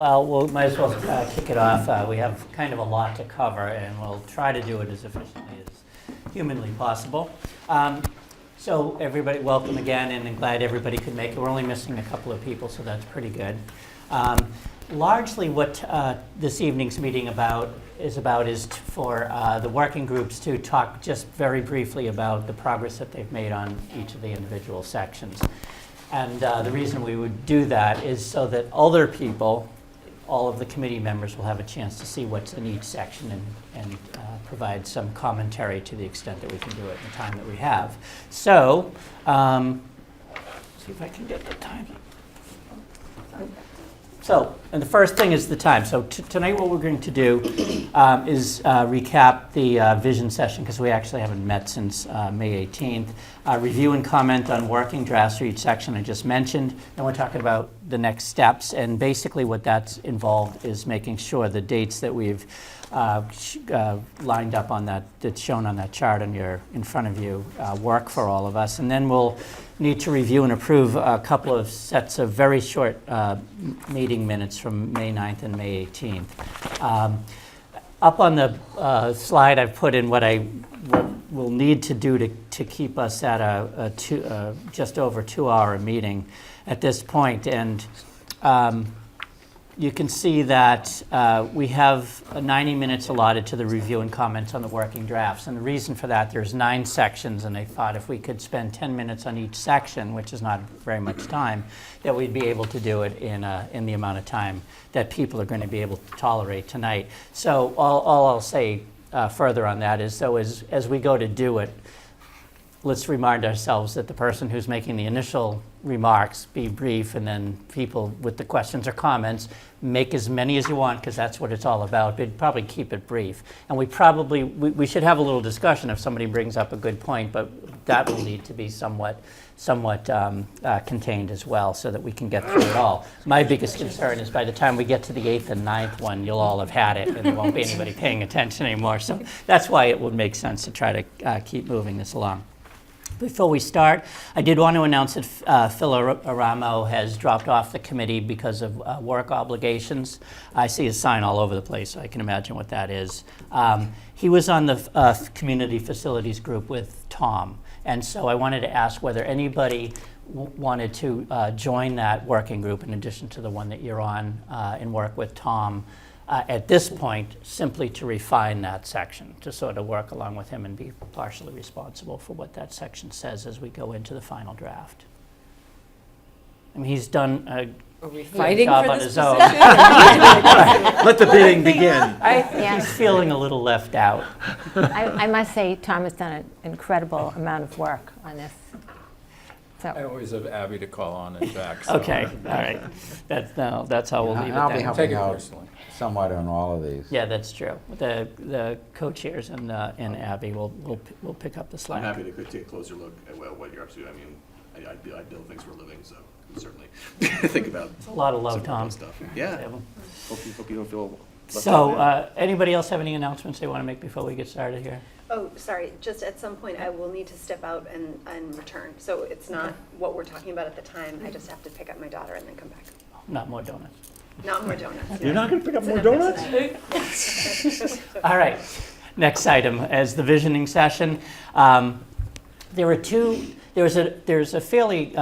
Well, we might as well kick it off. We have kind of a lot to cover, and we'll try to do it as efficiently as humanly possible. So everybody, welcome again, and I'm glad everybody could make it. We're only missing a couple of people, so that's pretty good. Largely what this evening's meeting is for the working groups to talk just very briefly about the progress that they've made on each of the individual sections. And the reason we would do that is so that other people, all of the committee members, will have a chance to see what's in each section and provide some commentary to the extent that we can do it in the time that we have. So, see if I can get the time. So, and the first thing is the time. So tonight what we're going to do is recap the vision session, because we actually haven't met since May 18th. Review and comment on working drafts for each section I just mentioned. Then we're talking about the next steps, and basically what that's involved is making sure the dates that we've lined up on that's shown on that chart in front of you work for all of us. And then we'll need to review and approve a couple of sets of very short meeting minutes from May 9th and May 18th. Up on the slide, I've put in what we'll need to do to keep us at just over 2-hour meeting at this point. And you can see that we have 90 minutes allotted to the review and comments on the working drafts. And the reason for that, there's 9 sections, and I thought if we could spend 10 minutes on each section, which is not very much time, that we'd be able to do it in the amount of time that people are going to be able to tolerate tonight. So all I'll say further on that is, so as we go to do it, let's remind ourselves that the person who's making the initial remarks be brief, and then people with the questions or comments make as many as you want, because that's what it's all about, but probably keep it brief. And we should have a little discussion if somebody brings up a good point, but that will need to be somewhat contained as well, so that we can get through it all. My biggest concern is by the time we get to the 8th and 9th one, you'll all have had it and there won't be anybody paying attention anymore. So that's why it would make sense to try to keep moving this along. Before we start, I did want to announce that Phil Aramo has dropped off the committee because of work obligations. I see his sign all over the place, so I can imagine what that is. He was on the community facilities group with Tom, and so I wanted to ask whether anybody wanted to join that working group in addition to the one that you're on and work with Tom. At this point, simply to refine that section, to sort of work along with him and be partially responsible for what that section says as we go into the final draft. I mean, he's done a fighting job for on this his own. Let the bidding begin. He's feeling a little left out. I must say, Tom has done an incredible amount of work on this. I So, always have Abby to call on and back. So. Okay, all right. That's how we'll leave it I'll be then. helping Take it out personally. somewhat on all of these. Yeah, that's true. The co-chairs and Abby will pick up the slack. I'm happy to take a closer look at what you're up to. I mean, I build things for a living, so certainly think about It's a lot of love, some Tom. stuff. Yeah. Hope you don't feel left So, out, man. anybody else have any announcements they want to make before we get started here? Oh, sorry, just at some point I will need to step out and return. So it's not what we're talking about at the time. I just have to pick up my daughter and then come back. Not more donuts. Not more donuts. You're not going to pick up more It's enough donuts? tonight. All right, next item is the visioning session. There's a fairly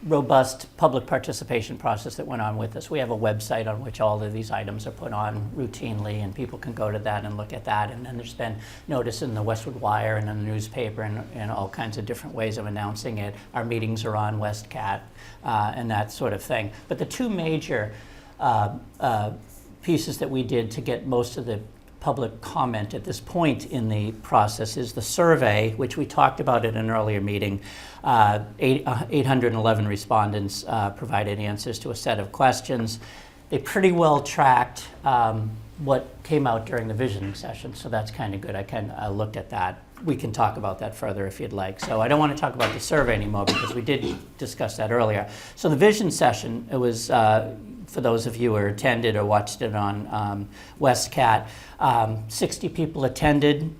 robust public participation process that went on with this. We have a website on which all of these items are put on routinely, and people can go to that and look at that. And then there's been notice in the Westwood Wire and in the newspaper and all kinds of different ways of announcing it. Our meetings are on WestCat and that sort of thing. But the two major pieces that we did to get most of the public comment at this point in the process is the survey, which we talked about at an earlier meeting. 811 respondents provided answers to a set of questions. They pretty well tracked what came out during the visioning session, so that's kind of good. I looked at that. We can talk about that further if you'd like. So I don't want to talk about the survey anymore because we did discuss that earlier. So the vision session, it was for those of you who attended or watched it on WestCat. 60 people attended,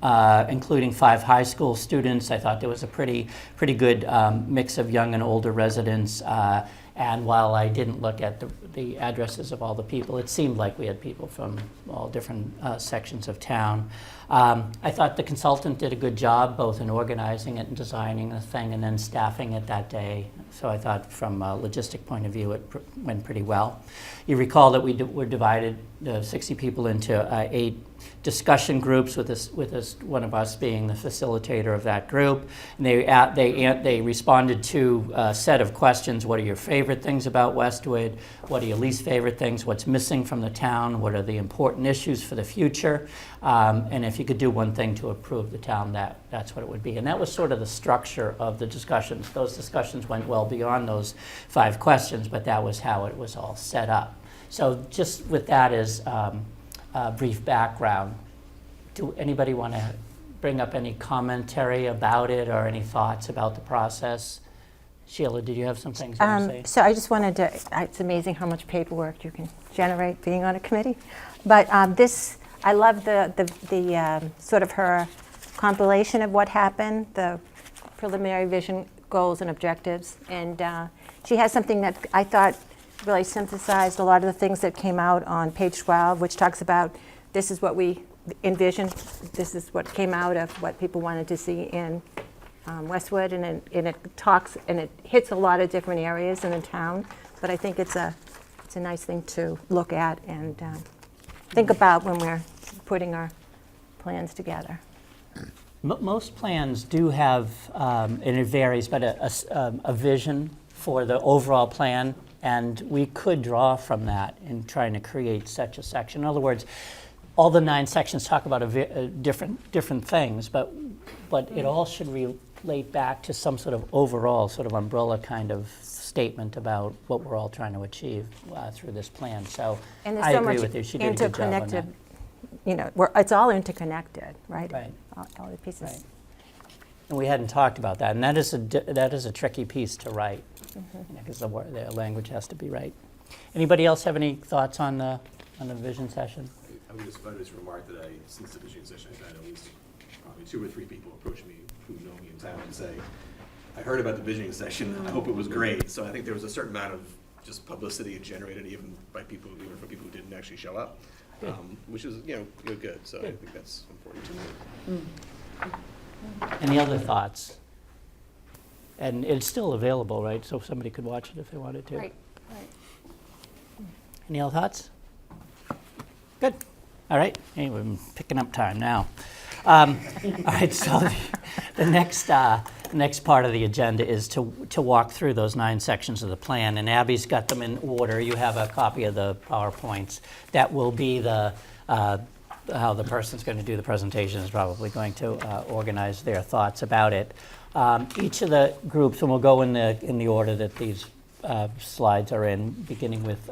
including 5 high school students. I thought there was a pretty good mix of young and older residents. And while I didn't look at the addresses of all the people, it seemed like we had people from all different sections of town. I thought the consultant did a good job, both in organizing it and designing the thing and then staffing it that day. So I thought from a logistic point of view, it went pretty well. You recall that we were divided, 60 people, into 8 discussion groups, with one of us being the facilitator of that group. And they responded to a set of questions. What are your favorite things about Westwood? What are your least favorite things? What's missing from the town? What are the important issues for the future? And if you could do one thing to improve the town, that's what it would be. And that was sort of the structure of the discussions. Those discussions went well beyond those 5 questions, but that was how it was all set up. So just with that as brief background, do anybody want to bring up any commentary about it or any thoughts about the process? Sheila, did you have some things you want to say? So I just wanted to, it's amazing how much paperwork you can generate being on a committee. But I love the sort of her compilation of what happened, the preliminary vision, goals, and objectives. And she has something that I thought really synthesized a lot of the things that came out on page 12, which talks about this is what we envisioned, this is what came out of what people wanted to see in Westwood, and it talks and it hits a lot of different areas in the town. But I think it's a nice thing to look at and think about when we're putting our plans together. Most plans do have, and it varies, but a vision for the overall plan. And we could draw from that in trying to create such a section. In other words, all the 9 sections talk about different things, but it all should relate back to some sort of overall sort of umbrella kind of statement about what we're all trying to achieve through this plan. So And there's I so agree much with you. She did a good job on that. interconnected, it's all interconnected, right? Right. All the pieces. Right. And we hadn't talked about that, and that is a tricky piece to write, because the language has to be right. Anybody else have any thoughts on the vision session? I would just remark that since the visioning session, I've had at least probably 2 or 3 people approach me who know me in town and say, I heard about the visioning session, I hope it was great. So I think there was a certain amount of just publicity generated even for people who didn't actually show up, which is, good. So I think that's important to me. Any other thoughts? And it's still available, right? So somebody could watch it if they wanted to. Right. Any other thoughts? Good. All right. Anyway, I'm picking up time now. All right. So the next part of the agenda is to walk through those 9 sections of the plan, and Abby's got them in order. You have a copy of the PowerPoints. That will be how the person's going to do the presentation is probably going to organize their thoughts about it. Each of the groups, and we'll go in the order that these slides are in, beginning with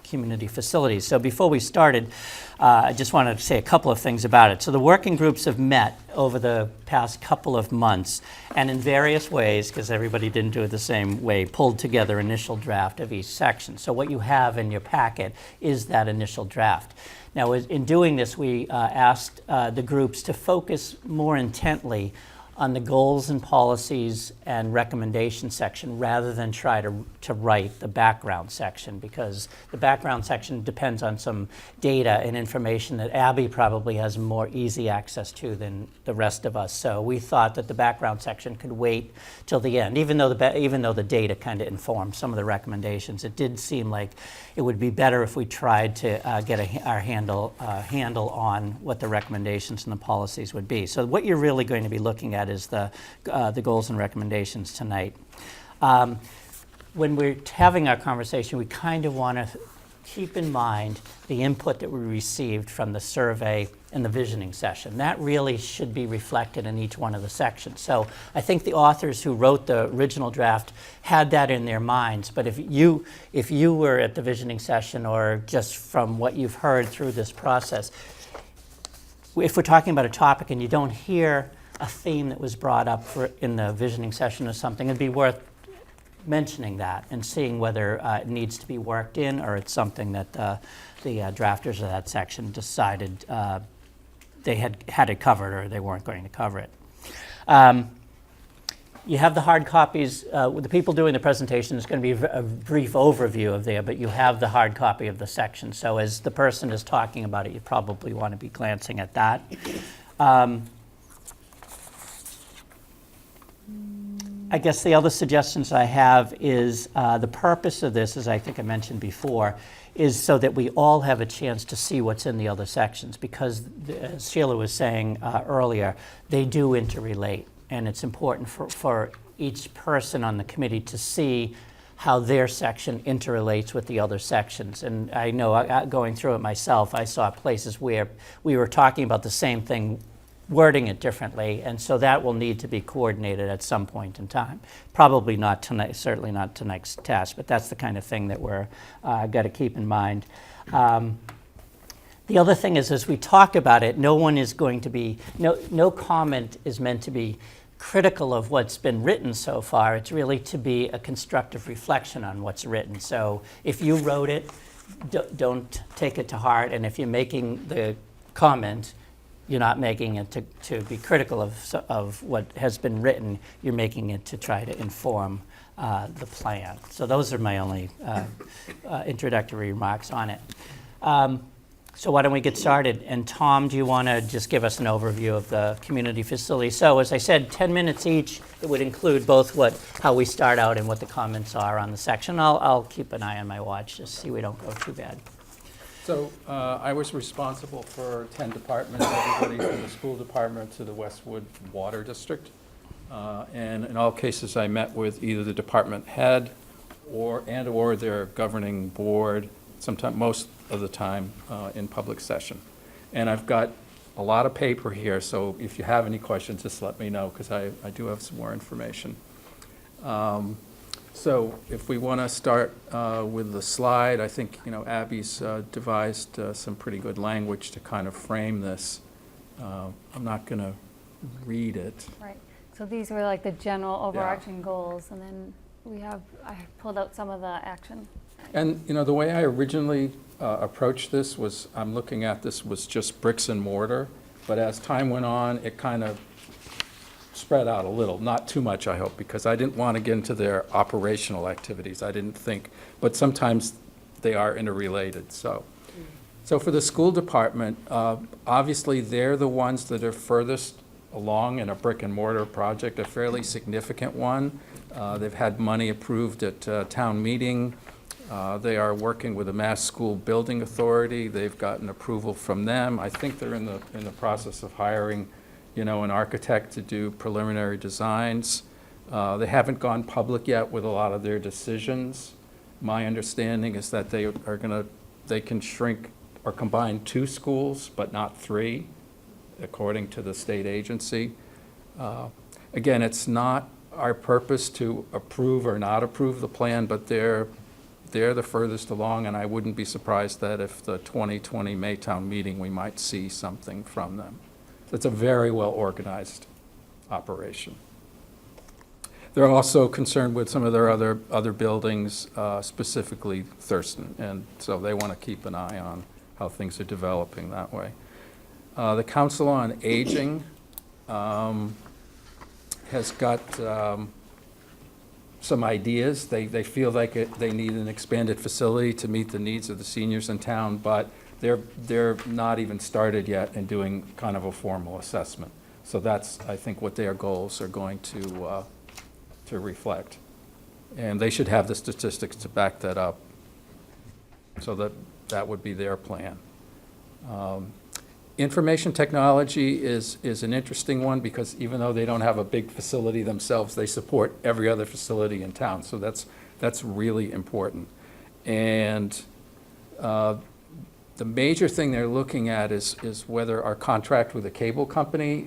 community facilities. So before we started, I just wanted to say a couple of things about it. So the working groups have met over the past couple of months, and in various ways, because everybody didn't do it the same way, pulled together initial draft of each section. So what you have in your packet is that initial draft. Now, in doing this, we asked the groups to focus more intently on the goals and policies and recommendation section rather than try to write the background section, because the background section depends on some data and information that Abby probably has more easy access to than the rest of us. So we thought that the background section could wait till the end, even though the data kind of informed some of the recommendations. It did seem like it would be better if we tried to get our handle on what the recommendations and the policies would be. So what you're really going to be looking at is the goals and recommendations tonight. When we're having our conversation, we kind of want to keep in mind the input that we received from the survey and the visioning session. That really should be reflected in each one of the sections. So I think the authors who wrote the original draft had that in their minds, but if you were at the visioning session, or just from what you've heard through this process, if we're talking about a topic and you don't hear a theme that was brought up in the visioning session or something, it'd be worth mentioning that and seeing whether it needs to be worked in, or it's something that the drafters of that section decided they had it covered, or they weren't going to cover it. You have the hard copies. With the people doing the presentation, it's going to be a brief overview of there, but you have the hard copy of the section. So as the person is talking about it, you probably want to be glancing at that. I guess the other suggestions I have is the purpose of this, as I think I mentioned before, is so that we all have a chance to see what's in the other sections, because as Sheila was saying earlier, they do interrelate, and it's important for each person on the committee to see how their section interrelates with the other sections. And I know, going through it myself, I saw places where we were talking about the same thing, wording it differently, and so that will need to be coordinated at some point in time. Probably not tonight, certainly not tonight's task, but that's the kind of thing that we're got to keep in mind. The other thing is, as we talk about it, no one is going to be, no comment is meant to be critical of what's been written so far. It's really to be a constructive reflection on what's written. So if you wrote it, don't take it to heart, and if you're making the comment, you're not making it to be critical of what has been written. You're making it to try to inform the plan. So those are my only introductory remarks on it. So why don't we get started? And Tom, do you want to just give us an overview of the community facility? So as I said, 10 minutes each. It would include both how we start out and what the comments are on the section. I'll keep an eye on my watch just see we don't go too bad. So I was responsible for 10 departments, everybody from the school department to the Westwood Water District. And in all cases, I met with either the department head or their governing board, sometimes, most of the time, in public session. And I've got a lot of paper here, so if you have any questions, just let me know, because I do have some more information. So if we want to start with the slide, I think, Abby's devised some pretty good language to kind of frame this. I'm not going to read it. Right. So these were like the general overarching goals, and then I pulled out some of the action. And, the way I originally approached this was, I'm looking at this was just bricks and mortar, but as time went on, it kind of spread out a little, not too much, I hope, because I didn't want to get into their operational activities. I didn't think, but sometimes they are interrelated. So for the school department, obviously they're the ones that are furthest along in a brick and mortar project, a fairly significant one. They've had money approved at town meeting. They are working with the Mass School Building Authority. They've gotten approval from them. I think they're in the process of hiring an architect to do preliminary designs. They haven't gone public yet with a lot of their decisions. My understanding is that they can shrink or combine 2 schools, but not 3, according to the state agency. Again, it's not our purpose to approve or not approve the plan, but they're the furthest along, and I wouldn't be surprised that if the 2020 Maytown meeting, we might see something from them. It's a very well-organized operation. They're also concerned with some of their other buildings, specifically Thurston, and so they want to keep an eye on how things are developing that way. The Council on Aging has got some ideas. They feel like they need an expanded facility to meet the needs of the seniors in town, but they're not even started yet in doing kind of a formal assessment. So that's, I think, what their goals are going to reflect. And they should have the statistics to back that up. So that would be their plan. Information technology is an interesting one, because even though they don't have a big facility themselves, they support every other facility in town. So that's really important. And the major thing they're looking at is whether our contract with the cable company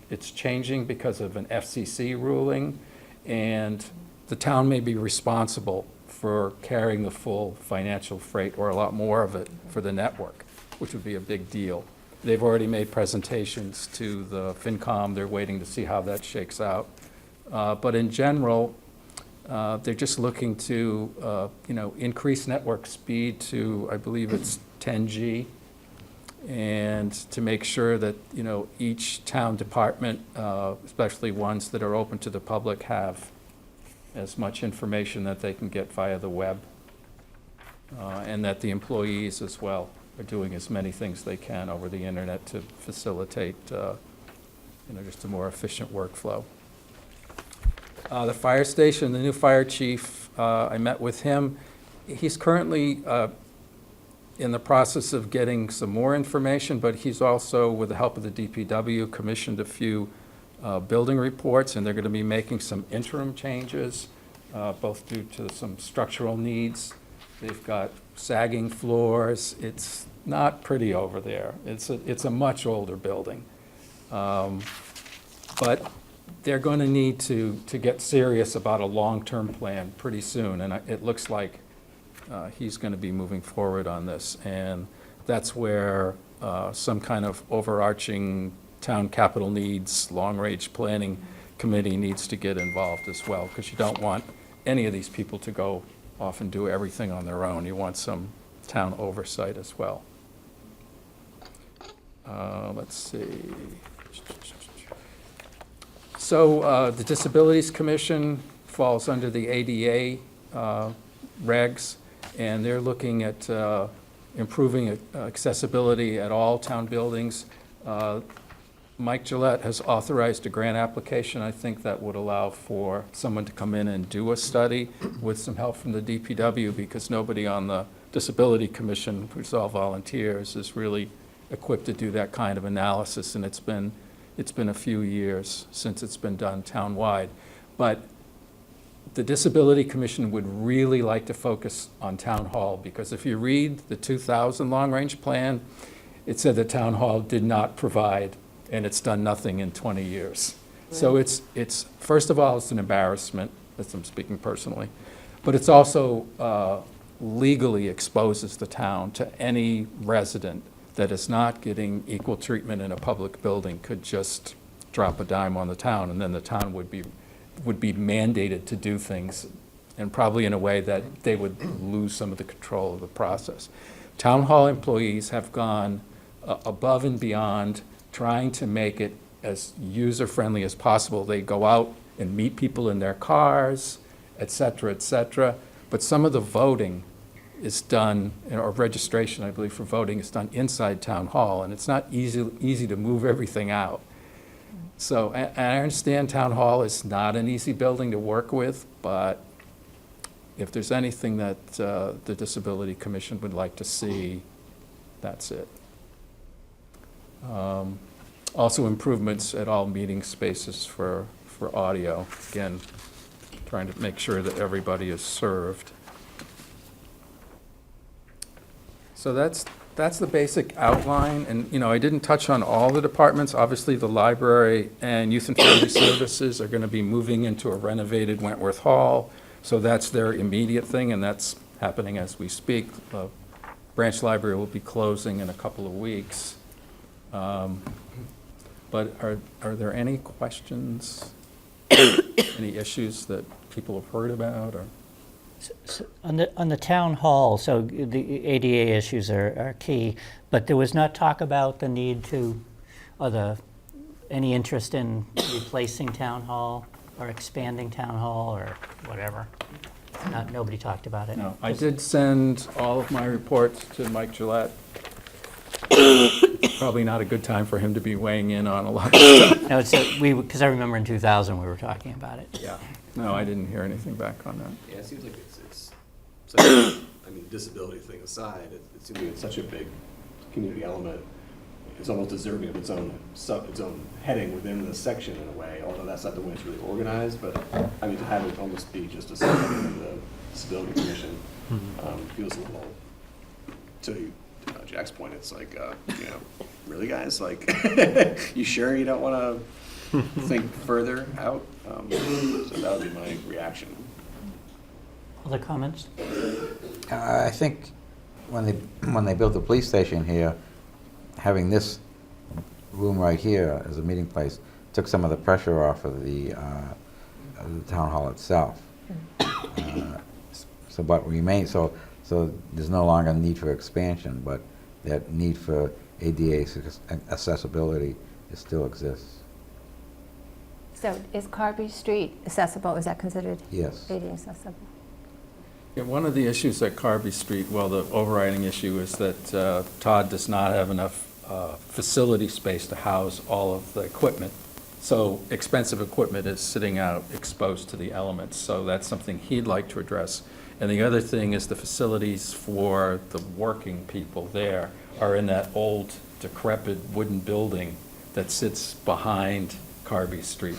it's changing because of an FCC ruling, and the town may be responsible for carrying the full financial freight, or a lot more of it, for the network, which would be a big deal. They've already made presentations to the FinCom. They're waiting to see how that shakes out. But in general, they're just looking to increase network speed to, I believe it's 10G, and to make sure that, you know, each town department, especially ones that are open to the public, have as much information that they can get via the web, and that the employees as well are doing as many things they can over the internet to facilitate, you know, just a more efficient workflow. The fire station, the new fire chief, I met with him. He's currently in the process of getting some more information, but he's also, with the help of the DPW, commissioned a few building reports, and they're going to be making some interim changes, both due to some structural needs. They've got sagging floors. It's not pretty over there. It's a much older building. But they're going to need to get serious about a long-term plan pretty soon, and it looks like he's going to be moving forward on this. And that's where some kind of overarching town capital needs, long-range planning committee needs to get involved as well, because you don't want any of these people to go off and do everything on their own. You want some town oversight as well. Let's see. So the Disabilities Commission falls under the ADA regs, and they're looking at improving accessibility at all town buildings. Mike Gillette has authorized a grant application. I think that would allow for someone to come in and do a study with some help from the DPW, because nobody on the Disability Commission, who's all volunteers, is really equipped to do that kind of analysis, and it's been a few years since it's been done town-wide. But the Disability Commission would really like to focus on Town Hall, because if you read the 2000 long-range plan, it said that Town Hall did not provide, and it's done nothing in 20 years. Right. So it's first of all, it's an embarrassment, as I'm speaking personally, but it's also legally exposes the town to any resident that is not getting equal treatment in a public building could just drop a dime on the town, and then the town would be mandated to do things, and probably in a way that they would lose some of the control of the process. Town hall employees have gone above and beyond, trying to make it as user-friendly as possible. They go out and meet people in their cars, et cetera, but some of the voting is done, or registration, I believe, for voting is done inside Town Hall, and it's not easy to move everything out. So, and I understand Town Hall is not an easy building to work with, but if there's anything that the Disability Commission would like to see, that's it. Also improvements at all meeting spaces for audio. Again, trying to make sure that everybody is served. So that's the basic outline, and you know, I didn't touch on all the departments. Obviously, the library and youth and family services are going to be moving into a renovated Wentworth Hall, so that's their immediate thing, and that's happening as we speak. The branch library will be closing in a couple of weeks. But are there any questions, any issues that people have heard about, or? So on the town hall, so the ADA issues are key, but there was not talk about the need to, or any interest in replacing town hall or expanding town hall or whatever. Nobody talked about it. No, I did send all of my reports to Mike Gillette. Probably not a good time for him to be weighing in on a lot of stuff. No, because I remember in 2000 we were talking about it. Yeah. No, I didn't hear anything back on that. Yeah, it seems like it's such a, I mean, disability thing aside, it seems like it's such a big community element. It's almost deserving of its own heading within the section in a way, although that's not the way it's really organized. But I mean, to have it almost be just a subheading of the Disability Commission feels a little. To Jack's point, it's like, you know, really, guys, like, you sure you don't want to think further out? So that would be my reaction. Other comments? I think when they built the police station here, having this room right here as a meeting place took some of the pressure off of the town hall itself. So there's no longer a need for expansion, but that need for ADA accessibility, it still exists. So is Carby Street accessible? Is that considered Yes. ADA accessible? Yeah, one of the issues at Carby Street, well, the overriding issue is that Todd does not have enough facility space to house all of the equipment. So expensive equipment is sitting out exposed to the elements, so that's something he'd like to address. And the other thing is the facilities for the working people there are in that old decrepit wooden building that sits behind Carby Street.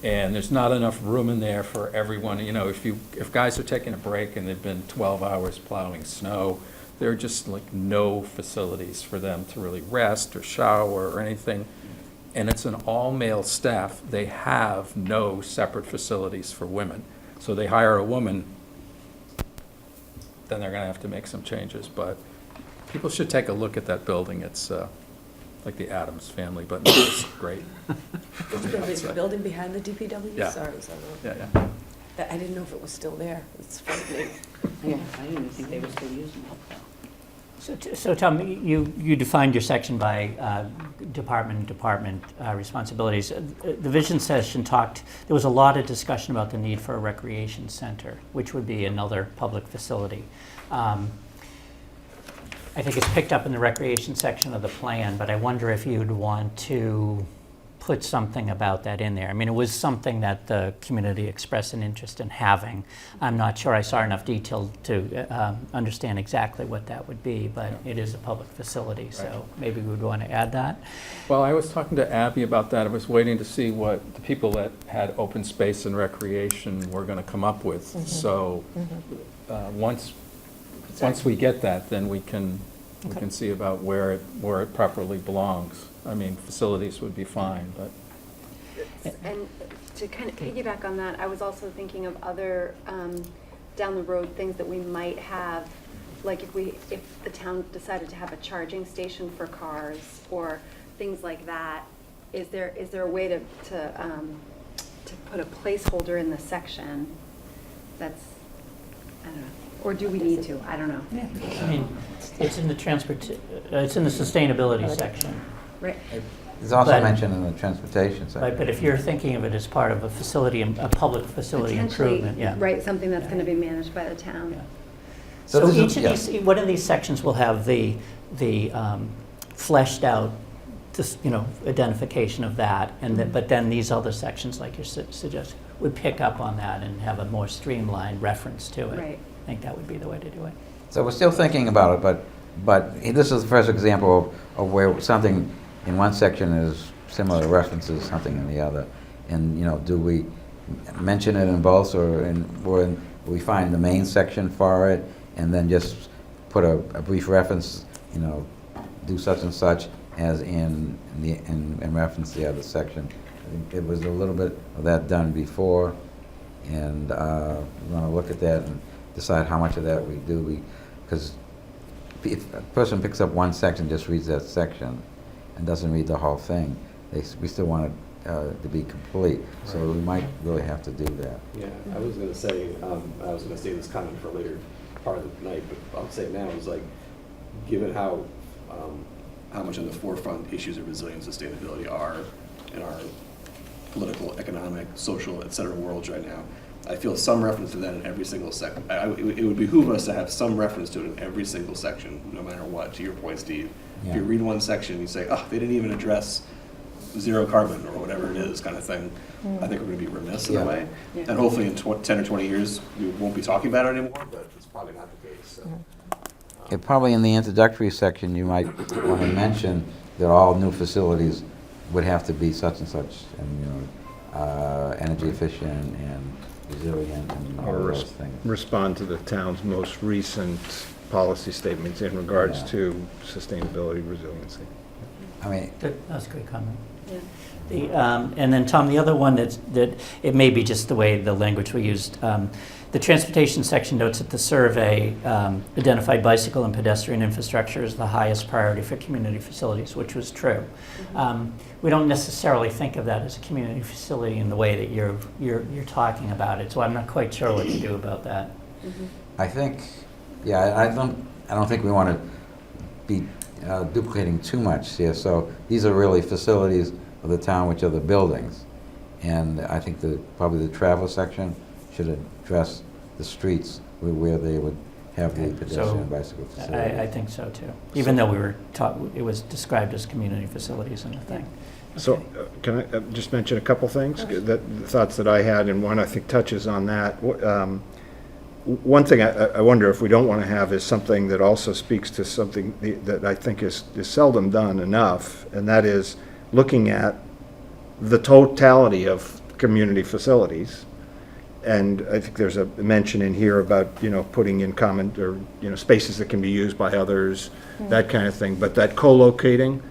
And there's not enough room in there for everyone. You know, if guys are taking a break and they've been 12 hours plowing snow, there are just like no facilities for them to really rest or shower or anything. And it's an all-male staff. They have no separate facilities for women. So they hire a woman, then they're gonna have to make some changes. But people should take a look at that building. It's like the Addams Family, but no, it's great. Is the building behind the DPW? Yeah. Sorry, is that Yeah, yeah. wrong? I didn't know if it was still there. It's frightening. Yeah, I didn't even think they were still using it. So Tom, you defined your section by department responsibilities. The vision session there was a lot of discussion about the need for a recreation center, which would be another public facility. I think it's picked up in the recreation section of the plan, but I wonder if you'd want to put something about that in there. I mean, it was something that the community expressed an interest in having. I'm not sure I saw enough detail to understand exactly what that would be, but it is a public facility, so maybe we would want to add that. Well, I was talking to Abby about that. I was waiting to see what the people that had open space and recreation were going to come up with. So once we get that, then we can see about where it properly belongs. I mean, facilities would be fine, but. And to kind of piggyback on that, I was also thinking of other down the road things that we might have, like if the town decided to have a charging station for cars or things like that. Is there a way to put a placeholder in the section that's, I don't know, or do we need to? I don't know. I mean, it's in the it's in the sustainability section. Right. It's also But- mentioned in the transportation section. Right, but if you're thinking of it as part of a facility, a public facility improvement, yeah. Right, something that's going to be managed by the town. Yeah. So So this each is- of these, one of these sections will have the fleshed out, identification of that, and then, but then these other sections, like you suggest, would pick up on that and have a more streamlined reference to it. Right. I think that would be the way to do it. So we're still thinking about it, but this is the first example of where something in one section is similar references something in the other. And, do we mention it in both, or we find the main section for it, and then just put a brief reference, do such and such as in reference to the other section. I think it was a little bit of that done before, and we're going to look at that and decide how much of that we do. Because if a person picks up one section, just reads that section, and doesn't read the whole thing, we still want it to be complete. So we might really have to do that. Yeah, I was gonna say, I was gonna save this comment for a later part of the night, but I'll say it now, is like, given how much on the forefront issues of resilience and sustainability are in our political, economic, social, et cetera worlds right now, I feel some reference to that in every single section. It would behoove us to have some reference to it in every single section, no matter what, to your point, Steve. If you Yeah. read one section, you say, oh, they didn't even address zero carbon or whatever it is kind of thing. I think we're going to be remiss in a Yeah. way. Yeah. And hopefully in 10 or 20 years, we won't be talking about it anymore, but it's probably not the case. So. Yeah, probably in the introductory section, you might want to mention that all new facilities would have to be such and such, and, energy efficient and resilient and all Or those things. respond to the town's most recent policy statements in regards Yeah. to sustainability, resiliency. I mean, That was a great comment. Yeah. And then, Tom, the other one that it may be just the way the language we used. The transportation section notes that the survey identified bicycle and pedestrian infrastructure as the highest priority for community facilities, which was true. We don't necessarily think of that as a community facility in the way that you're talking about it. So I'm not quite sure what to do about that. I think, I don't think we want to be duplicating too much here. So these are really facilities of the town, which are the buildings. And I think probably the travel section should address the streets where they would have the pedestrian and bicycle facilities. I think so too, even though we were taught, it was described as community facilities in the thing. So can I just mention a couple things, thoughts that I had, and one I think touches on that. One thing I wonder if we don't want to have is something that also speaks to something that I think is seldom done enough, and that is looking at the totality of community facilities. And I think there's a mention in here about, putting in common, or, spaces that can be used by others, that kind of thing. But that co-locating,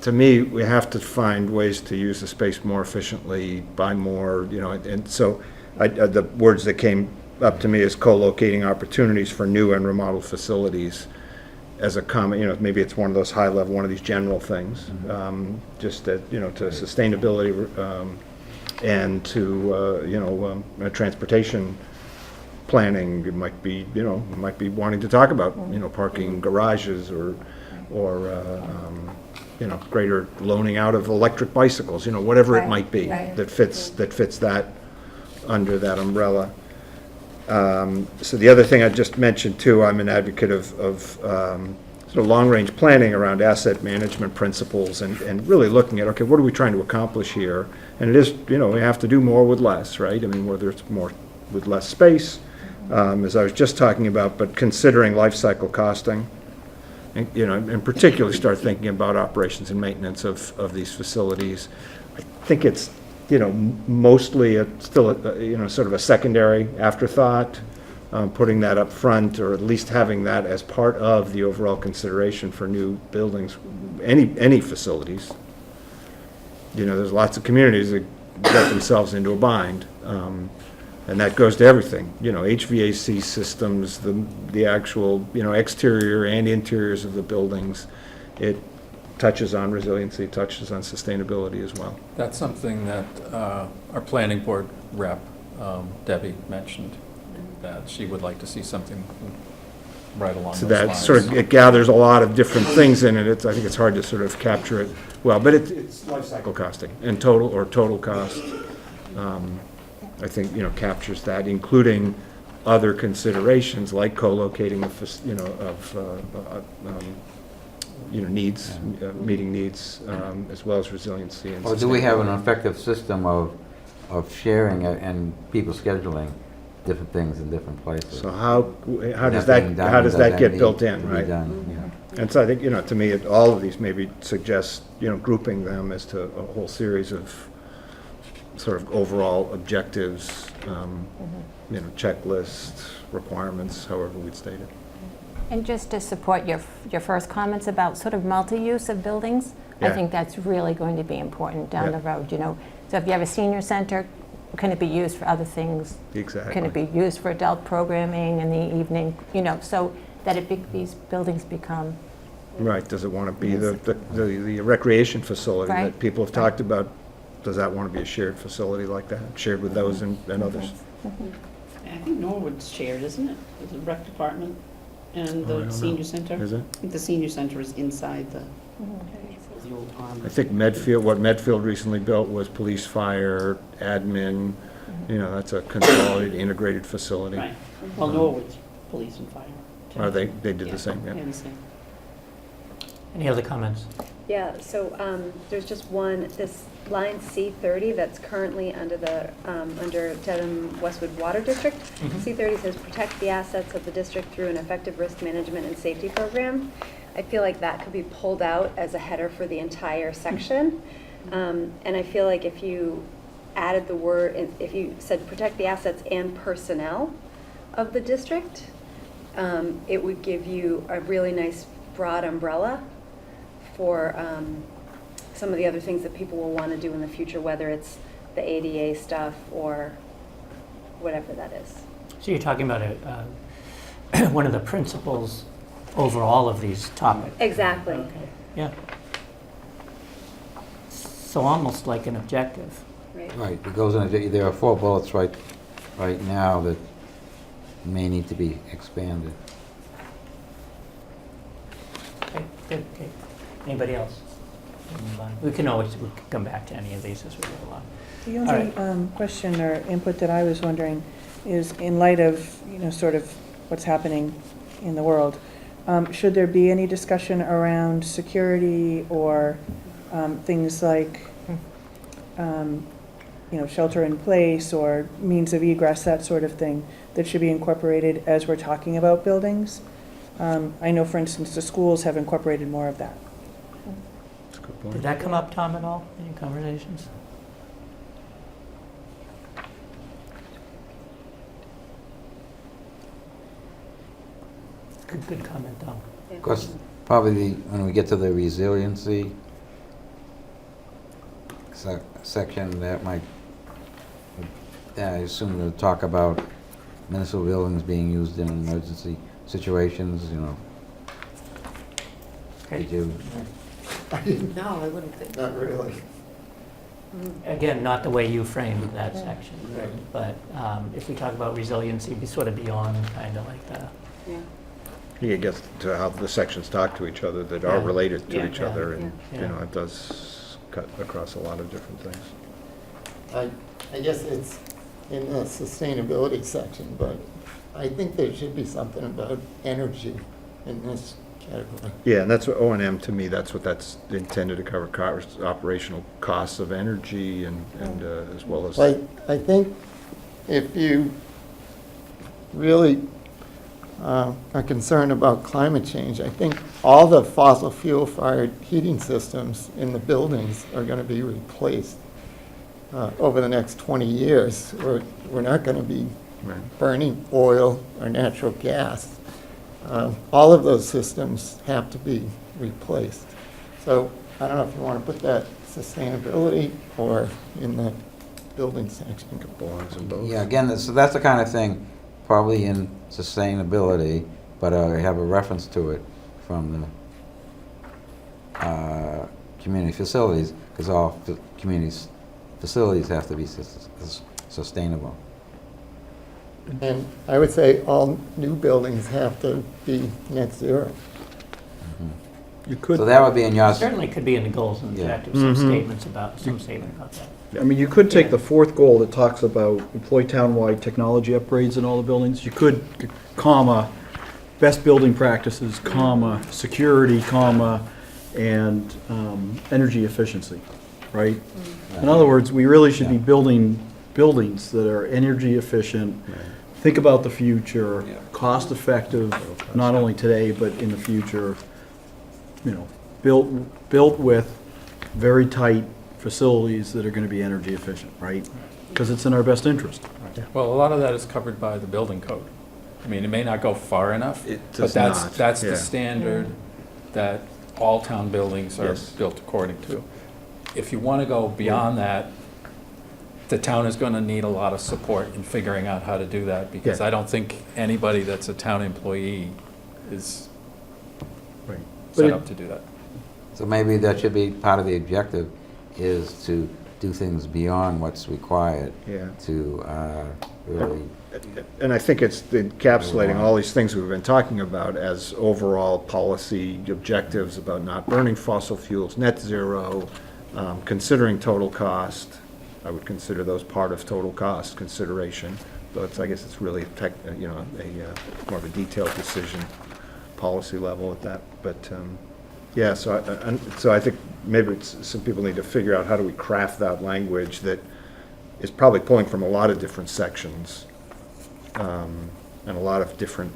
to me, we have to find ways to use the space more efficiently, buy more, and so the words that came up to me is co-locating opportunities for new and remodeled facilities as a common, maybe it's one of those high level, one of these general things, just that, to sustainability and to, transportation planning. It might be, might be wanting to talk about, parking garages or greater loaning out of electric bicycles, whatever it might be that fits that under that umbrella. So the other thing I just mentioned too, I'm an advocate of sort of long-range planning around asset management principles and really looking at, okay, what are we trying to accomplish here? And it is, we have to do more with less, right? I mean, whether it's more with less space, as I was just talking about, but considering life cycle costing, and, and particularly start thinking about operations and maintenance of these facilities. I think it's, mostly still sort of a secondary afterthought, putting that up front, or at least having that as part of the overall consideration for new buildings, any facilities. There's lots of communities that get themselves into a bind, and that goes to everything. HVAC systems, the actual exterior and interiors of the buildings. It touches on resiliency, touches on sustainability as well. That's something that our planning board rep, Debbie, mentioned, that she would like to see something right along So those that lines. sort of, it gathers a lot of different things in it. I think it's hard to sort of capture it well, but it's life cycle costing and total cost. I think, captures that, including other considerations like co-locating needs, meeting needs, as well as resiliency and Or do we have an sustainability. effective system of sharing and people scheduling different things in different places? So how does Nothing that, done, how does that get need built to in, be right? done? Yeah. And so I think, to me, all of these maybe suggest, grouping them as to a whole series of sort of overall objectives, checklists, requirements, however we'd state it. And just to support your first comments about sort of multi-use of buildings, I Yeah. think that's really going to be important down Yeah. the road, So if you have a senior center, can it be used for other things? Exactly. Can it be used for adult programming in the evening, so that these buildings become, Right, does it want to be the recreation facility Right. that people have talked about? Does that want to be a shared facility like that, shared with those and others? I think Norwood's shared, isn't it? With the rec department and Oh, I don't the know. senior center. Is it? I think the senior center is inside the old arm. I think what Medfield recently built was police, fire, admin, that's a consolidated, integrated facility. Right. Well, Norwood's police and fire. too. They did Yeah, the same, yeah. they're the same. Any other comments? Yeah, so there's just one, this line C30 that's currently under Dedham Westwood Water District. C30 says, protect the assets of the district through an effective risk management and safety program. I feel like that could be pulled out as a header for the entire section. And I feel like if you added the word, if you said protect the assets and personnel of the district, it would give you a really nice broad umbrella for some of the other things that people will want to do in the future, whether it's the ADA stuff or whatever that is. So you're talking about one of the principles over all of these topics? Exactly. Okay, yeah. So almost like an objective. Right. Right, it goes in, there are 4 bullets right now that may need to be expanded. Okay, good, okay. Anybody else? Move on. We can always, we can come back to any of these as we go along. The All only question or input that I was wondering is, in light of, sort of what's happening in the world, should there be any discussion around security or things like, shelter in place or means of egress, that sort of thing, that should be incorporated as we're talking about buildings? I know, for instance, the schools have incorporated more of that. That's a good point. Did that come up, Tom, at all, in your conversations? Good comment, Tom. Of course, probably when we get to the resiliency section, that might, I assume they'll talk about municipal buildings being used in emergency situations, Okay. Did you? No, I wouldn't think. Not really. Again, not the way you framed that section, but if we talk about resiliency, be sort of beyond kind of like the, Yeah. You get to how the sections talk to each other that are Yeah. related to Yeah. each other, and, Yeah. it does cut across a lot of different things. I guess it's in the sustainability section, but I think there should be something about energy in this category. Yeah, and that's what O&M, to me, that's what that's intended to cover, operational costs of energy and as well as. But I think if you really are concerned about climate change, I think all the fossil fuel-fired heating systems in the buildings are going to be replaced over the next 20 years. We're not going to be Right. burning oil or natural gas. All of those systems have to be replaced. So I don't know if you want to put that sustainability or in the building section. Belongs in both. Yeah, again, so that's the kind of thing, probably in sustainability, but have a reference to it from the community facilities, because all facilities have to be sustainable. And I would say all new buildings have to be net zero. You could. So that would be in your, certainly could be in the goals and Yeah. objectives, some statement about that. I mean, you could take the fourth goal that talks about employ townwide technology upgrades in all the buildings. You could, comma, best building practices, comma, security, comma, and energy efficiency, right? In other words, we really should be building buildings that are energy efficient, think about the future, cost effective, not only today, but in the future, built with very tight facilities that are going to be energy efficient, right? Because it's in our best interest. Well, a lot of that is covered by the building code. I mean, it may not go far enough, It but does that's, not, that's yeah. the standard that all town buildings are Yes. built according to. If you want to go beyond that, the town is going to need a lot of support in figuring out how to do that, because Yeah. I don't think anybody that's a town employee is Right. But set it- up to do that. so maybe that should be part of the objective, is to do things beyond what's required Yeah. to really, And I think it's encapsulating all these things we've been talking about as overall policy objectives about not burning fossil fuels, net zero, considering total cost. I would consider those part of total cost consideration. So I guess it's really more of a detailed decision, policy level at that. But yeah, so I think maybe some people need to figure out how do we craft that language that is probably pulling from a lot of different sections and a lot of different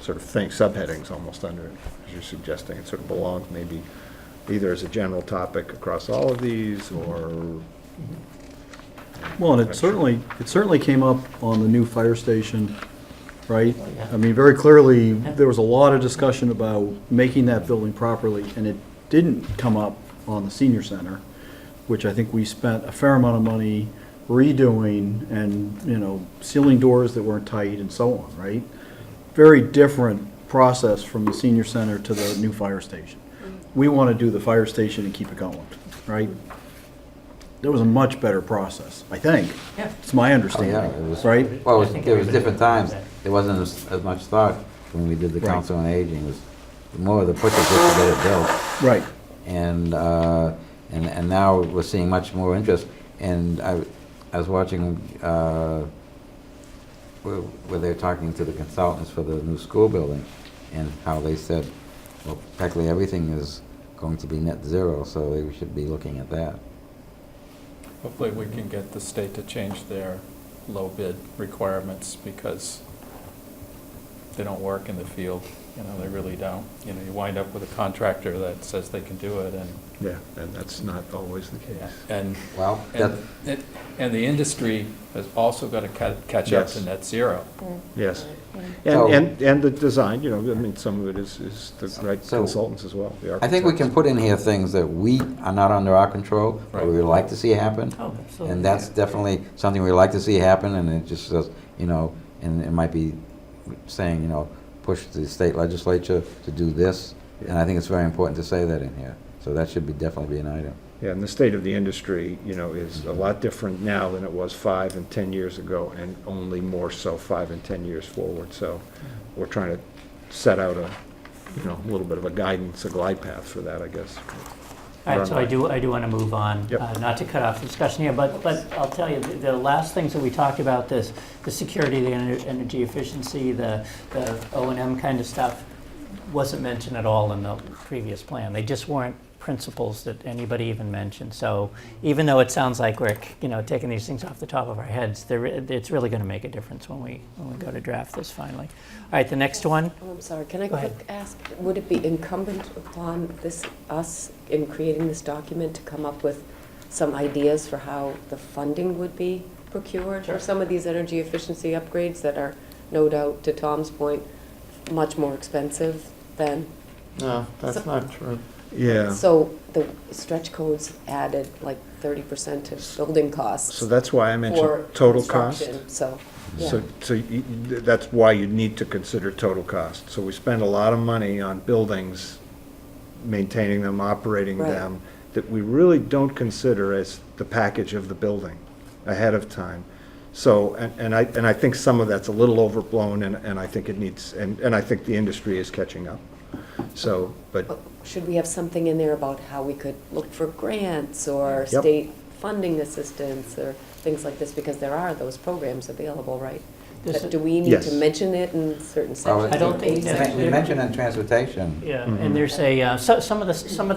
sort of things, subheadings almost under it, as you're suggesting. It sort of belongs maybe either as a general topic across all of these or. Well, and it certainly came up on the new fire station, right? I mean, very clearly, there was a lot of discussion about making that building properly, and it didn't come up on the senior center, which I think we spent a fair amount of money redoing and, sealing doors that weren't tight and so on, right? Very different process from the senior center to the new fire station. We want to do the fire station and keep it going, right? There was a much better process, I think. Yeah. It's my oh understanding, yeah, it was, right? well, I think there was everybody different agrees times, with there wasn't as much thought when we did the Right. Council on Aging, it was the more the push is just to get it built. Right. And now we're seeing much more interest. And I was watching where they're talking to the consultants for the new school building, and how they said, well, practically everything is going to be net zero, so they should be looking at that. Hopefully we can get the state to change their low bid requirements, because they don't work in the field, they really don't. You wind up with a contractor that says they can do it, and Yeah, and that's not always the case. and Well, and the industry has also got to catch up Yes. to net zero. Yes. So- And the design, some of it is the right So- consultants as well, the I think we architects. can put in here things that we are not under our control, but we Right. would like to see happen. Oh, absolutely. And that's definitely something we'd like to see happen, and it just says, and it might be saying, push the state legislature to do this, and I think it's very important to say that in here. So that should definitely be an item. Yeah, and the state of the industry, is a lot different now than it was 5 and 10 years ago, and only more so 5 and 10 years forward. So we're trying to set out a little bit of a guidance, a glide path for that, I guess. All right, so I do want to move on, Yep. not to cut off the discussion here, but I'll tell you, the last things that we talked about, the security, the energy efficiency, the O&M kind of stuff, wasn't mentioned at all in the previous plan. They just weren't principles that anybody even mentioned. So even though it sounds like we're, taking these things off the top of our heads, it's really going to make a difference when we go to draft this finally. All right, the next one. Oh, I'm sorry, can I Go ahead. quick ask, would it be incumbent upon us in creating this document to come up with some ideas for how the funding would be procured for some of these energy efficiency upgrades that are, no doubt, to Tom's point, much more expensive than? No, that's So- not true. Yeah. So the stretch codes added like 30% to building costs. So that's why I for mentioned total cost. construction. So, yeah. So that's why you need to consider total cost. So we spend a lot of money on buildings, maintaining them, operating Right. them, that we really don't consider as the package of the building ahead of time. So, and I think some of that's a little overblown, and I think it needs, and I think the industry is catching up. So, but, Should we have something in there about how we could look for grants or Yep. state funding assistance or things like this? Because there are those programs available, right? This- But do we need Yes. to mention it in certain sections? I don't think or that- sections? We mentioned in transportation. Yeah, and there's some of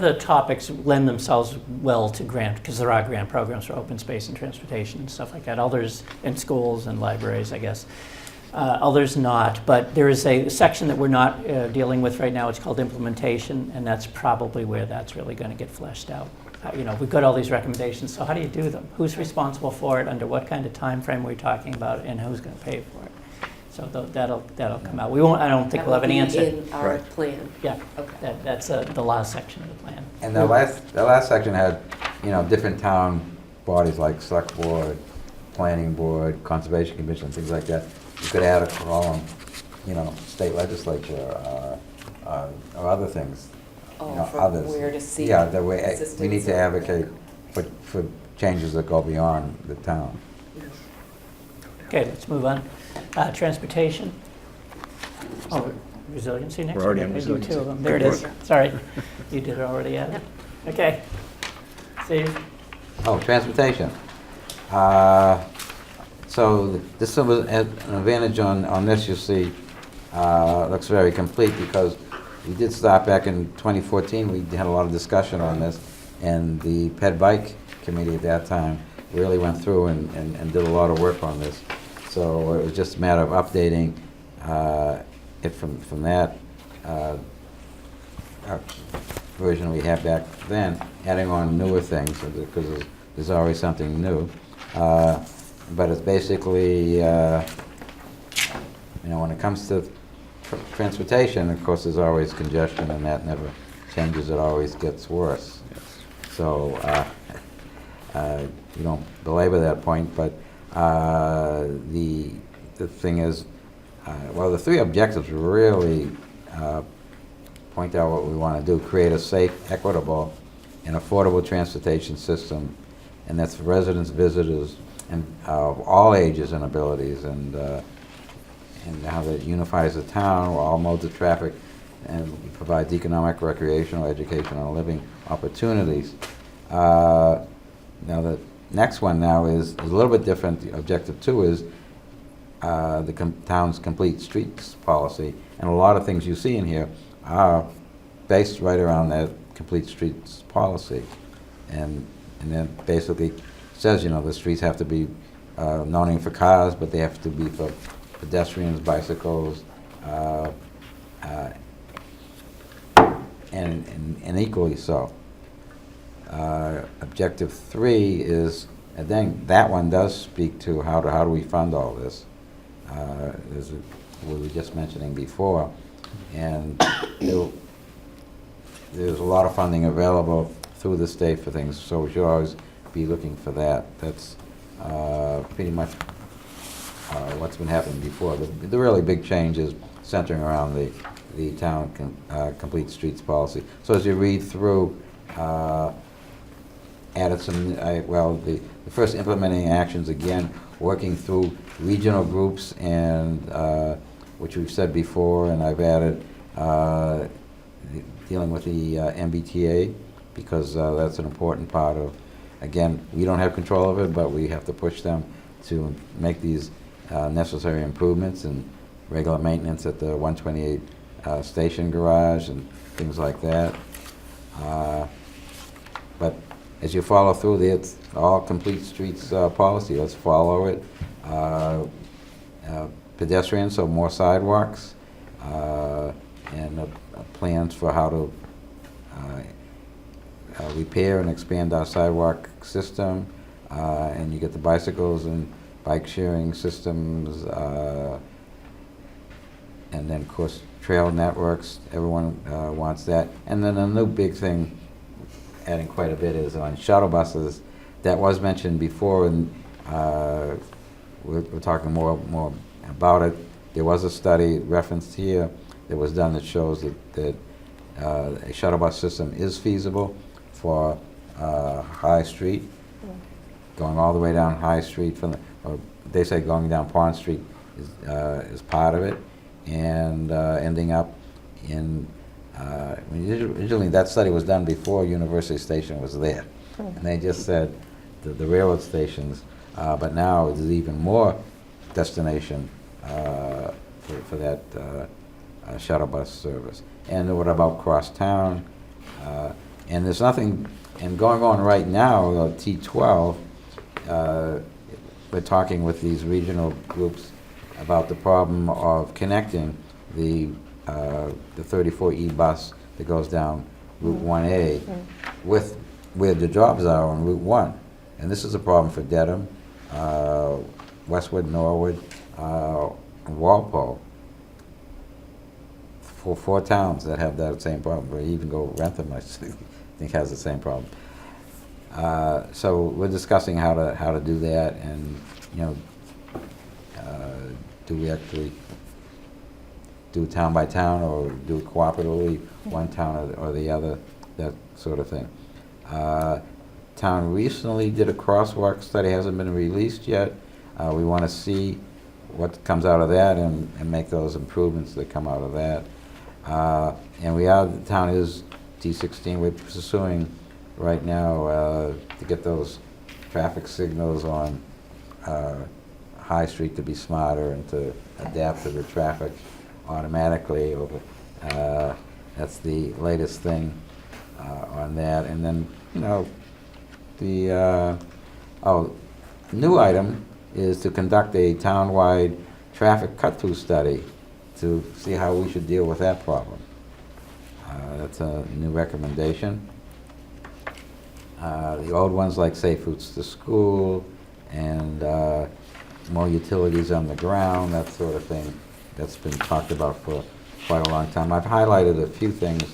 the topics lend themselves well to grant, because there are grant programs for open space and transportation and stuff like that. Others in schools and libraries, I guess. Others not, but there is a section that we're not dealing with right now. It's called implementation, and that's probably where that's really going to get fleshed out. We've got all these recommendations, so how do you do them? Who's responsible for it? Under what kind of time frame are we talking about? And who's going to pay for it? So that'll come out. We won't. I don't think That we'll have would an be answer. in our Right. plan. Yeah, Okay. that's the last section of the plan. And the last section had, different town bodies like select board, planning board, conservation commission, things like that. You could add a column, state legislature, or other things. Oh, for others. where to seek Yeah, that way, we assistance need to or- advocate for changes that go beyond the town. Okay, let's move on. Transportation. Oh, resiliency next? We're already on Okay, do two resiliency. of them. There it Good is. work. Sorry, you did it already, yeah. Okay. Steve? Oh, transportation. So this was an advantage on this, you see, looks very complete, because we did start back in 2014, we had a lot of discussion on this, and the Ped Bike Committee at that time really went through and did a lot of work on this. So it was just a matter of updating it from that version we had back then, adding on newer things, because there's always something new. But it's basically, when it comes to transportation, of course, there's always congestion, and that never changes, it always gets worse. So, you don't belabor that point, but the thing is, the three objectives really point out what we want to do: create a safe, equitable, and affordable transportation system, and that's for residents, visitors, and of all ages and abilities, and how that unifies the town, where all modes of traffic and provides economic, recreational, educational, and living opportunities. Now, the next one now is a little bit different. Objective 2 is the town's complete streets policy, and a lot of things you see in here are based right around that complete streets policy. And then basically says, the streets have to be not only for cars, but they have to be for pedestrians, bicycles, and equally so. Objective 3 is, and then that one does speak to how do we fund all this. As we were just mentioning before, and there's a lot of funding available through the state for things, so we should always be looking for that. That's pretty much what's been happening before. The really big change is centering around the town complete streets policy. So as you read through, added some, the first implementing actions, again, working through regional groups and, which we've said before, and I've added dealing with the MBTA, because that's an important part of, again, we don't have control of it, but we have to push them to make these necessary improvements and regular maintenance at the 128 station garage and things like that. But as you follow through, it's all complete streets policy. Let's follow it. Pedestrians, so more sidewalks, and plans for how to repair and expand our sidewalk system. And you get the bicycles and bike sharing systems, and then of course trail networks. Everyone wants that. And then a new big thing, adding quite a bit, is on shuttle buses. That was mentioned before, and we're talking more about it. There was a study referenced here that was done that shows that a shuttle bus system is feasible for High Street, going all the way down High Street from or they say going down Pond Street is part of it, and ending up in originally that study was done before University Station was there, and they just said the railroad stations, but now there's even more destination for that shuttle bus service. And what about crosstown? And there's nothing, and going on right now, T12, we're talking with these regional groups about the problem of connecting the 34E bus that goes down Route 1A with where the jobs are on Route 1. And this is a problem for Dedham, Westwood, Norwood, and Walpole. For 4 towns that have that same problem, or even go Rentham, I think has the same problem. So we're discussing how to do that, and do we actually do town by town, or do it cooperatively, one town or the other, that sort of thing. Town recently did a crosswalk study, hasn't been released yet. We want to see what comes out of that and make those improvements that come out of that. And the town is T16, we're pursuing right now to get those traffic signals on High Street to be smarter and to adapt to the traffic automatically. That's the latest thing on that. And then, the new item is to conduct a town-wide traffic cut-through study to see how we should deal with that problem. That's a new recommendation. The old ones like safe routes to school and more utilities on the ground, that sort of thing, that's been talked about for quite a long time. I've highlighted a few things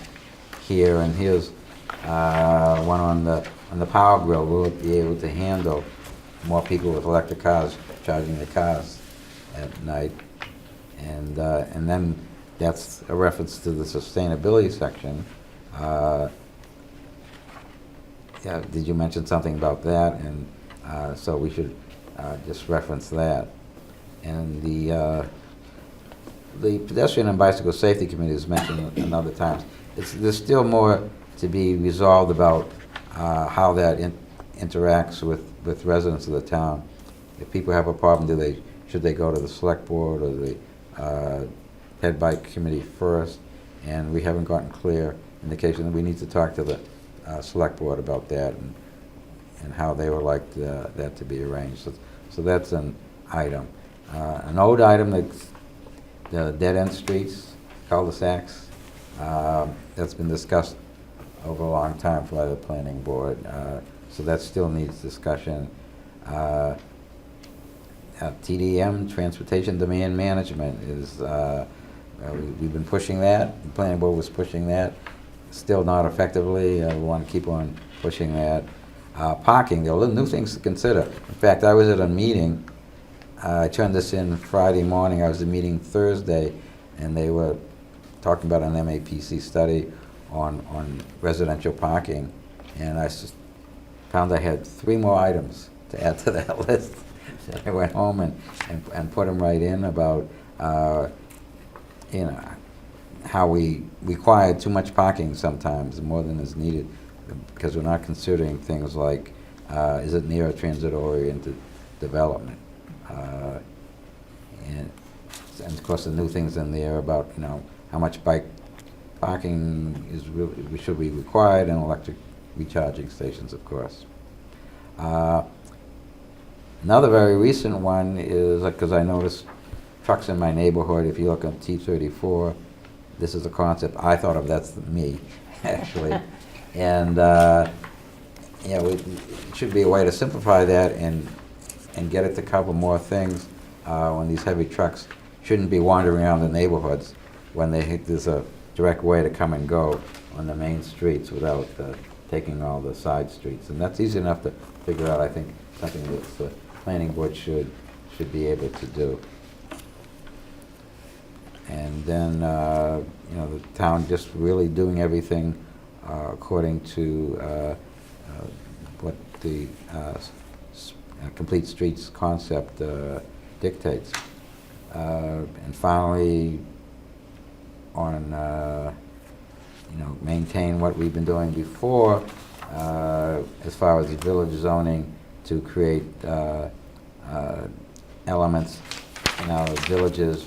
here, and here's one on the power grill. We'll be able to handle more people with electric cars charging their cars at night. And then that's a reference to the sustainability section. Yeah, did you mention something about that? And so we should just reference that. And the the pedestrian and bicycle safety committee is mentioned another times. There's still more to be resolved about how that interacts with residents of the town. If people have a problem, should they go to the select board or the head bike committee first? And we haven't gotten clear indication that we need to talk to the select board about that and how they would like that to be arranged. So that's an item. An old item, that's the dead-end streets, cul-de-sacs. That's been discussed over a long time by the planning board. So that still needs discussion. TDM, Transportation Demand Management, is we've been pushing that. The planning board was pushing that. Still not effectively. We want to keep on pushing that. Parking, there are new things to consider. In fact, I was at a meeting. I turned this in Friday morning. I was at a meeting Thursday, and they were talking about an MAPC study on residential parking, and I found I had 3 more items to add to that list. So I went home and put them right in about how we require too much parking sometimes, more than is needed, because we're not considering things like is it near a transit-oriented development, and of course the new things in there about how much bike parking should be required, and electric recharging stations, of course. Another very recent one is, because I noticed trucks in my neighborhood, if you look at T-34, this is a concept I thought of, that's me, actually. And, it should be a way to simplify that and get it to cover more things when these heavy trucks shouldn't be wandering around the neighborhoods when there's a direct way to come and go on the main streets without taking all the side streets. And that's easy enough to figure out, I think, something that the planning board should be able to do. And then, the town just really doing everything according to what the Complete Streets concept dictates. And finally, on maintain what we've been doing before as far as the village zoning to create elements in our villages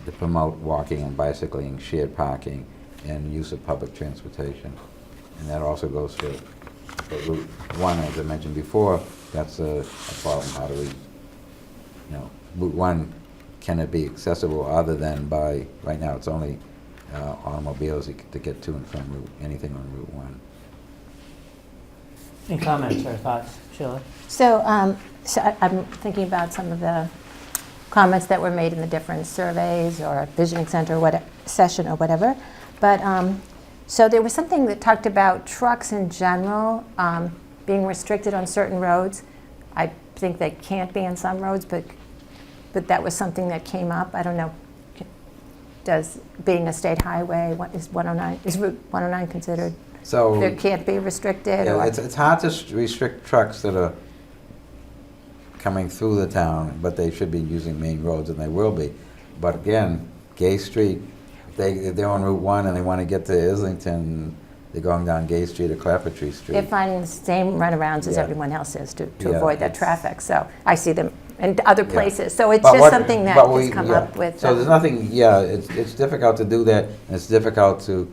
to promote walking and bicycling, shared parking, and use of public transportation. And that also goes for Route 1, as I mentioned before. That's a problem. How do we, Route 1, can it be accessible other than by, right now it's only automobiles to get to and from anything on Route 1. Any comments or thoughts, Sheila? So I'm thinking about some of the comments that were made in the different surveys or visioning center session or whatever. But so there was something that talked about trucks in general being restricted on certain roads. I think they can't be on some roads, but that was something that came up. I don't know. Does being a state highway, is Route 109 considered? So there can't be restricted? Yeah, or? it's hard to restrict trucks that are coming through the town, but they should be using main roads, and they will be. But again, Gay Street, if they're on Route 1 and they want to get to Islington, they're going down Gay Street or Clappertree Street. They're finding the same runarounds as Yeah. everyone else is to Yeah, avoid that traffic. So I see them in other Yeah. places. So it's But just something that has come yeah. up with. So there's nothing, it's difficult to do that, and it's difficult to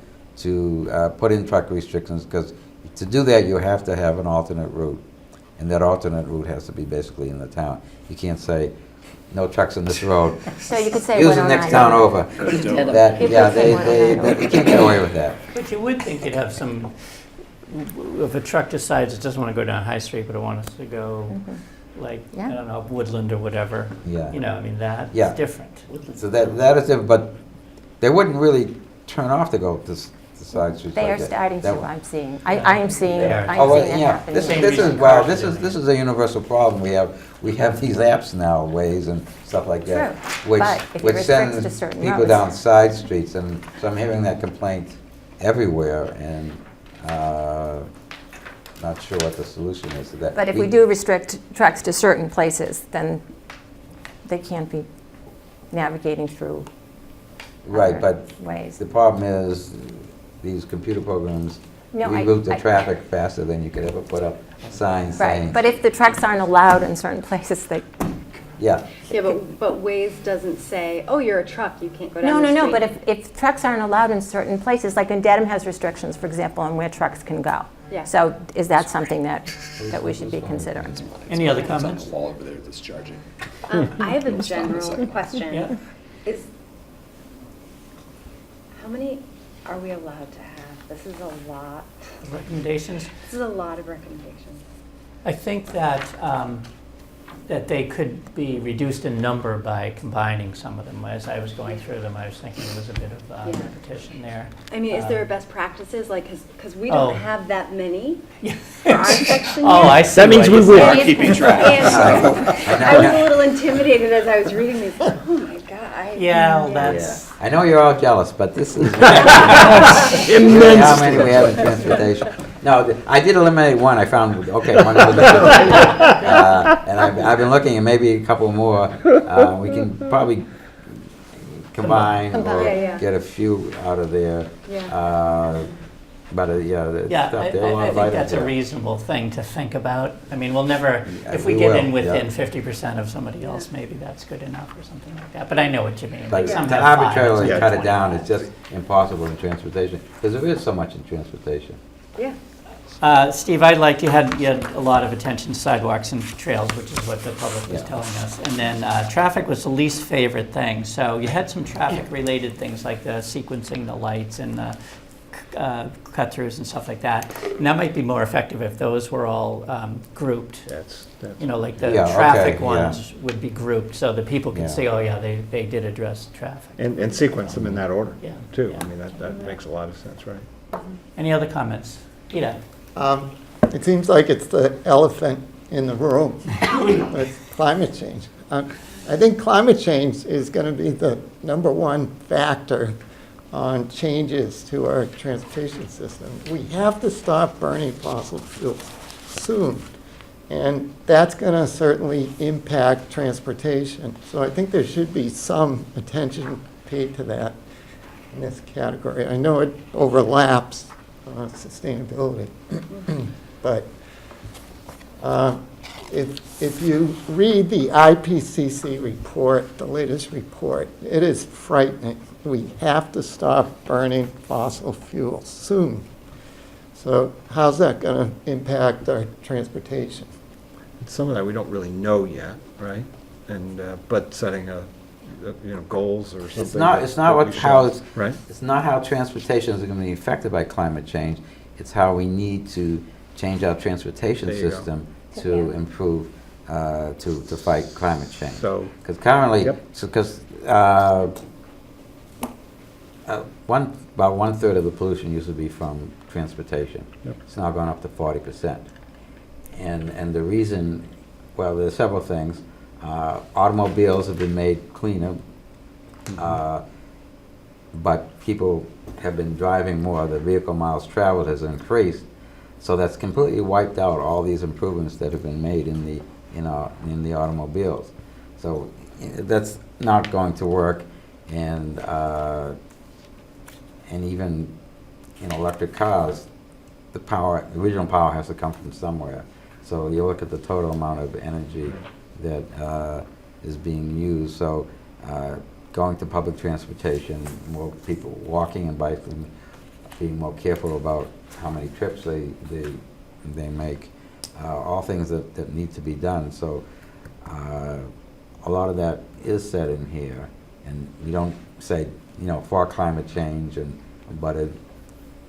put in truck restrictions, because to do that, you have to have an alternate route. And that alternate route has to be basically in the town. You can't say, no trucks on this road. So you could say Use the 109. next town over. That, You yeah, could say 109. you can't get away with that. But you would think you'd have some, if a truck decides it doesn't want to go down High Street, but it wants to go, like, Yeah. I don't know, Woodland or whatever. Yeah. That's Yeah. different. So that is different, but they wouldn't really turn off to go to side streets They like are that. starting That to, would- I'm seeing. I am seeing They are. it yeah, happening. this Same is, reason well, cars are this is a universal problem. We have these apps now, Waze and stuff like that. True, Which, but if it which restricts send to certain people roads. down side streets, and so I'm hearing that complaint everywhere, and not sure what the solution is to that. But if we do restrict trucks to certain places, then they can't be navigating through Right, other but ways. the problem is, these computer programs No, reroute the I- traffic faster than you could ever put up signs saying. Right, but if the trucks aren't allowed in certain places, they, Yeah, Yeah, but Waze doesn't say, oh, you're a truck, you can't go no, down the no, street. no, but if trucks aren't allowed in certain places, like in Dedham has restrictions, for example, on where trucks can go. Yeah. So is that something that we should be considering? Any other comments? Wall over there that's charging. I have a general question. Yeah. Is, how many are we allowed to have? This is a lot. Recommendations? This is a lot of recommendations. I think that, that they could be reduced in number by combining some of them. As I was going through them, I was thinking there was a bit of Yeah. repetition there. I mean, is there a best practices, like, because we don't Oh. have that many for our section Oh, here. I see. That means what we you're will. saying. Keeping track. And I was a little intimidated as I was reading these, like, oh my God. Yeah, well, that's, I know you're all jealous, but this is really how many we have in transportation. No, I did eliminate one, I found, okay, one of the, and I've been looking, and maybe a couple more, we can probably combine or Yeah, yeah. get a few out of there. Yeah. But, yeah, the yeah, stuff, there are a lot I of think items that's a there. reasonable thing to think about. I mean, we'll never, Yeah, if we we get will, in within yeah. 50% of somebody else, maybe that's good enough or something like that. But I know what you mean. But Like some to have 5, arbitrarily some cut have it down, 25. it's just impossible in transportation, because there is so much in transportation. Yeah. Steve, you had a lot of attention to sidewalks and trails, which is what the public was Yeah. telling us. And then traffic was the least favorite thing. So you had some traffic-related things like the sequencing, the lights, and the cut-throughs and stuff like that. And that might be more effective if those were all grouped. That's, You know, like the Yeah, okay, traffic yeah. ones would be grouped so that people can Yeah. see, oh yeah, they did address traffic. and sequence them in that order, Yeah, too. yeah. I mean, that makes a lot of sense, right? Any other comments? Peter? It seems like it's the elephant in the room with climate change. I think climate change is going to be the #1 factor on changes to our transportation system. We have to stop burning fossil fuels soon, and that's going to certainly impact transportation. So I think there should be some attention paid to that in this category. I know it overlaps sustainability, but if you read the IPCC report, the latest report, it is frightening. We have to stop burning fossil fuels soon. So how's that going to impact our transportation? Some of that we don't really know yet, right? And, but setting goals or something. It's not that we what, should, how it's, right? it's not how transportation is going to be affected by climate change. It's how we need to change our transportation There you go. system to improve, to fight climate change. So, Because currently, Yep. about 1/3 of the pollution used to be from transportation. Yep. It's now gone up to 40%. And the reason, well, there's several things. Automobiles have been made cleaner, but people have been driving more. The vehicle miles traveled has increased, so that's completely wiped out all these improvements that have been made in the automobiles. So that's not going to work, and even in electric cars, the original power has to come from somewhere. So you look at the total amount of energy that is being used. So going to public transportation, more people walking and biking, being more careful about how many trips they make, all things that need to be done. So a lot of that is said in here, and we don't say, for climate change, but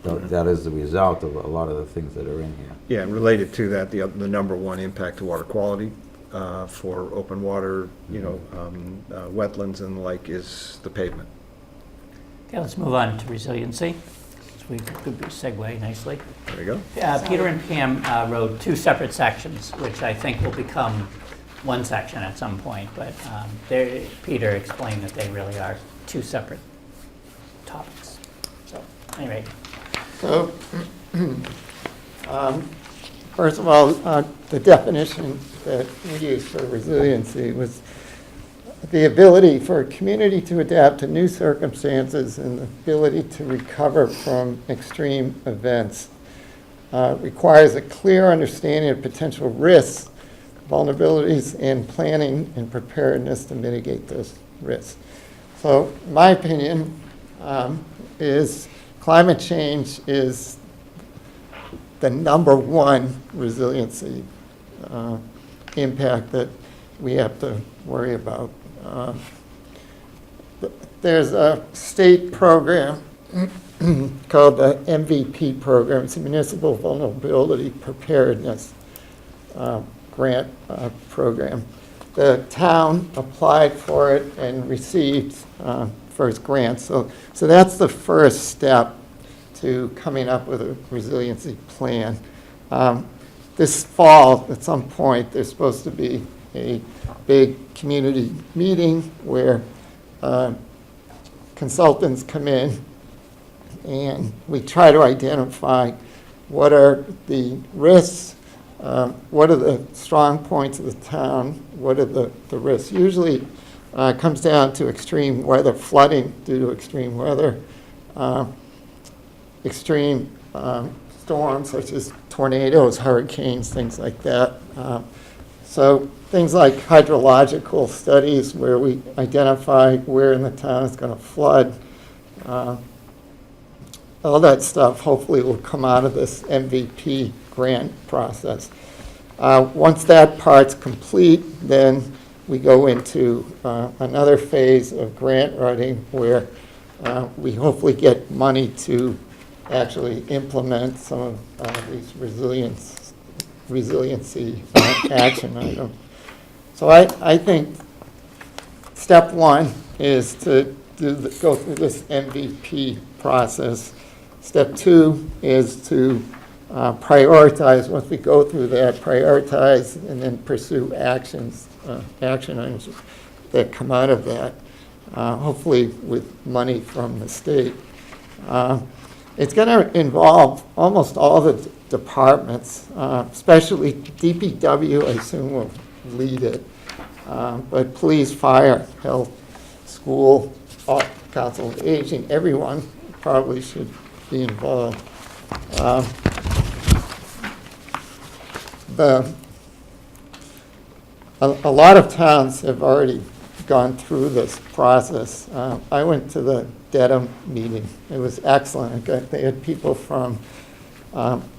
that is the result of a lot of the things that are in here. Yeah, and related to that, the #1 impact to water quality for open water, wetlands and the like is the pavement. Okay, let's move on to resiliency. We could segue nicely. There you go. Peter and Pam wrote 2 separate sections, which I think will become 1 section at some point. But Peter explained that they really are 2 separate topics. So, anyway. So, first of all, the definition that we used for resiliency was the ability for a community to adapt to new circumstances and the ability to recover from extreme events requires a clear understanding of potential risks, vulnerabilities, and planning and preparedness to mitigate those risks. So my opinion is climate change is the #1 resiliency impact that we have to worry about. There's a state program called the MVP program. It's a Municipal Vulnerability Preparedness grant program. The town applied for it and received first grant. So that's the first step to coming up with a resiliency plan. This fall, at some point, there's supposed to be a big community meeting where consultants come in and we try to identify what are the risks, what are the strong points of the town, what are the risks. Usually it comes down to extreme weather, flooding due to extreme weather, extreme storms such as tornadoes, hurricanes, things like that. So things like hydrological studies where we identify where in the town it's going to flood. All that stuff hopefully will come out of this MVP grant process. Once that part's complete, then we go into another phase of grant writing where we hopefully get money to actually implement some of these resiliency action items. So I think step one is to go through this MVP process. Step two is to prioritize. Once we go through that, prioritize and then pursue action items that come out of that, hopefully with money from the state. It's going to involve almost all the departments, especially DPW, I assume, will lead it. But police, fire, health, school, council of aging, everyone probably should be involved. A lot of towns have already gone through this process. I went to the Dedham meeting. It was excellent. They had people from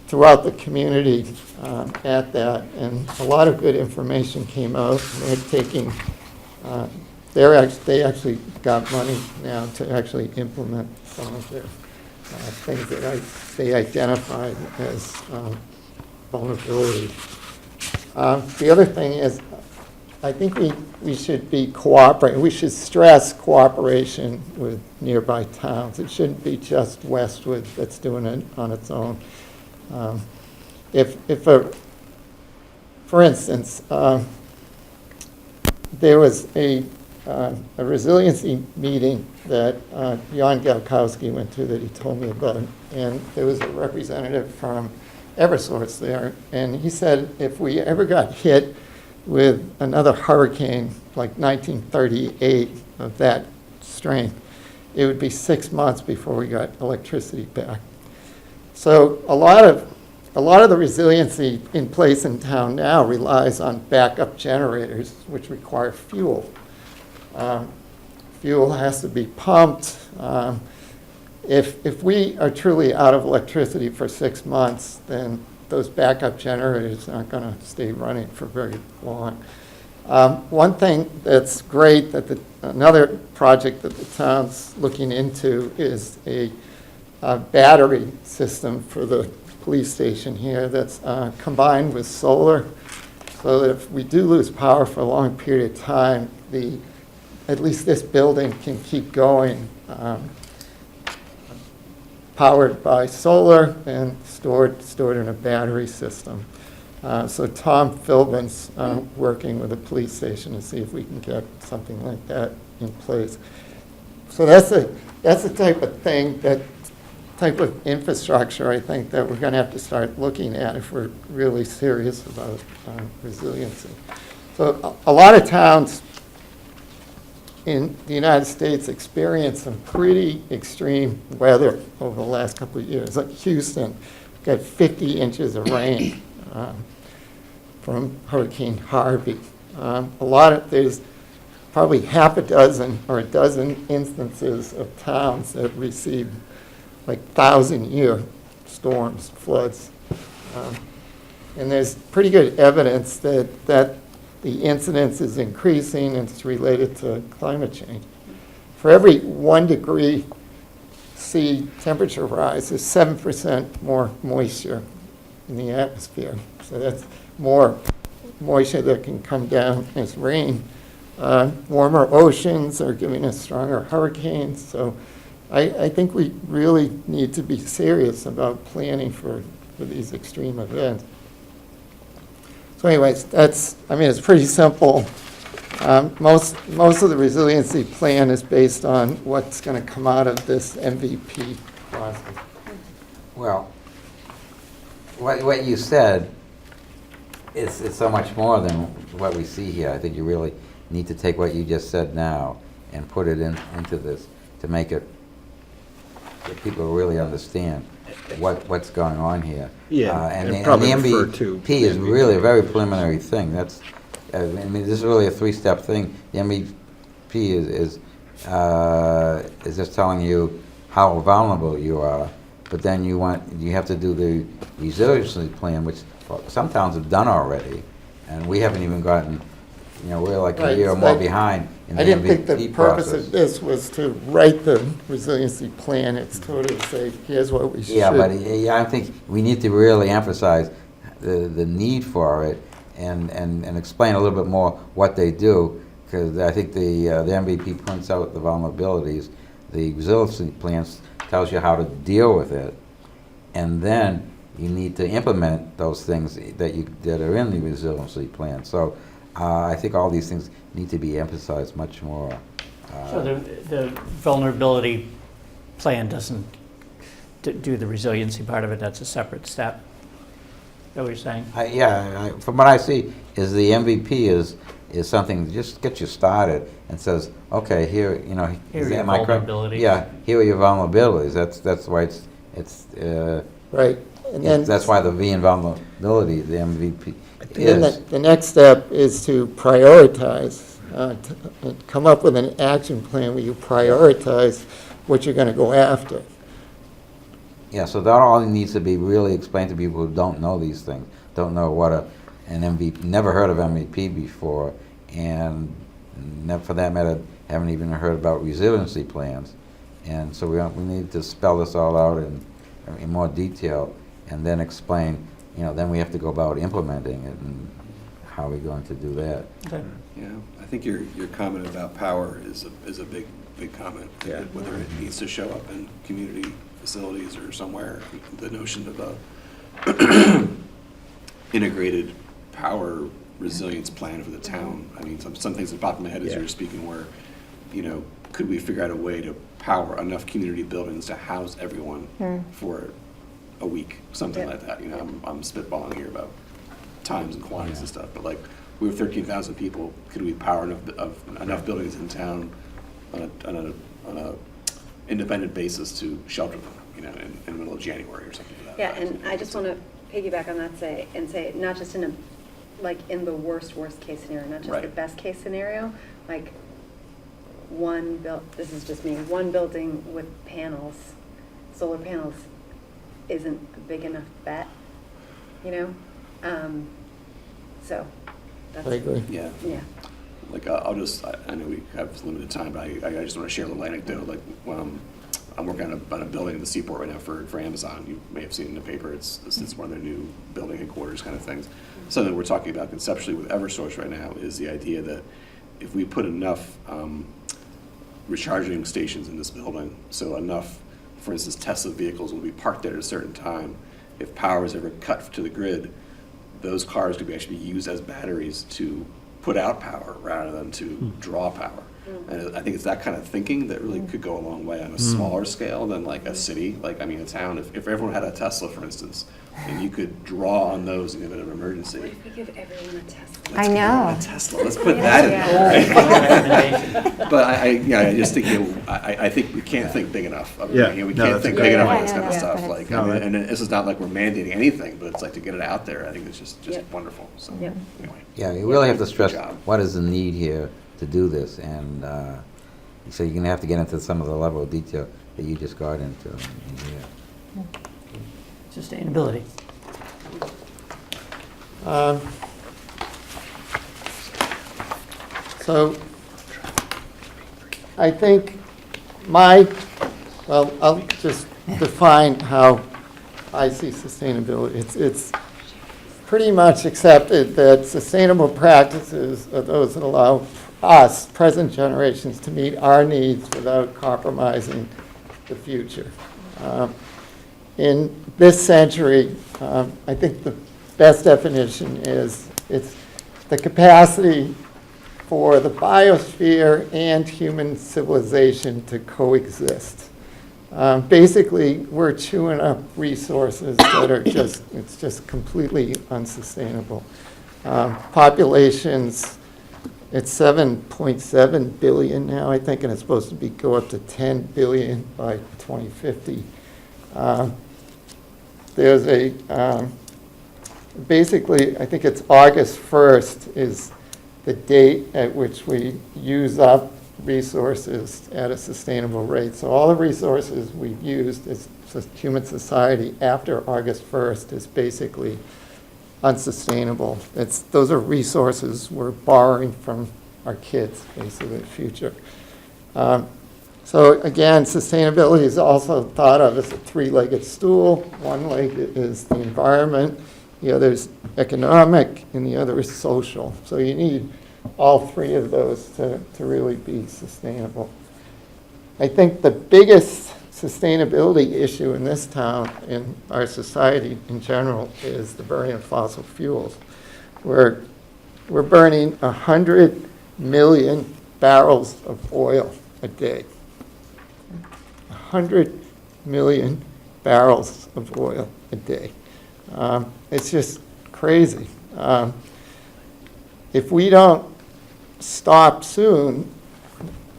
throughout the community at that, and a lot of good information came out. They're taking, they actually got money now to actually implement some of their things that they identified as vulnerability. The other thing is, I think we should be cooperating. We should stress cooperation with nearby towns. It shouldn't be just Westwood that's doing it on its own. For instance, there was a resiliency meeting that Jan Galkowski went to that he told me about, and there was a representative from Eversource there, and he said if we ever got hit with another hurricane like 1938 of that strength, it would be 6 months before we got electricity back. So a lot of the resiliency in place in town now relies on backup generators, which require fuel. Fuel has to be pumped. If we are truly out of electricity for 6 months, then those backup generators aren't going to stay running for very long. One thing that's great that another project that the town's looking into is a battery system for the police station here that's combined with solar, so that if we do lose power for a long period of time, at least this building can keep going, powered by solar and stored in a battery system. So Tom Philbin's working with the police station to see if we can get something like that in place. So that's the type of thing, that type of infrastructure, I think, that we're going to have to start looking at if we're really serious about resiliency. So a lot of towns in the United States experienced some pretty extreme weather over the last couple of years. Like Houston got 50 inches of rain from Hurricane Harvey. There's probably half a dozen or a dozen instances of towns that received like 1,000-year storms, floods. And there's pretty good evidence that the incidence is increasing and it's related to climate change. For every 1 degree C temperature rise, there's 7% more moisture in the atmosphere. So that's more moisture that can come down as rain. Warmer oceans are giving us stronger hurricanes. So I think we really need to be serious about planning for these extreme events. So anyways, it's pretty simple. Most of the resiliency plan is based on what's going to come out of this MVP process. Well, what you said, it's so much more than what we see here. I think you really need to take what you just said now and put it into this to make it, that people really understand what's going on here. Yeah, and the probably refer to MVP is really a very preliminary thing. This is really a three-step thing. The MVP is just telling you how vulnerable you are, but then you have to do the resiliency plan, which some towns have done already, and we haven't even gotten. We're like a year or more behind in the I didn't think the MVP purpose process. of this was to write the resiliency plan. It's to say, here's what we should. Yeah, but I think we need to really emphasize the need for it and explain a little bit more what they do, because I think the MVP points out the vulnerabilities. The resiliency plan tells you how to deal with it, and then you need to implement those things that are in the resiliency plan. So I think all these things need to be emphasized much more. So the vulnerability plan doesn't do the resiliency part of it, that's a separate step? Is that what you're saying? From what I see, is the MVP is something that just gets you started and says, okay, here are your vulnerabilities. Yeah, here are your vulnerabilities. That's why it's right. And then that's why the V in vulnerability, the MVP then is. the next step is to prioritize, to come up with an action plan where you prioritize what you're going to go after. Yeah, so that all needs to be really explained to people who don't know these things, don't know what an MVP, never heard of MVP before, and for that matter, haven't even heard about resiliency plans. And so we need to spell this all out in more detail, and then explain, then we have to go about implementing it, and how are we going to do that. Okay. Yeah, I think your comment about power is a big comment. Yeah. Whether it needs to show up in community facilities or somewhere, the notion of a integrated power resilience plan for the town. I mean, some things that pop in my head as you were speaking were, could we figure out a way to power enough community buildings to house everyone for a week, something like that. I'm spitballing here about times and quantities and stuff, but like we have 13,000 people. Could we power enough buildings in town on a independent basis to shelter them, in the middle of January or something like that? Yeah, and I just want to piggyback on that and say not just in the worst case scenario, not just the best case scenario, like this is just me, one building with solar panels isn't a big enough bet, so that's. I agree. Yeah. Like I know we have limited time, but I just want to share a little anecdote. Like I'm working on a building in the seaport right now for Amazon. You may have seen it in the paper. It's one of their new building headquarters kind of things. Something we're talking about conceptually with Eversource right now is the idea that if we put enough recharging stations in this building, so enough, for instance, Tesla vehicles will be parked there at a certain time. If power is ever cut to the grid, those cars could actually be used as batteries to put out power rather than to draw power. And I think it's that kind of thinking that really could go a long way on a smaller scale than like a city, a town. If everyone had a Tesla, for instance, and you could draw on those in the event of an emergency. What if we give everyone a Tesla? I know. A Tesla, let's put that in there, right? But I just think, I think we can't think big enough. I mean, Yeah. we No, can't that's think a big good enough point. on this kind of Yeah, stuff, no, like, no, and this is not like we're mandating anything, but it's like to get it out there, I think it's just Yep. wonderful, so, Yep. anyway. Yeah, you really have to Good stress job. what is the need here to do this, and so you're gonna have to get into some of the level of detail that you just got into in here. Sustainability. So I think well, I'll just define how I see sustainability. It's pretty much accepted that sustainable practices are those that allow us, present generations, to meet our needs without compromising the future. In this century, I think the best definition is it's the capacity for the biosphere and human civilization to coexist. Basically, we're chewing up resources that are it's just completely unsustainable. Populations, it's 7.7 billion now, I think, and it's supposed to go up to 10 billion by 2050. There's basically, I think it's August 1st is the date at which we use up resources at a sustainable rate. So all the resources we've used as human society after August 1st is basically unsustainable. Those are resources we're borrowing from our kids, basically, in the future. So again, sustainability is also thought of as a three-legged stool. One leg is the environment, the other is economic, and the other is social. So you need all three of those to really be sustainable. I think the biggest sustainability issue in this town, in our society in general, is the burning of fossil fuels. We're burning 100 million barrels of oil a day. 100 million barrels of oil a day. It's just crazy. If we don't stop soon,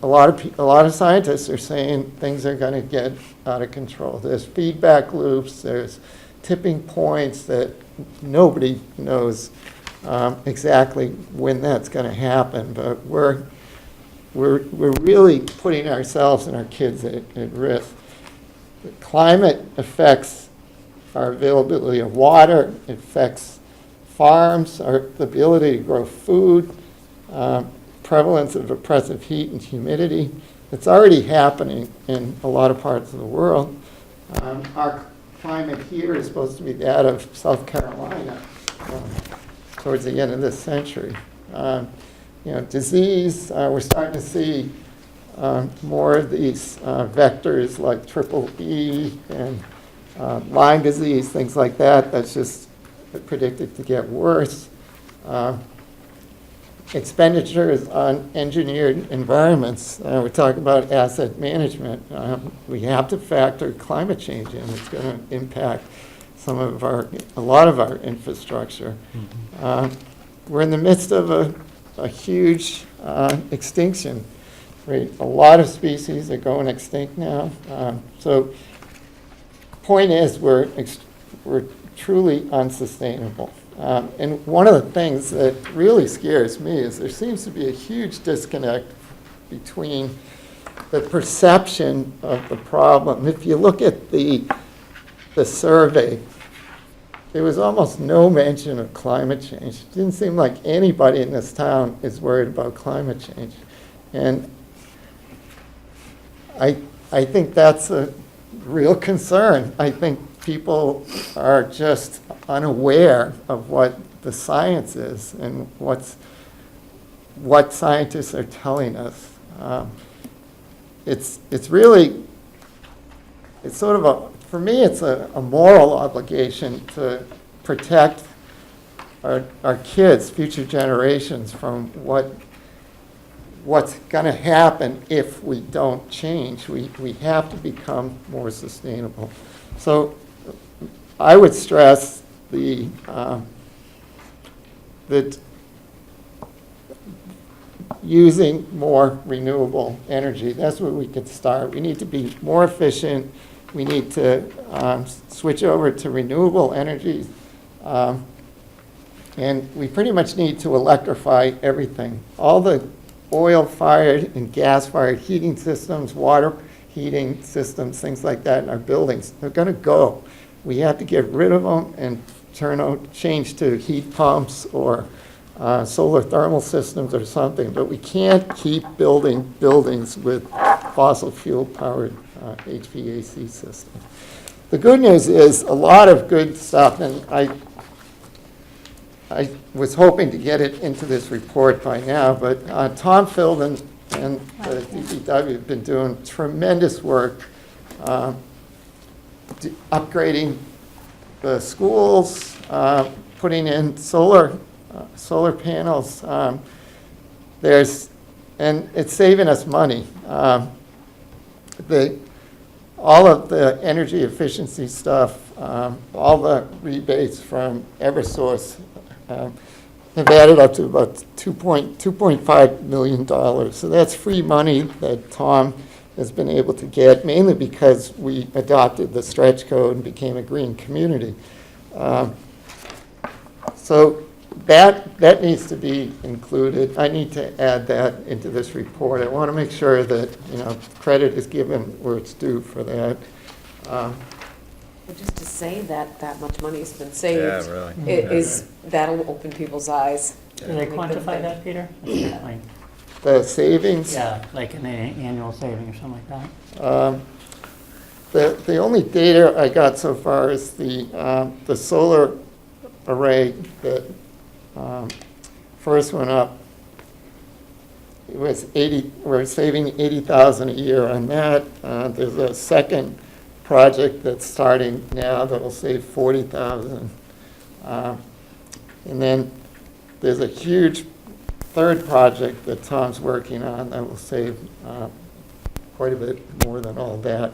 a lot of scientists are saying things are going to get out of control. There's feedback loops. There's tipping points that nobody knows exactly when that's going to happen. But we're really putting ourselves and our kids at risk. The climate affects our availability of water. It affects farms, our ability to grow food, prevalence of oppressive heat and humidity. It's already happening in a lot of parts of the world. Our climate here is supposed to be that of South Carolina towards the end of this century. Disease, we're starting to see more of these vectors like triple E and Lyme disease, things like that. That's just predicted to get worse. Expenditures on engineered environments. We're talking about asset management. We have to factor climate change in. It's going to impact a lot of our infrastructure. We're in the midst of a huge extinction rate. A lot of species are going extinct now. So point is, we're truly unsustainable. And one of the things that really scares me is there seems to be a huge disconnect between the perception of the problem. If you look at the survey, there was almost no mention of climate change. It didn't seem like anybody in this town is worried about climate change. And I think that's a real concern. I think people are just unaware of what the science is and what scientists are telling us. It's sort of for me, it's a moral obligation to protect our kids, future generations, from what's going to happen if we don't change. We have to become more sustainable. So I would stress that using more renewable energy, that's where we could start. We need to be more efficient. We need to switch over to renewable energies. And we pretty much need to electrify everything. All the oil-fired and gas-fired heating systems, water heating systems, things like that in our buildings, they're going to go. We have to get rid of them and change to heat pumps or solar thermal systems or something. But we can't keep building buildings with fossil fuel-powered HVAC systems. The good news is a lot of good stuff, and I was hoping to get it into this report by now, but Tom Filden and the DPW have been doing tremendous work upgrading the schools, putting in solar panels. And it's saving us money. All of the energy efficiency stuff, all the rebates from Eversource have added up to about $2.5 million. So that's free money that Tom has been able to get, mainly because we adopted the stretch code and became a green community. So that needs to be included. I need to add that into this report. I want to make sure that credit is given where it's due for that. But just to say that that much money has been saved, that'll open people's eyes. Do they quantify that, Peter? Like, The savings? yeah, like an annual saving or something like that? The only data I got so far is the solar array that first went up. It was we're saving $80,000 a year on that. There's a second project that's starting now that'll save $40,000. And then there's a huge third project that Tom's working on that will save quite a bit more than all that.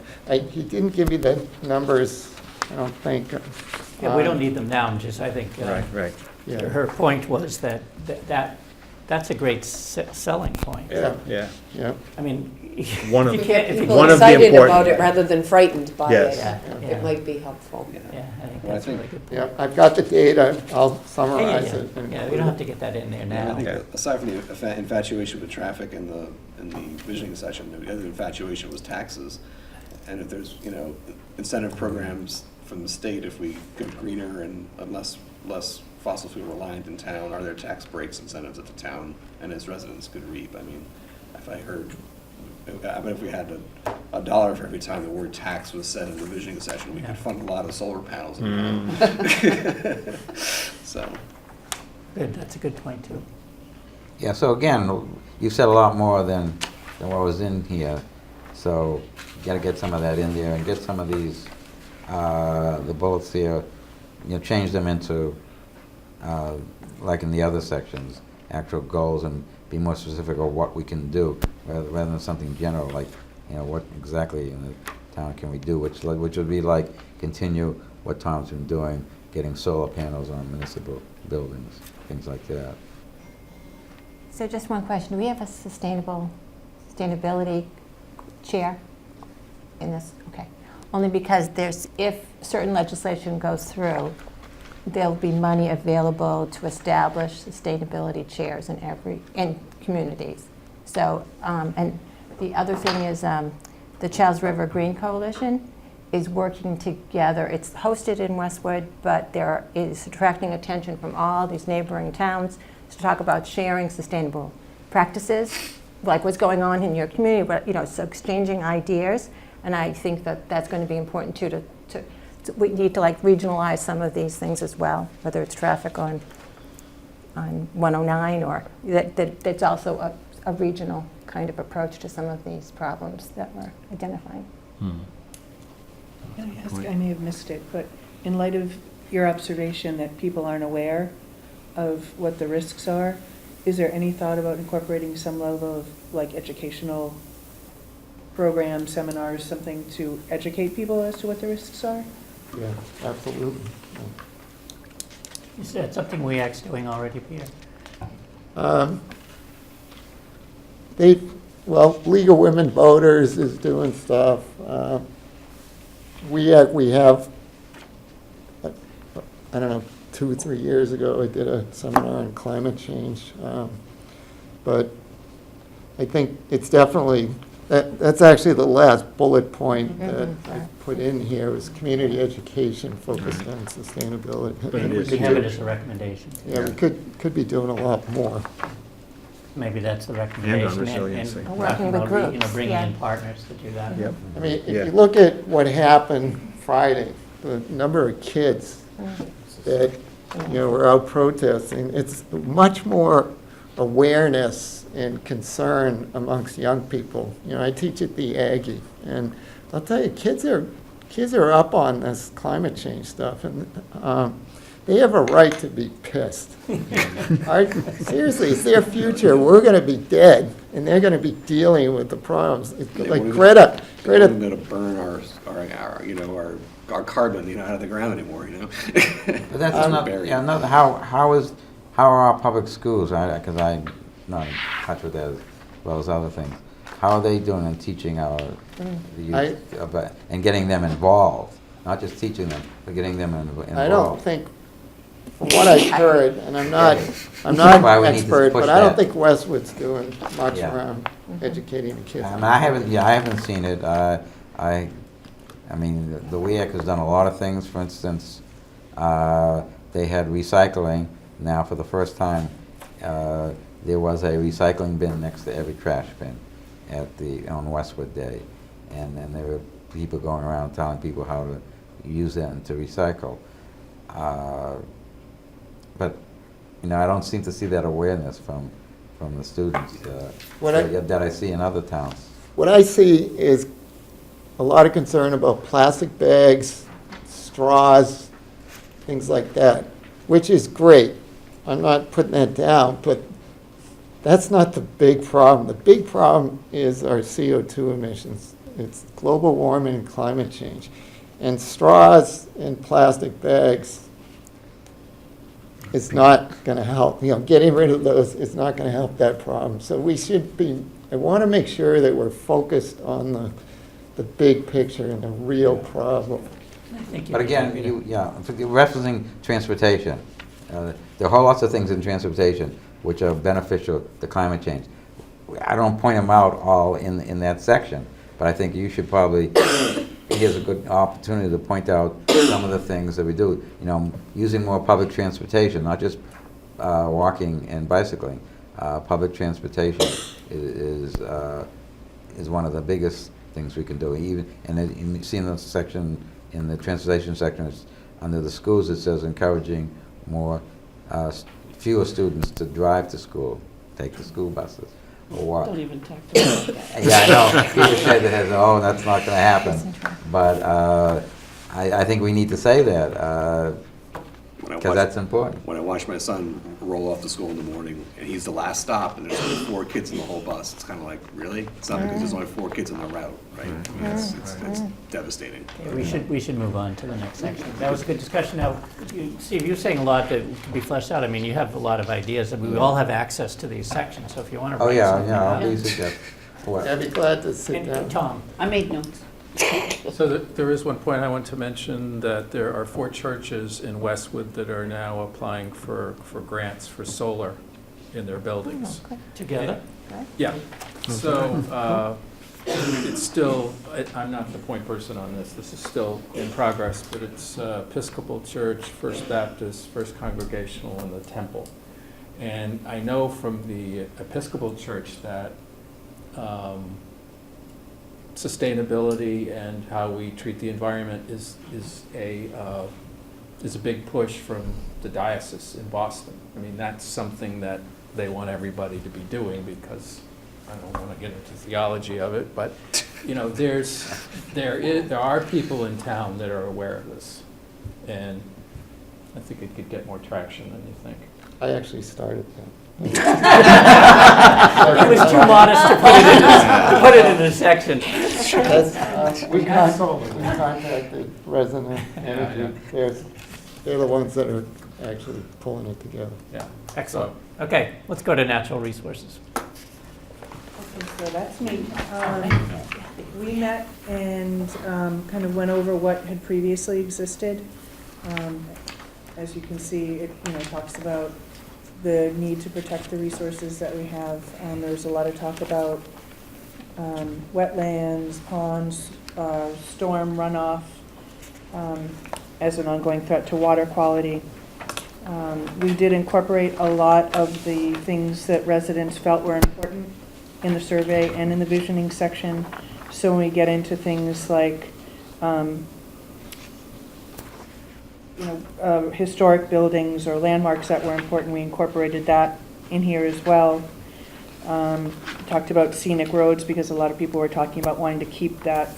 He didn't give you the numbers, I don't think. Yeah, we don't need them now, I think Right. Yeah. her point was that's a great selling point. Yeah. I mean, One of- you can't, if you People One of the excited important- about it rather than frightened by Yes. it. It might be helpful. yeah, I think that's a really good point. Yeah, I've got the data, I'll Yeah, summarize yeah, it. and yeah, we don't have to get that in there I now. think Okay. aside from the infatuation with traffic and the visioning session, the other infatuation was taxes. And if there's, incentive programs from the state, if we go greener and less fossil fuel reliant in town, are there tax breaks incentives that the town and its residents could reap? I mean, I bet if we had a dollar for every time the word tax was said in the visioning session, we could fund a lot of solar panels in town. So. Good, that's a good point, too. Yeah, so again, you said a lot more than what was in here. So you got to get some of that in there and get some of these, the bullets here, change them into, like in the other sections, actual goals, and be more specific of what we can do rather than something general like, what exactly in the town can we do, which would be like continue what Tom's been doing, getting solar panels on municipal buildings, things like that. So just one question, do we have a sustainability chair in this? Okay. Only because if certain legislation goes through, there'll be money available to establish sustainability chairs in communities. So, and the other thing is the Charles River Green Coalition is working together. It's hosted in Westwood, but there is attracting attention from all these neighboring towns to talk about sharing sustainable practices, like what's going on in your community, but so exchanging ideas. And I think that that's going to be important too. We need to regionalize some of these things as well, whether it's traffic on 109 or that's also a regional kind of approach to some of these problems that we're identifying. Can I ask, I may have missed it, but in light of your observation that people aren't aware of what the risks are, is there any thought about incorporating some level of educational programs, seminars, something to educate people as to what the risks are? Yeah, absolutely. Is that something WEAC's doing already, Peter? League of Women Voters is doing stuff. We have, I don't know, 2 or 3 years ago, I did a seminar on climate change. But I think it's definitely, that's actually the last bullet point that I put in here, was community education focused on sustainability. But it is We have it as a recommendation. Yeah, we could be doing a lot more. Maybe that's the recommendation. resiliency. And Working with talking about, groups, bringing yeah. in partners to do that. Yep. I mean, if Yeah. you look at what happened Friday, the number of kids that, were out protesting, it's much more awareness and concern amongst young people. I teach at the Aggie, and I'll tell you, kids are up on this climate change stuff, and they have a right to be pissed. Seriously, it's their future. We're going to be dead, and they're going to be dealing with the problems. It's like Greta. We're going to burn our carbon, out of the ground anymore, But that's another, how are our public schools, because I'm not in touch with that as well as other things, how are they doing in teaching the youth about, and getting them involved? Not just teaching them, but getting them involved. I don't think, from what I've heard, and I'm not Why we an need to expert, push but I don't that. think Westwood's doing much Yeah. around educating the kids. I haven't seen it. I mean, the WEAC has done a lot of things. For instance, they had recycling. Now, for the first time, there was a recycling bin next to every trash bin on Westwood Day, and then there were people going around telling people how to use that and to recycle. But I don't seem to see that awareness from the students that I see in other towns. What I see is a lot of concern about plastic bags, straws, things like that, which is great. I'm not putting that down, but that's not the big problem. The big problem is our CO2 emissions. It's global warming and climate change. And straws and plastic bags is not going to help. Getting rid of those is not going to help that problem. So I want to make sure that we're focused on the big picture and the real problem. But again, referencing transportation, there are whole lots of things in transportation which are beneficial to climate change. I don't point them out all in that section, but I think you should probably, here's a good opportunity to point out some of the things that we do. Using more public transportation, not just walking and bicycling. Public transportation is one of the biggest things we can do. And you see in the section, in the transportation section, it's under the schools, it says encouraging fewer students to drive to school, take the school buses, or walk. Don't even talk to me about that. Yeah, I know. People say that, that's not going to happen. But I think we need to say that because that's important. When I watch my son roll off to school in the morning, and he's the last stop, and there's only 4 kids in the whole bus, it's kind of like, really? It's not because there's only 4 kids on the route, right? I mean, it's devastating. Okay, we should move on to the next section. That was a good discussion. Now, Steve, you're saying a lot that could be fleshed out. I mean, you have a lot of ideas, and we all have access to these sections, so if you want to bring something I'll up. be suggest. I'd be glad to sit And down. Tom, I made notes. So there is one point I want to mention, that there are 4 churches in Westwood that are now applying for grants for solar in their buildings. together? Yeah, so it's still, I'm not the point person on this, this is still in progress, but it's Episcopal Church, First Baptist, First Congregational, and the Temple. And I know from the Episcopal Church that sustainability and how we treat the environment is a big push from the diocese in Boston. I mean, that's something that they want everybody to be doing, because I don't want to get into theology of it, but there are people in town that are aware of this, and I think it could get more traction than you think. I actually started that. He was too modest to put it in a section. We contacted Resident Energy. They're the ones that are actually pulling it together. Yeah. Excellent. Okay, let's go to natural resources. Okay, so that's me. We met and kind of went over what had previously existed. As you can see, it talks about the need to protect the resources that we have. There's a lot of talk about wetlands, ponds, storm runoff as an ongoing threat to water quality. We did incorporate a lot of the things that residents felt were important in the survey and in the visioning section. So when we get into things like historic buildings or landmarks that were important, we incorporated that in here as well. Talked about scenic roads because a lot of people were talking about wanting to keep that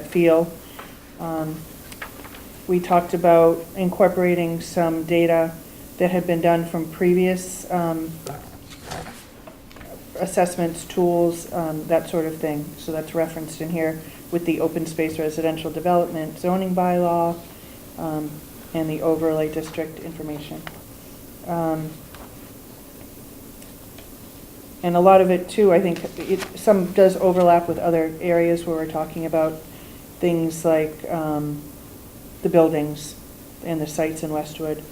feel. We talked about incorporating some data that had been done from previous assessments, tools, that sort of thing. So that's referenced in here with the open space residential development zoning bylaw and the overlay district information. And a lot of it too, I think, some does overlap with other areas where we're talking about things like the buildings and the sites in Westwood.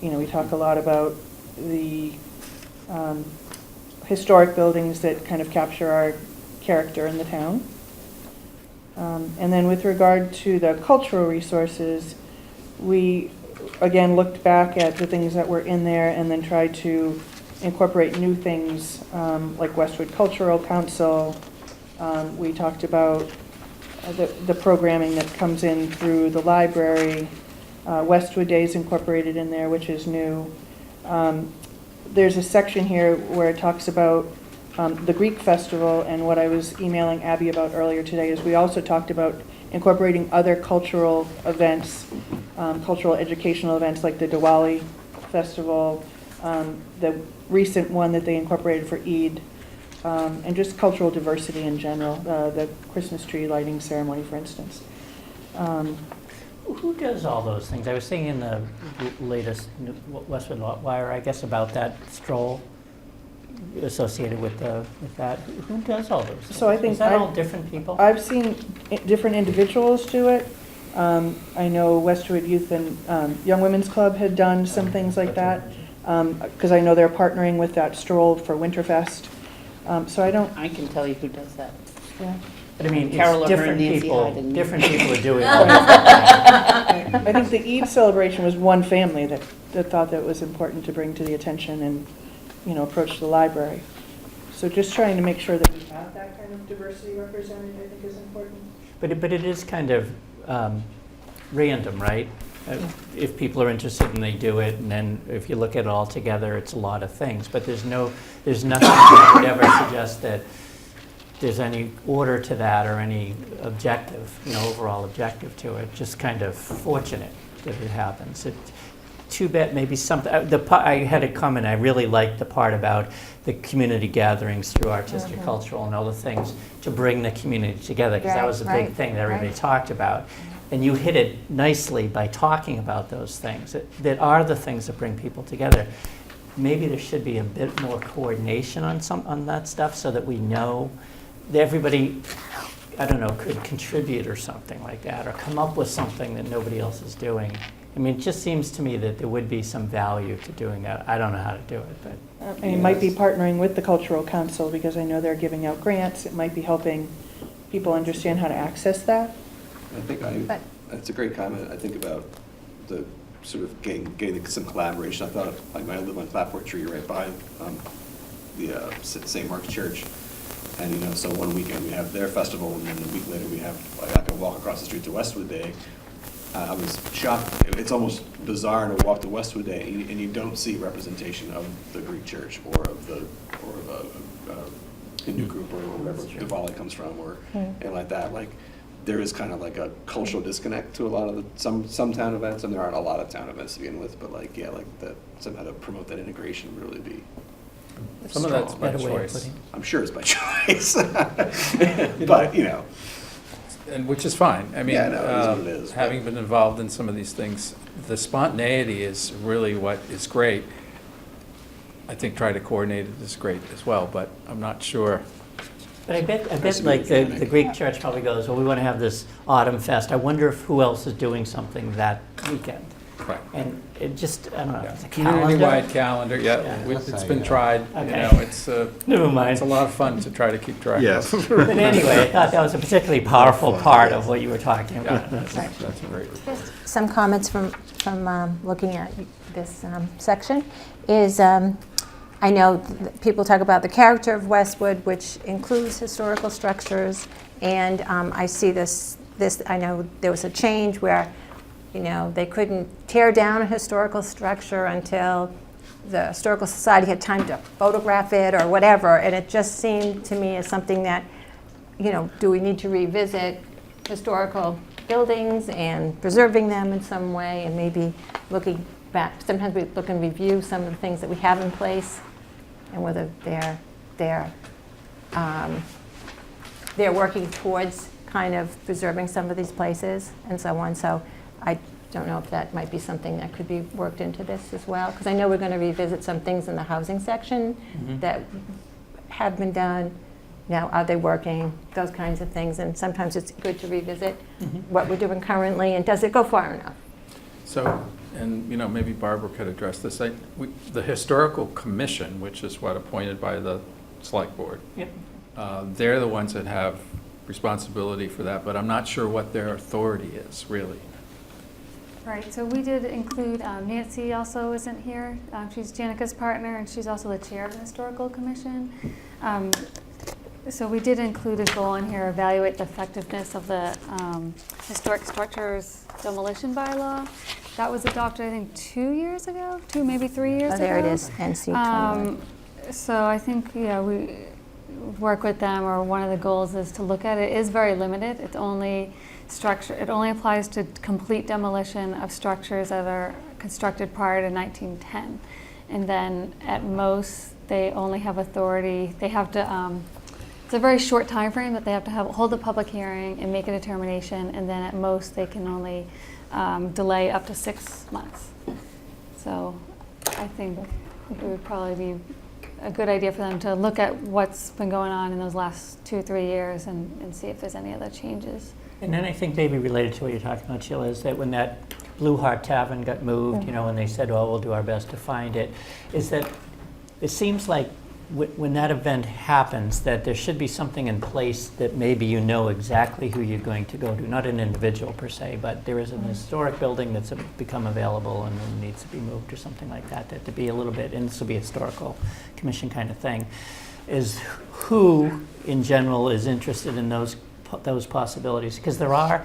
We talk a lot about the historic buildings that kind of capture our character in the town. And then with regard to the cultural resources, we again looked back at the things that were in there and then tried to incorporate new things like Westwood Cultural Council. We talked about the programming that comes in through the library. Westwood Days incorporated in there, which is new. There's a section here where it talks about the Greek festival, and what I was emailing Abby about earlier today is we also talked about incorporating other cultural events, cultural educational events like the Diwali festival, the recent one that they incorporated for Eid, and just cultural diversity in general, the Christmas tree lighting ceremony, for instance. Who does all those things? I was seeing in the latest Westwood Wire, I guess, about that stroll associated with that. Who does all those things? So I think is that all different people? I've seen different individuals do it. I know Westwood Youth and Young Women's Club had done some things like that, because I know they're partnering with that stroll for Winterfest. So I can tell you who does that. Yeah. But I mean, Carol it's O'Hearn, different Nancy people. Hyde, and- Different people are doing all this. I think the Eid celebration was one family that thought that it was important to bring to the attention and, approach the library. So just trying to make sure that we have that kind of diversity represented, I think, is important. But it is kind of random, right? If people are interested and they do it, and then if you look at it all together, it's a lot of things. But there's nothing that would ever suggest that there's any order to that or any objective, overall objective to it. Just kind of fortunate that it happens. Too bad maybe something. I had a comment. I really liked the part about the community gatherings through artistic, cultural, and other things to bring the community together, because that was a big thing that everybody talked about. And you hit it nicely by talking about those things that are the things that bring people together. Maybe there should be a bit more coordination on that stuff so that we know that everybody, I don't know, could contribute or something like that, or come up with something that nobody else is doing. I mean, it just seems to me that there would be some value to doing that. I don't know how to do it, but. And it might be partnering with the Cultural Council because I know they're giving out grants. It might be helping people understand how to access that. I think that's a great comment. I think about the sort of getting some collaboration. I thought I live on Clapboard Tree right by the St. Mark's Church. And, so one weekend we have their festival, and then a week later we have, I can walk across the street to Westwood Day. I was shocked. It's almost bizarre to walk to Westwood Day and you don't see representation of the Greek church or of a Hindu group or wherever Diwali comes from and like that. Like, there is kind of like a cultural disconnect to a lot of some town events, and there aren't a lot of town events to begin with, but somehow to promote that integration would really be Some of that's by Better way of choice. putting it. I'm sure it's by choice. But, you know, And which is fine. I mean, Yeah, no, it is what it is, but- having been involved in some of these things, the spontaneity is really what is great. I think trying to coordinate it is great as well, but I'm not sure. But I bet Has to be like the organic. Greek church probably goes, well, we want to have this autumn fest. I wonder if who else is doing something that weekend. Right. And it just, I don't know, Yeah. it's a calendar. Community-wide calendar, yeah, Yeah. it's been tried, you Okay. know, it's, Never mind. it's a lot of fun to try to keep track of. Yes. But anyway, I thought that was a particularly powerful part of what you were talking about. That's great. Some comments from looking at this section is, I know people talk about the character of Westwood, which includes historical structures, and I see this, I know there was a change where, you know, they couldn't tear down a historical structure until the Historical Society had time to photograph it or whatever, and it just seemed to me as something that, you know, do we need to revisit historical buildings and preserving them in some way, and maybe looking back, sometimes we look and review some of the things that we have in place and whether they're working towards kind of preserving some of these places and so on. So I don't know if that might be something that could be worked into this as well, because I know we're going to revisit some things in the housing section that have been done. Now, are they working? Those kinds of things. And sometimes it's good to revisit what we're doing currently, and does it go far enough? So, and, you know, maybe Barbara could address this. The Historical Commission, which is what appointed by the Select Board, Yep. they're the ones that have responsibility for that, but I'm not sure what their authority is, really. Right, so we did include, Nancy also isn't here. She's Janica's partner, and she's also the chair of the Historical Commission. So we did include a goal in here, evaluate the effectiveness of the historic structures demolition bylaw. That was adopted, I think, 2 years ago, maybe 3 years Oh, ago. there it is, NC 21. So I think, yeah, we work with them, or one of the goals is to look at it. It is very limited. It's only structure. It only applies to complete demolition of structures that are constructed prior to 1910. And then at most, they only have authority. They have to. It's a very short time frame that they have to hold a public hearing and make a determination. And then at most, they can only delay up to 6 months. So I think it would probably be a good idea for them to look at what's been going on in those last 2 or 3 years and see if there's any other changes. And then I think maybe related to what you're talking about, Sheila, is that when that Blue Heart Tavern got moved, you know, and they said, oh, we'll do our best to find it, is that it seems like when that event happens, that there should be something in place that maybe you know exactly who you're going to go to, not an individual per se, but there is an historic building that's become available and then needs to be moved or something like that, that to be a little bit, and this will be a historical commission kind of thing, is who in general is interested in those possibilities, because there are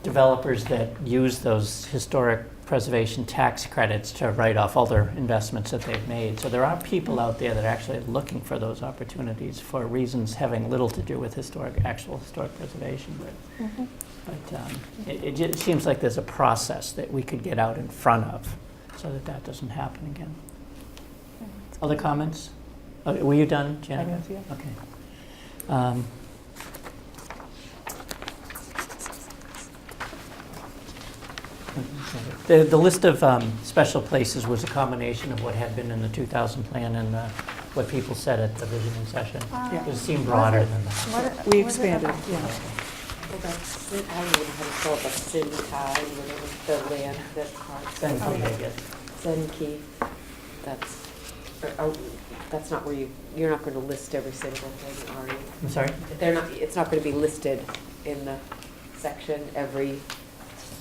developers that use those historic preservation tax credits to write off all their investments that they've made. So there are people out there that are actually looking for those opportunities for reasons having little to do with actual historic preservation. But it just seems like there's a process that we could get out in front of so that that doesn't happen again. Other comments? Were you done, Janet? Okay. The list of special places was a combination of what had been in the 2000 plan and what people said at the visioning session. It seemed broader than that. We expanded, yeah. Well, that's, I don't know how to spell it, but Sin Kai, whatever, the land that's part. Zenki, I guess. Zenki, that's not where you're not going to list every single thing, are you? I'm sorry? It's not going to be listed in the section, every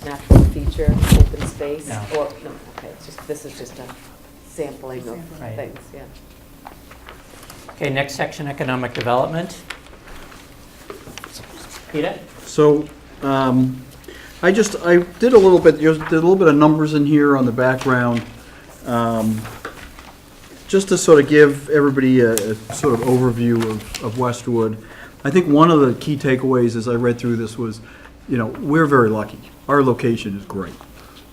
natural feature, open space? No. Or, no, okay, this is just a sampling of Right. things, yeah. Okay, next section, economic development. Peter? So, I did a little bit of numbers in here on the background, just to sort of give everybody a sort of overview of Westwood. I think one of the key takeaways as I read through this was, you know, we're very lucky. Our location is great.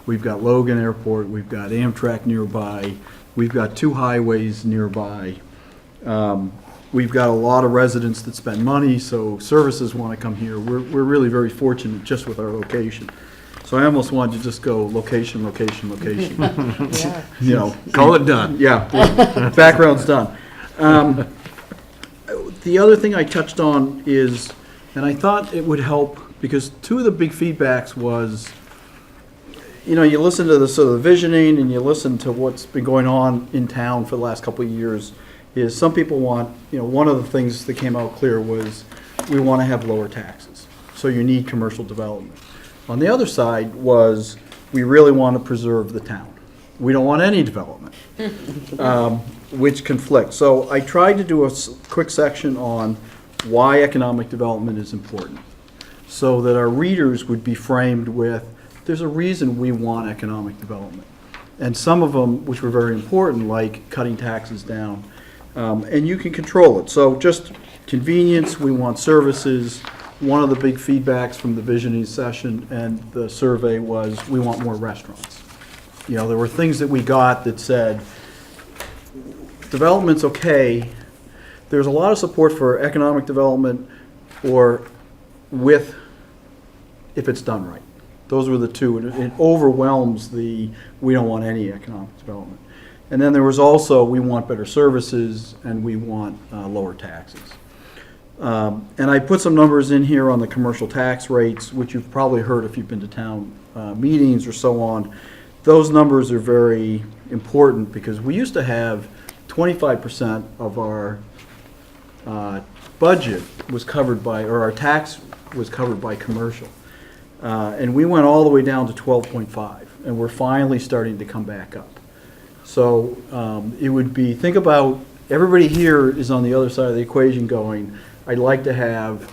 We've got Logan Airport, we've got Amtrak nearby, we've got 2 highways nearby. We've got a lot of residents that spend money, so services want to come here. We're really very fortunate just with our location. So I almost wanted to just go location, location, location. Yeah. You know. Call it done. Yeah, background's done. The other thing I touched on is, and I thought it would help, because two of the big feedbacks was, you know, you listen to the sort of visioning and you listen to what's been going on in town for the last couple of years, is some people want, you know, one of the things that came out clear was we want to have lower taxes. So you need commercial development. On the other side was we really want to preserve the town. We don't want any development, which conflicts. So I tried to do a quick section on why economic development is important, so that our readers would be framed with, there's a reason we want economic development. And some of them, which were very important, like cutting taxes down, and you can control it. So just convenience, we want services. One of the big feedbacks from the visioning session and the survey was we want more restaurants. You know, there were things that we got that said, development's okay. There's a lot of support for economic development or with, if it's done right. Those were the two, and it overwhelms the, we don't want any economic development. And then there was also, we want better services and we want lower taxes. And I put some numbers in here on the commercial tax rates, which you've probably heard if you've been to town meetings or so on. Those numbers are very important because we used to have 25% of our budget was covered by, or our tax was covered by commercial. And we went all the way down to 12.5, and we're finally starting to come back up. So it would be, think about, everybody here is on the other side of the equation going, I'd like to have,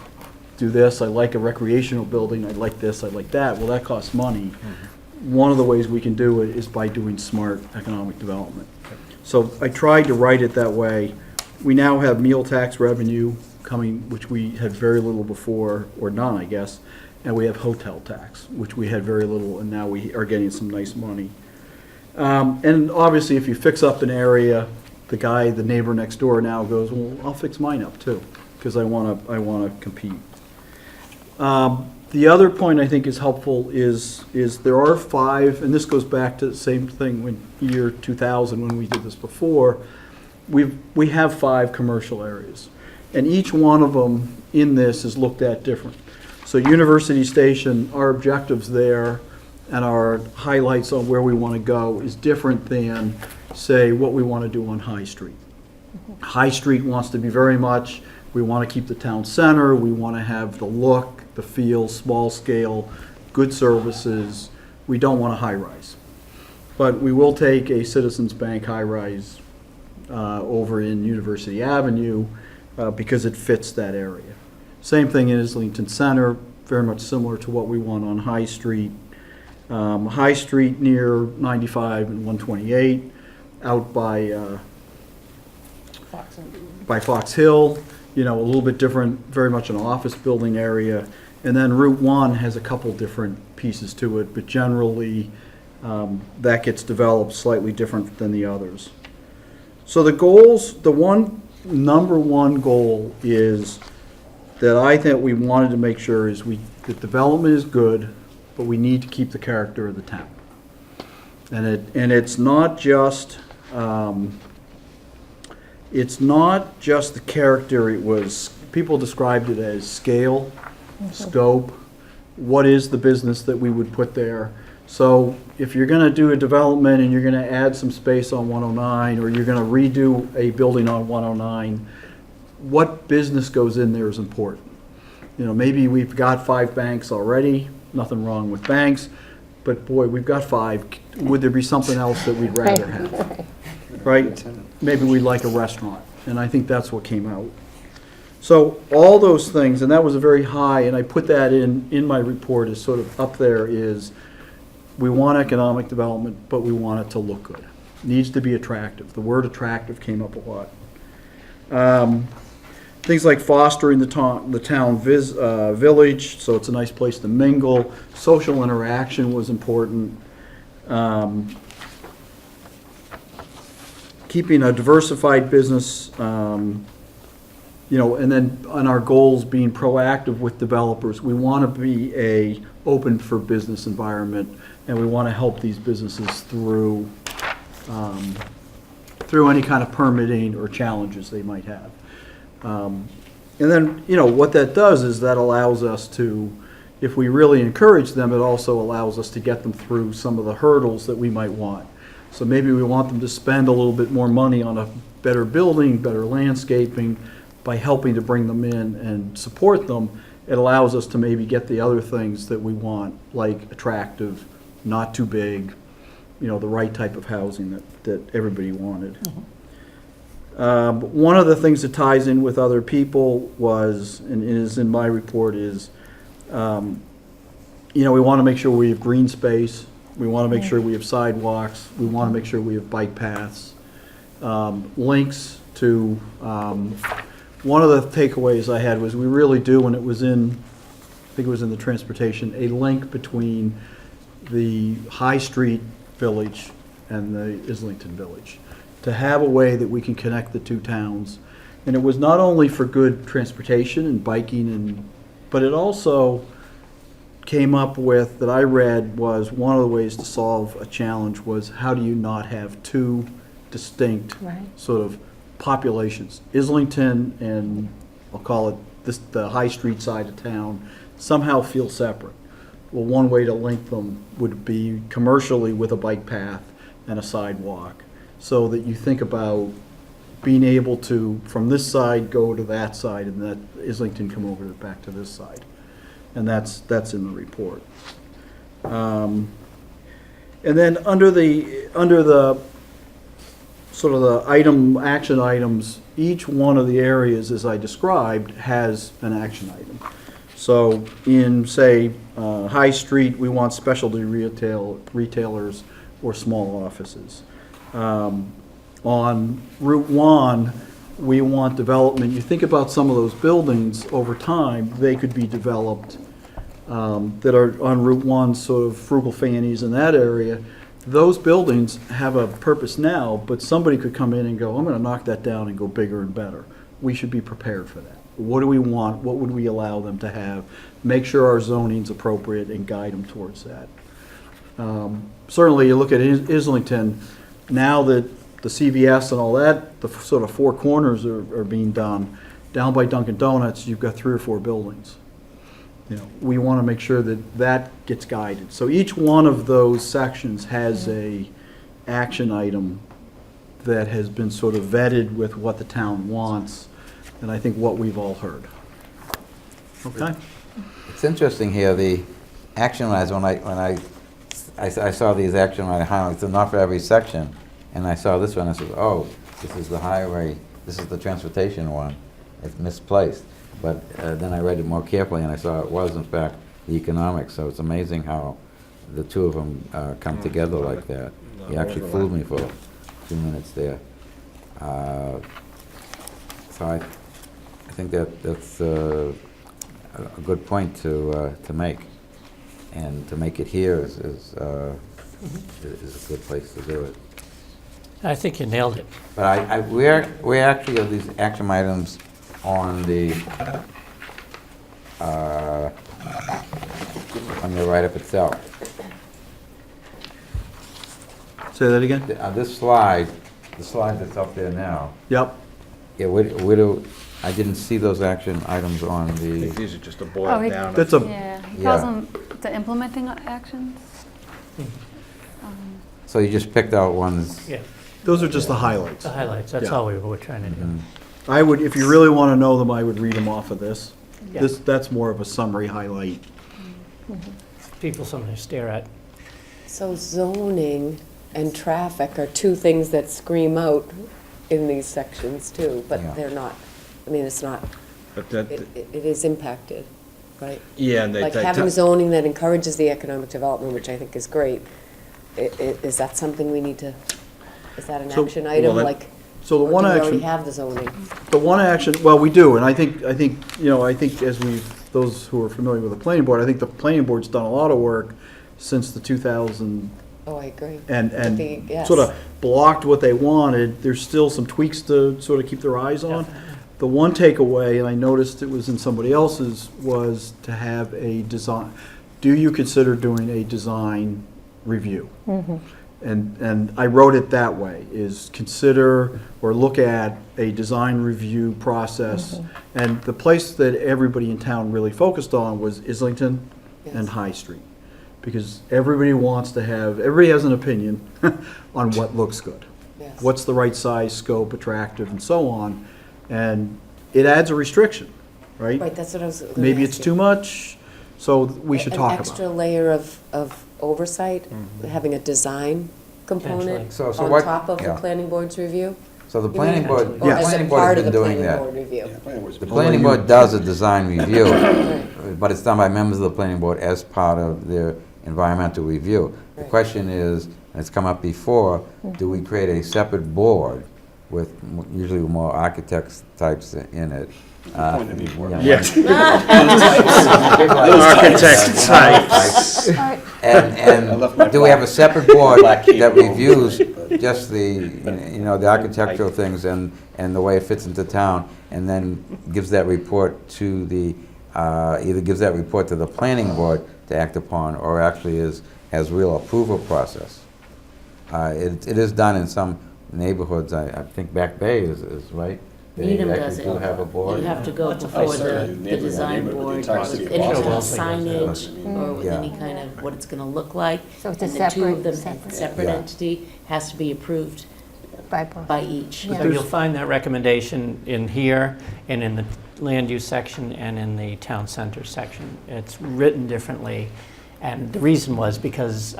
do this, I like a recreational building, I'd like this, I'd like that. Well, that costs money. One of the ways we can do it is by doing smart economic development. So I tried to write it that way. We now have meal tax revenue coming, which we had very little before, or none, I guess. And we have hotel tax, which we had very little, and now we are getting some nice money. And obviously, if you fix up an area, the neighbor next door now goes, well, I'll fix mine up too, because I want to compete. The other point I think is helpful is there are 5, and this goes back to the same thing when year 2000 when we did this before. We have 5 commercial areas, and each one of them in this is looked at different. So University Station, our objectives there and our highlights on where we want to go is different than, say, what we want to do on High Street. High Street wants to be very much, we want to keep the town center, we want to have the look, the feel, small scale, good services. We don't want a high-rise. But we will take a Citizens Bank high-rise over in University Avenue because it fits that area. Same thing in Islington Center, very much similar to what we want on High Street. High Street near 95 and 128, out by Fox Hill, you know, a little bit different, very much an office building area. And then Route 1 has a couple different pieces to it, but generally that gets developed slightly different than the others. So the goals, number one goal is that I think we wanted to make sure is that development is good, but we need to keep the character of the town. And it's not just the character. It was, people described it as scale, scope. What is the business that we would put there? So if you're going to do a development and you're going to add some space on 109, or you're going to redo a building on 109, what business goes in there is important. You know, maybe we've got 5 banks already, nothing wrong with banks, but boy, we've got 5. Would there be something else that we'd rather have? Right? Maybe we'd like a restaurant, and I think that's what came out. So all those things, and that was a very high, and I put that in my report as sort of up there, is we want economic development, but we want it to look good. It needs to be attractive. The word attractive came up a lot. Things like fostering the town village, so it's a nice place to mingle. Social interaction was important. keeping a diversified business, you know, and then on our goals, being proactive with developers. We want to be a open for business environment, and we want to help these businesses through any kind of permitting or challenges they might have. And then, you know, what that does is that allows us to, if we really encourage them, it also allows us to get them through some of the hurdles that we might want. So maybe we want them to spend a little bit more money on a better building, better landscaping. By helping to bring them in and support them, it allows us to maybe get the other things that we want, like attractive, not too big, you know, the right type of housing that everybody wanted. But one of the things that ties in with other people was, and is in my report, is, you know, we want to make sure we have green space, we want to make sure we have sidewalks, we want to make sure we have bike paths, links to, one of the takeaways I had was we really do, and it was in, I think it was in the transportation, a link between the High Street Village and the Islington Village, to have a way that we can connect the two towns. And it was not only for good transportation and biking, but it also came up with, that I read, was one of the ways to solve a challenge was how do you not have two distinct sort of populations. Islington and, I'll call it the High Street side of town, somehow feel separate. Well, one way to link them would be commercially with a bike path and a sidewalk, so that you think about being able to, from this side, go to that side, and that Islington come over back to this side. And that's in the report. And then under the sort of the action items, each one of the areas, as I described, has an action item. So in, say, High Street, we want specialty retailers or small offices. On Route 1, we want development. You think about some of those buildings over time, they could be developed that are on Route 1, sort of frugal fannies in that area. Those buildings have a purpose now, but somebody could come in and go, I'm going to knock that down and go bigger and better. We should be prepared for that. What do we want? What would we allow them to have? Make sure our zoning's appropriate and guide them towards that. Certainly, you look at Islington, now that the CVS and all that, the sort of four corners are being done. Down by Dunkin' Donuts, you've got 3 or 4 buildings. You know, we want to make sure that that gets guided. So each one of those sections has a action item that has been sort of vetted with what the town wants, and I think what we've all heard. Okay? It's interesting here, the action items, when I saw these action item highlights, they're not for every section, and I saw this one, I said, oh, this is the highway, this is the transportation one, it's misplaced. But then I read it more carefully, and I saw it was, in fact, the economics, so it's amazing how the two of them come together like that. You actually fooled me for 2 minutes there. So I think that's a good point to make, and to make it here is a good place to do it. I think you nailed it. But we actually have these action items on the write-up itself. Say that again? On this slide, the slide that's up there now. Yep. Yeah, I didn't see those action items on I think the. these are just a boil down. That's a, Yeah, he Yeah. calls them the implementing actions. So you just picked out ones. Yeah, those are just the highlights. the highlights, that's Yeah. all we were trying to do. Mhm. I would, if you really want to know them, I would read them off of this. Yeah. That's more of a summary highlight. People, something to stare at. So zoning and traffic are two things that scream out in these sections too, but Yeah. they're not, I mean, it's not, But that, it is impacted, right? yeah, and Like having zoning that encourages the economic development, which I think is great, is that something we need to, is that an So- action item, well, like? So the or one do we action. already have the zoning? The one action, well, we do, and I think, as those who are familiar with the planning board, I think the planning board's done a lot of work since the 2000 Oh, I agree. and Yes. sort of blocked what they wanted. There's still some tweaks to sort of keep their eyes on. The one takeaway, and I noticed it was in somebody else's, was to have a design. Do you consider doing a design review? And I wrote it that way, is consider or look at a design review process. And the place that everybody in town really focused on was Islington and High Street. Because everybody has an opinion on what looks good. Yes. What's the right size, scope, attractive, and so on. And it adds a restriction, right? Right, that's what I was gonna Maybe ask it's you. too much, so we should talk An about extra it. layer of oversight, having a design component So on what- top of the yeah. planning board's review? So the planning board, the Or as a planning board part has of been the doing planning that. board review? The planning board does a design review, but it's done by members of the planning board as part of their environmental review. The Right. question is, and it's come up before, do we create a separate board with usually more architects types in it? Point of view board. Yes. Architect types. And do we have a separate board that reviews just the, the architectural things and the way it fits into town, and then gives that report to the, either gives that report to the planning board to act upon, or actually has real approval process? It is done in some neighborhoods. I think Back Bay is right. They Needham actually does it. do have a board. You have to go before the design board with any kind of signage or with Yeah. any kind of what it's gonna look like. So it's a And the two of them, separate- separate Yeah. entity, has to be approved By both. by each. Yeah. So you'll find that recommendation in here, and in the land use section, and in the town center section. It's written differently, and the reason was because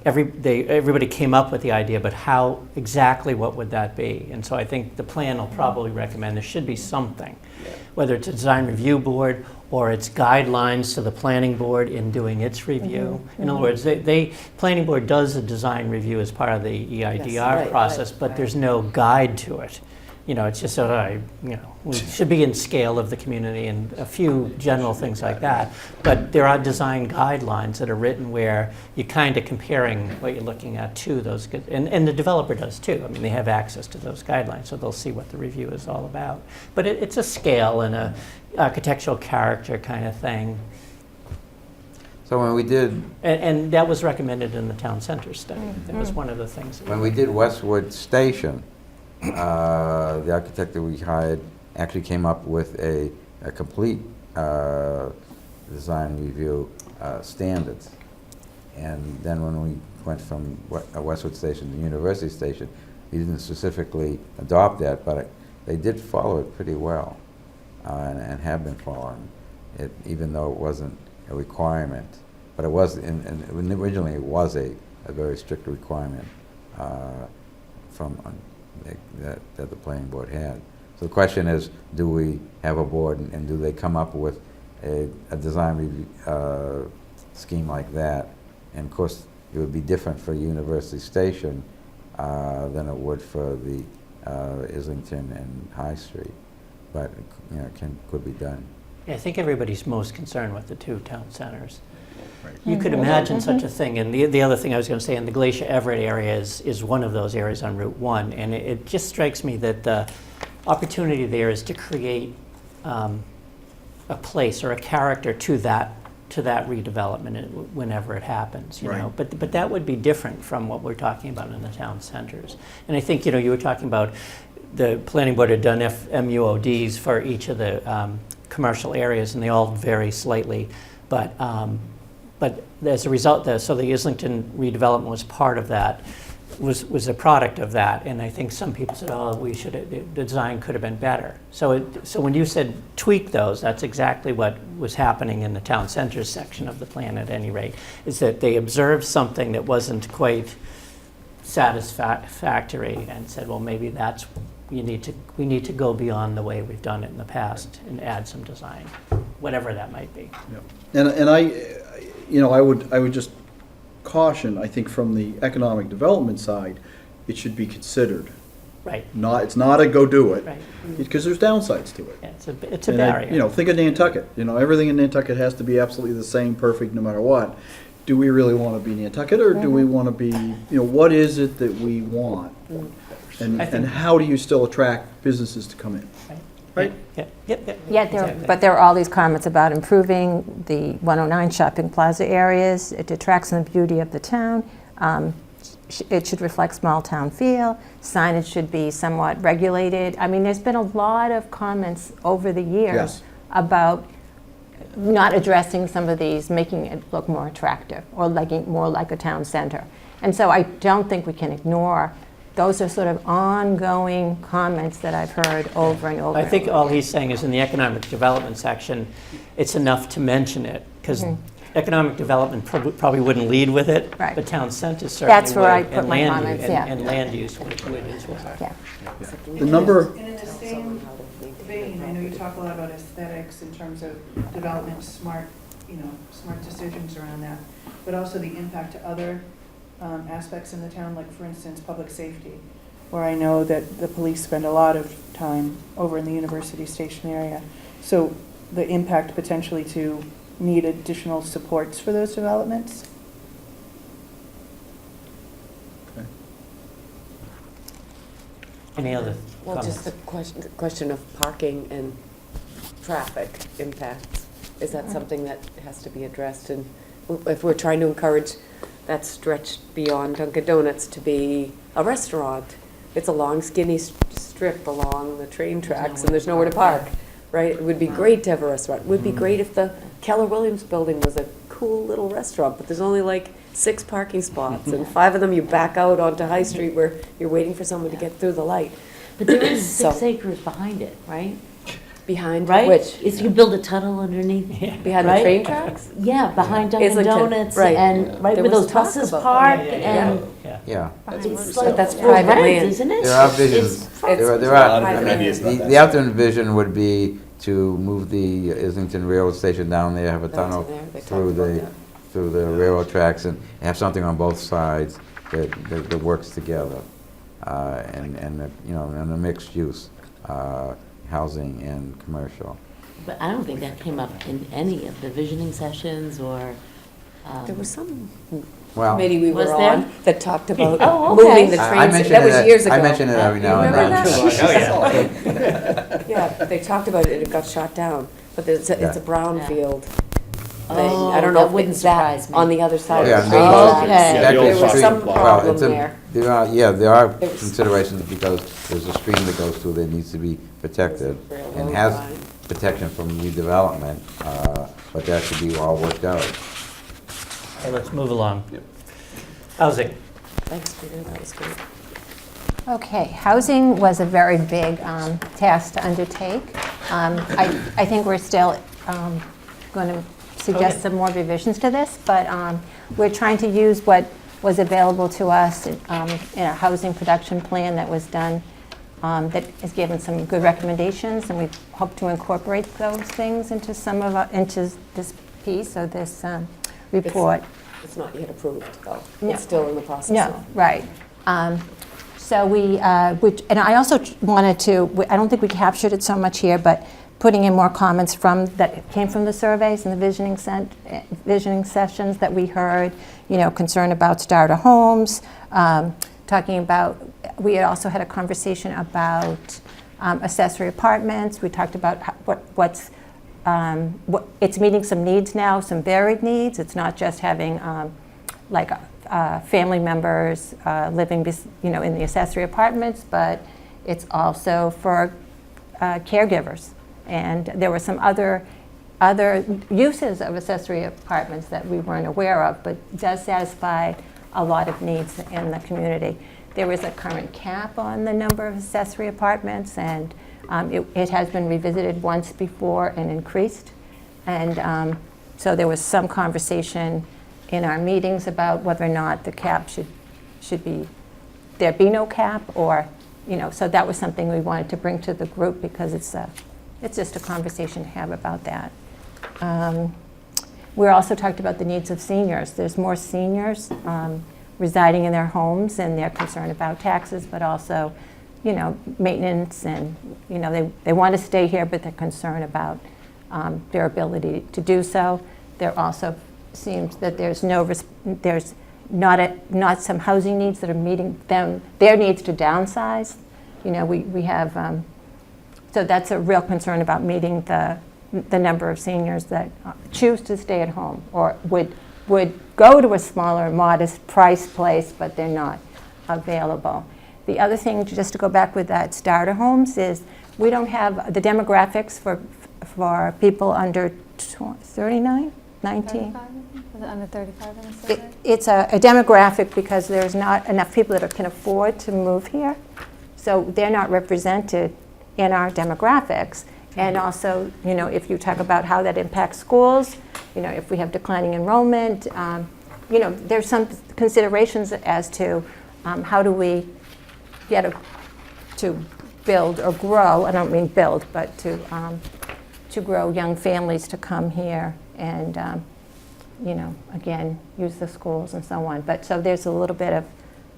everybody came up with the idea, but how, exactly what would that be? And so I think the plan will probably recommend there should be something, whether it's a design review board or it's guidelines to the planning board in doing its review. In other words, planning board does a design review as part of the EIDR right, process, but there's no guide to it. It's just we should be in scale of the community and a few general things like that. But there are design guidelines that are written where you're kind of comparing what you're looking at to those, and the developer does too. I mean, they have access to those guidelines, so they'll see what the review is all about. But it's a scale and a architectural character kind of thing. So when we did, And that was recommended in the town center study. That was one of the things. when we did Westwood Station, the architect that we hired actually came up with a complete design review standards. And then when we went from Westwood Station to University Station, we didn't specifically adopt that, but they did follow it pretty well, and have been following it, even though it wasn't a requirement. But it was, originally it was a very strict requirement that the planning board had. So the question is, do we have a board, and do they come up with a design review scheme like that? And of course, it would be different for University Station than it would for the Islington and High Street, but could be done. Yeah, I think everybody's most concerned with the two town centers. You could imagine such a thing, and the other thing I was going to say, in the Glacier Everett area is one of those areas on Route 1, and it just strikes me that the opportunity there is to create a place or a character to that redevelopment whenever it happens, you know. But that would be different from what we're talking about in the town centers. And I think, you were talking about the planning board had done MUODs for each of the commercial areas, and they all vary slightly, but as a result, so the Islington redevelopment was part of that, was a product of that, and I think some people said, oh, the design could have been better. So when you said tweak those, that's exactly what was happening in the town centers section of the plan at any rate, is that they observed something that wasn't quite satisfactory and said, well, maybe we need to go beyond the way we've done it in the past and add some design, whatever that might be. And I would just caution, I think from the economic development side, it should be considered. Right. It's not a go do it. Right. Because there's downsides to it. Yeah, it's a barrier. Think of Nantucket. Everything in Nantucket has to be absolutely the same, perfect, no matter what. do we really want to be Nantucket, or do we want to be, what is it that we want? And how do you still attract businesses to come in? Right? Yeah, but there are all these comments about improving the 109 shopping plaza areas. It detracts from the beauty of the town. It should reflect small town feel. Signage should be somewhat regulated. I mean, there's been a lot of comments over the years Yes. about not addressing some of these, making it look more attractive or more like a town center. And so I don't think we can ignore. Those are sort of ongoing comments that I've heard over and over. I think all he's saying is in the economic development section, it's enough to mention it, because economic development probably wouldn't lead with it, Right. but town centers certainly would. That's where I put and my land comments, use- yeah. And land use would as well. Yeah. The number, And in the same vein, I know you talk a lot about aesthetics in terms of development, smart decisions around that, but also the impact to other aspects in the town, like for instance, public safety, where I know that the police spend a lot of time over in the University Station area. So the impact potentially to need additional supports for those developments? Any other Well, comments? just the question of parking and traffic impacts. Is that something that has to be addressed? And if we're trying to encourage that stretch beyond Dunkin' Donuts to be a restaurant, it's a long skinny strip along the train tracks and there's nowhere to park, right? It would be great to have a restaurant. It would be great if the Keller Williams building was a cool little restaurant, but there's only like 6 parking spots and 5 of them you back out onto High Street where you're waiting for someone to get through the light. But there is 6 So- acres behind it, right? Behind Right? which? Is you build a tunnel underneath? Behind the right? train tracks? Yeah, behind Dunkin' Islington, Donuts right. and right There where was those talk buses about that. park Yeah. and Yeah. it's But like that's for private rent, land. isn't it? There are It's visions, private. there are, private I mean, land. the outdoor vision would be to move the Islington Railroad Station down there, have a That's in tunnel there. They through talked about the, that. through the railroad tracks and have something on both sides that works together. And, and a mixed use, housing and commercial. But I don't think that came up in any of the visioning sessions or. There was some Well, committee we Was were there? on that talked about Oh, okay. moving the I trains. mention That was it- years ago. I mention it every now and Remember then. that? Yeah, they talked about it, and it got shot down, but it's a Yeah. brownfield thing. Oh, I don't know that if wouldn't it's that surprise me. on the other side Yeah, of the they- train Oh, tracks. okay. Actually, There was stream- some well, problem it's a- there. there are There was- considerations because there's a stream that goes through that needs to be protected There's a and railroad has line. protection from redevelopment, but that should be all worked out. Okay, let's move along. Housing. Thanks, Peter, that was great. Okay, housing was a very big task to undertake. I think we're still going to suggest Okay. some more revisions to this, but we're trying to use what was available to us in a housing production plan that was done, that has given some good recommendations, and we hope to incorporate those things into into this piece or this report. It's not yet approved, though. No. It's still in the process No, of. right. So and I also wanted to, I don't think we captured it so much here, but putting in more comments that came from the surveys and the visioning sessions that we heard, concern about starter homes, talking about, we had also had a conversation about accessory apartments. We talked about it's meeting some needs now, some varied needs. It's not just having family members living, in the accessory apartments, but it's also for caregivers. And there were some other uses of accessory apartments that we weren't aware of, but does satisfy a lot of needs in the community. There is a current cap on the number of accessory apartments, and it has been revisited once before and increased. And so there was some conversation in our meetings about whether or not the cap should be, there be no cap, or, so that was something we wanted to bring to the group because it's just a conversation to have about that. We also talked about the needs of seniors. There's more seniors residing in their homes, and they're concerned about taxes, but also, maintenance, and, they want to stay here, but they're concerned about their ability to do so. They're also seems that there's there's not some housing needs that are meeting their needs to downsize. You know, we have, so that's a real concern about meeting the number of seniors that choose to stay at home or would go to a smaller, modest price place, but they're not available. The other thing, just to go back with that starter homes, is we don't have the demographics for people under 39, 19. 35? Is it under 35 in the survey? It's a demographic because there's not enough people that can afford to move here. So they're not represented in our demographics. And also, you know, if you talk about how that impacts schools, you know, if we have declining enrollment, you know, there's some considerations as to how do we get to build or grow, I don't mean build, but to grow young families to come here and, you know, again, use the schools and so on. But so there's a little bit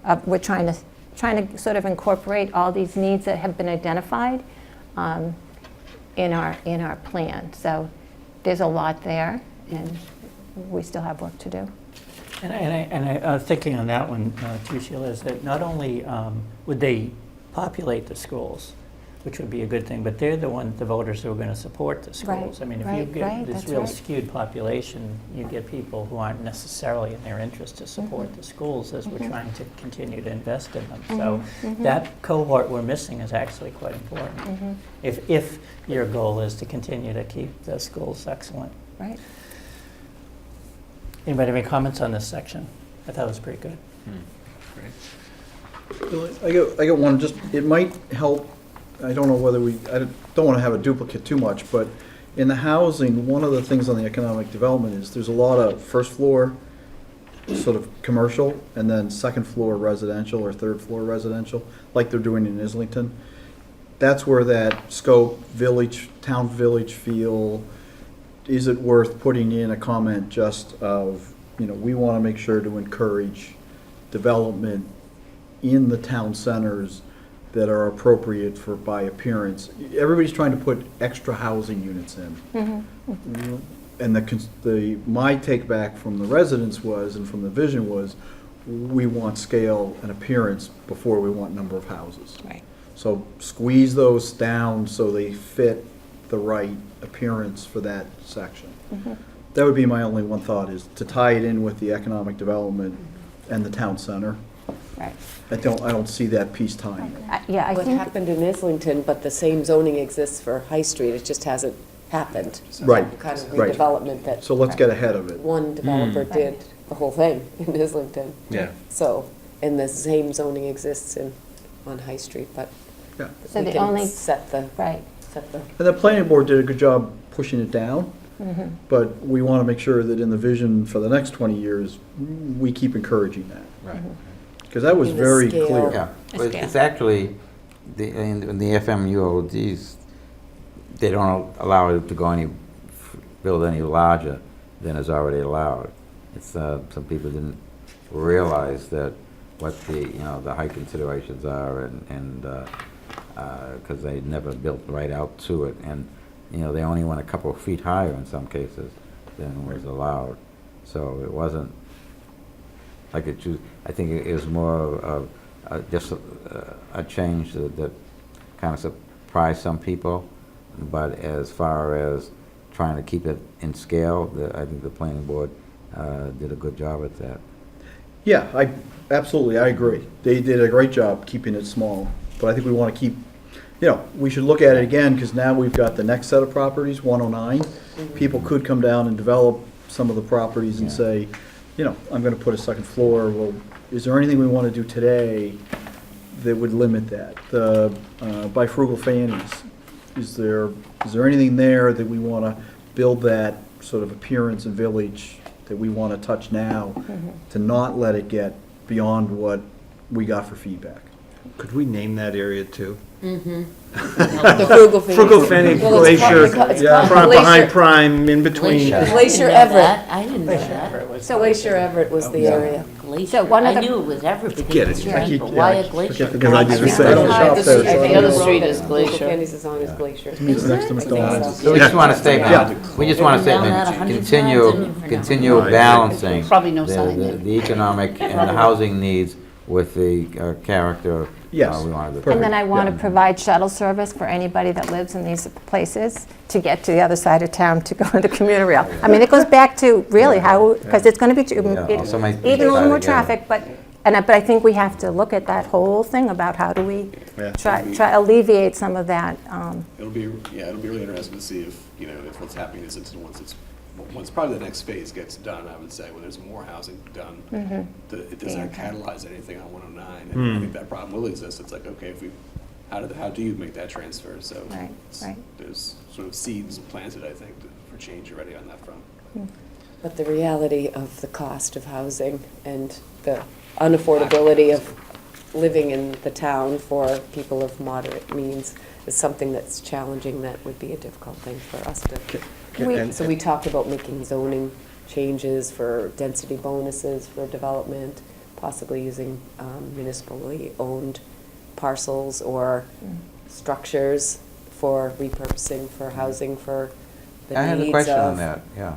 of we're trying to sort of incorporate all these needs that have been identified in our plan. So there's a lot there, and we still have work to do. And I thinking on that one, too, Sheila, is that not only would they populate the schools, which would be a good thing, but they're the voters who are going to support the schools. Right, I mean, if you right, get right, this that's real right. skewed population, you get people who aren't necessarily in their interest to support the schools as we're trying to continue to invest in them. So that cohort we're missing is actually quite important. If your goal is to continue to keep the schools excellent. Right. Anybody have any comments on this section? I thought it was pretty good. I got one, just, it might help, I don't know whether I don't want to have a duplicate too much, but in the housing, one of the things on the economic development is there's a lot of first floor sort of commercial and then second floor residential or third floor residential, like they're doing in Islington. That's where that scope, town village feel, is it worth putting in a comment just of, you know, we want to make sure to encourage development in the town centers that are appropriate by appearance. Everybody's trying to put extra housing units in. And my take back from the residents was, and from the vision was, we want scale and appearance before we want number of houses. Right. So squeeze those down so they fit the right appearance for that section. That would be my only one thought, is to tie it in with the economic development and the town center. Right. I don't see that piece tying. Yeah, I What think. happened in Islington, but the same zoning exists for High Street, it just hasn't happened. Right, Kind of right. redevelopment that So let's get ahead of it. one developer did the whole thing in Islington. Yeah. So, and the same zoning exists on High Street, but Yeah. So we the can only- set the, Right. And the planning board did a good job pushing it down, but we want to make sure that in the vision for the next 20 years, we keep encouraging that. Right. Because that was In the very scale. clear. Yeah, but Scale. it's actually, in the FMUODs, they don't allow it to build any larger than is already allowed. It's, some people didn't realize that what the height considerations are and because they never built right out to it. And, they only went a couple of feet higher in some cases than was allowed. So it wasn't like I think it was more of just a change that kind of surprised some people. But as far as trying to keep it in scale, I think the planning board did a good job at that. Yeah, absolutely, I agree. They did a great job keeping it small, but I think we want to keep, we should look at it again, because now we've got the next set of properties, 109. People could come down and develop some of the properties and say, I'm going to put a second floor. Well, is there anything we want to do today that would limit that? The bifrugal fannies, is there anything there that we want to build that sort of appearance and village that we want to touch now to not let it get beyond what we got for feedback? Could we name that area too? the frugal fanny. Frugal Fanny Well, it's Glacier, it's called behind Glacier- Prime, in between. Glacier Everett. I didn't know that. So Glacier Everett was the area. Glacier. So one of I the- knew it was everything. Forget it. Street, but why a Glacier? Because I just I say, I don't think shop the there, street- so I the don't other know. street is Local Glacier. Candies is on is Glacier. It's next to McDonald's. So we just want a statement, Yeah. we just want a Down that statement, 100 continue, times and- continue Right. balancing Probably no sign there. the economic and the housing needs with the character Yes. we wanted to. And then I want to Yeah. provide shuttle service for anybody that lives in these places to get to the other side of town to go to the commuter rail. I mean, it goes back to really how, because it's going to be, Yeah, also might be even a little more tied together. traffic, but I think we have to look at that whole thing about how do we Yeah. try alleviate some of that. It'll be really interesting to see if, if what's happening is once probably the next phase gets done, I would say, when there's more housing done, does that catalyze anything on 109? And I think that problem will exist. It's like, okay, how do you make that transfer? So Right, right. there's sort of seeds planted, I think, for change already on that front. But the reality of the cost of housing and the unaffordability of living in the town for people of moderate means is something that's challenging, that would be a difficult thing for us to. So we talked about making zoning changes for density bonuses for development, possibly using municipally owned parcels or structures for repurposing for housing for the I had a needs question on of that, yeah.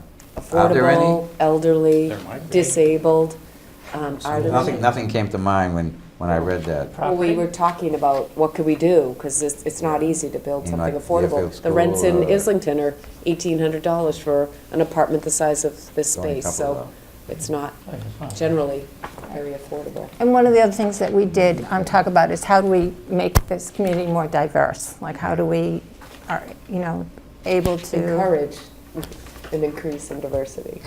Are there any- affordable, elderly, There might be. disabled. Are there any? Nothing came to mind when I read that. Well, we were talking about what could we do, because it's not easy to build You something might- affordable. Deerfield The rents in School, Islington are $1,800 for an apartment the size of this Only a space, couple, so it's not generally very affordable. And one of the other things that we did talk about is how do we make this community more diverse? Like how do we, are able to. Encourage an increase in diversity.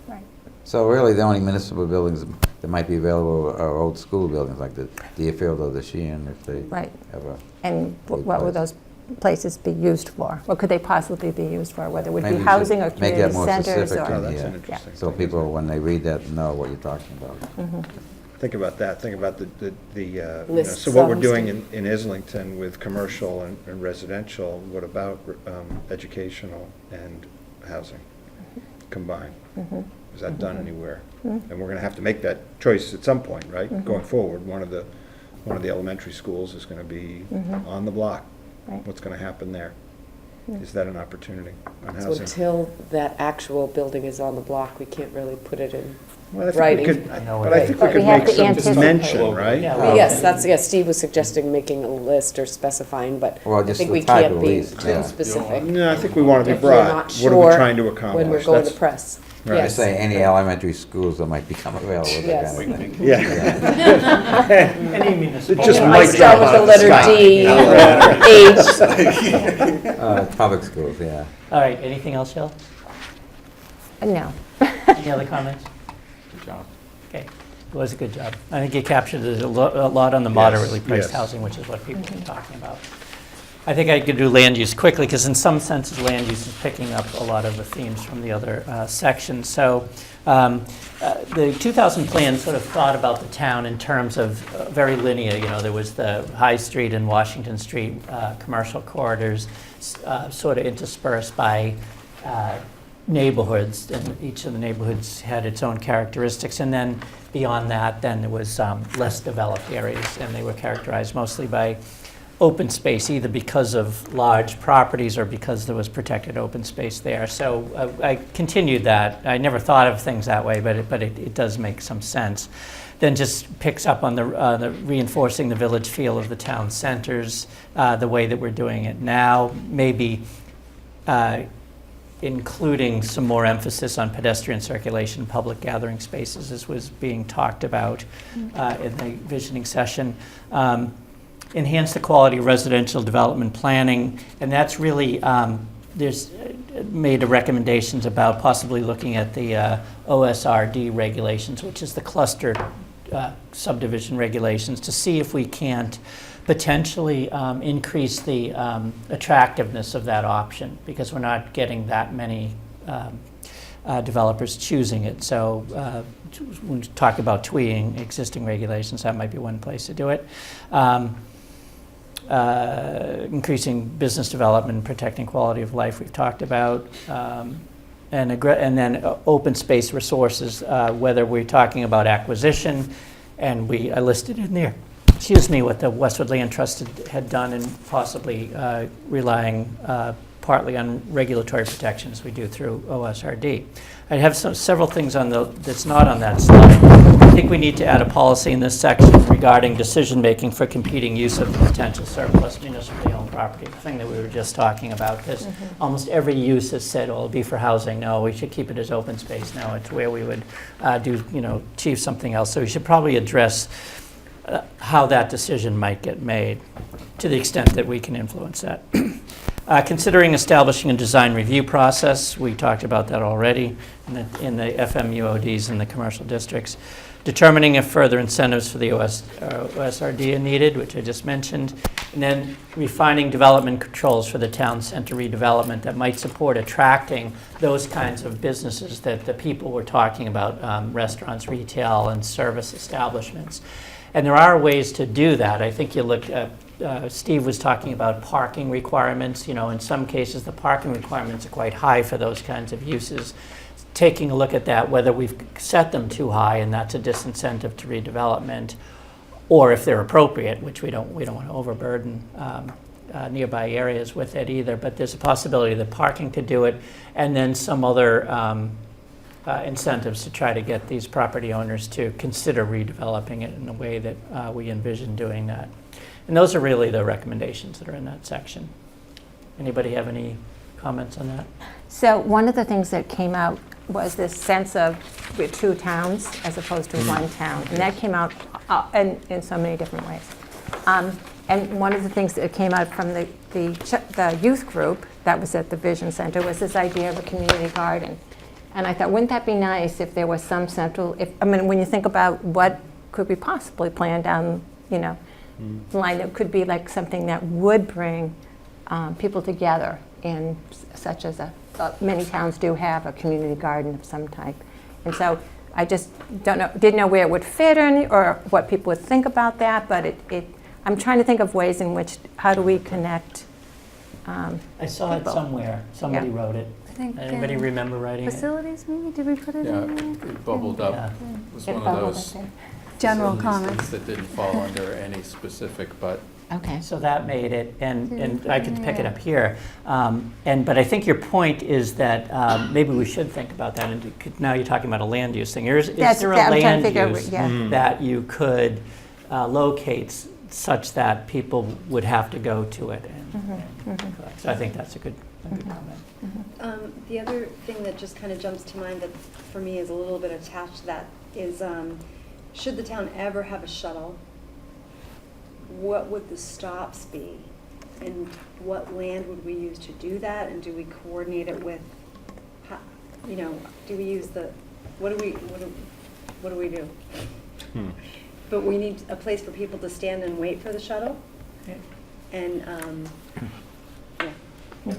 Right. So really, the only municipal buildings that might be available are old school buildings, like the Deerfield or the Sheehan, if they Right. ever. And Good what would place. those places be used for? What could they possibly be used for? Whether it would Maybe be we housing or should make community that more centers specific or. Oh, that's an Yeah. interesting So thing, people, isn't it? when they read that, know what you're talking about. Think about that, think about Lists so what we're some doing state- in Islington with commercial and residential, what about educational and housing combined? Is that done anywhere? And we're gonna have to make that choice at some point, right? Going forward, one of the elementary schools is gonna be on the block. Right. What's gonna happen there? Is that an opportunity on So housing? until that actual building is on the block, we can't really put it in Well, I think we writing. could- I know But what I it think is. we But could we have make to some anticipate. mention, right? Yeah, Yes, Steve was suggesting making a list or specifying, but Well, I just think the we type can't of be lease, too yeah. specific. No, I think we want to be If we're broad. not What are we sure trying to accomplish? when we're going to That's- press. Right. I Yes. say any elementary schools that might become available, that Yes. kind of thing. Yeah. Any municipal. It just I might start drop with out the of letter sky. D, H. Public schools, yeah. All right, anything else, Jill? No. Any other comments? Good job. Okay, it was a good job. I think you captured a lot on the moderately priced yes. housing, which is what people are talking about. I think I could do land use quickly, because in some senses, land use is picking up a lot of the themes from the other sections. So the 2000 plan sort of thought about the town in terms of very linear. There was the High Street and Washington Street commercial corridors sort of interspersed by neighborhoods, and each of the neighborhoods had its own characteristics. And then beyond that, then there was less developed areas, and they were characterized mostly by open space, either because of large properties or because there was protected open space there. So I continued that. I never thought of things that way, but it does make some sense. Then just picks up on the reinforcing the village feel of the town centers, the way that we're doing it now, maybe including some more emphasis on pedestrian circulation, public gathering spaces, as was being talked about in the visioning session. Enhance the quality of residential development planning, and that's really, there's made recommendations about possibly looking at the OSRD regulations, which is the cluster subdivision regulations, to see if we can't potentially increase the attractiveness of that option, because we're not getting that many developers choosing it. So when we talk about tweaking existing regulations, that might be one place to do it. Increasing business development and protecting quality of life, we've talked about. and then open space resources, whether we're talking about acquisition, and I listed in there, what the Westwood Land Trust had done, and possibly relying partly on regulatory protections we do through OSRD. I have several things that's not on that slide. I think we need to add a policy in this section regarding decision-making for competing use of the potential surplus municipally owned property, the thing that we were just talking about, because almost every use has said, well, it'll be for housing. No, we should keep it as open space. No, it's where we would achieve something else. So we should probably address how that decision might get made, to the extent that we can influence that. Considering establishing a design review process, we talked about that already in the FMUODs in the commercial districts. Determining if further incentives for the OSRD are needed, which I just mentioned, and then refining development controls for the town center redevelopment that might support attracting those kinds of businesses that the people were talking about, restaurants, retail, and service establishments. And there are ways to do that. I think you look at Steve was talking about parking requirements. In some cases, the parking requirements are quite high for those kinds of uses. Taking a look at that, whether we've set them too high and that's a disincentive to redevelopment, or if they're appropriate, which we don't want to overburden nearby areas with it either. But there's a possibility that parking could do it, and then some other incentives to try to get these property owners to consider redeveloping it in a way that we envision doing that. And those are really the recommendations that are in that section. Anybody have any comments on that? So one of the things that came out was this sense of we're two towns as opposed to one town. And that came out in so many different ways. And one of the things that came out from the youth group that was at the Vision Center was this idea of a community garden. And I thought, wouldn't that be nice if there was some central, when you think about what could be possibly planned down, the line, it could be like something that would bring people together in such as many towns do have a community garden of some type. And so I just didn't know where it would fit in or what people would think about that, but I'm trying to think of ways in which, how do we connect I saw people. it somewhere. Somebody wrote it. I think Anybody remember writing it? facilities, maybe? Did we put it Yeah, in there? it bubbled up. Yeah. It was It one of bubbled those up there. General facilities comments. things that didn't fall under any specific, but Okay. So that made it, and I could pick it up here. But I think your point is that maybe we should think about that. And now you're talking about a land use thing. Is there a land use that you could locate such that people would have to go to it? So I think that's a good comment. The other thing that just kind of jumps to mind that for me is a little bit attached to that is, should the town ever have a shuttle, what would the stops be? And what land would we use to do that? And do we coordinate it with, do we use what do we do? But we need a place for people to stand and wait for the shuttle. Yeah. And, yeah.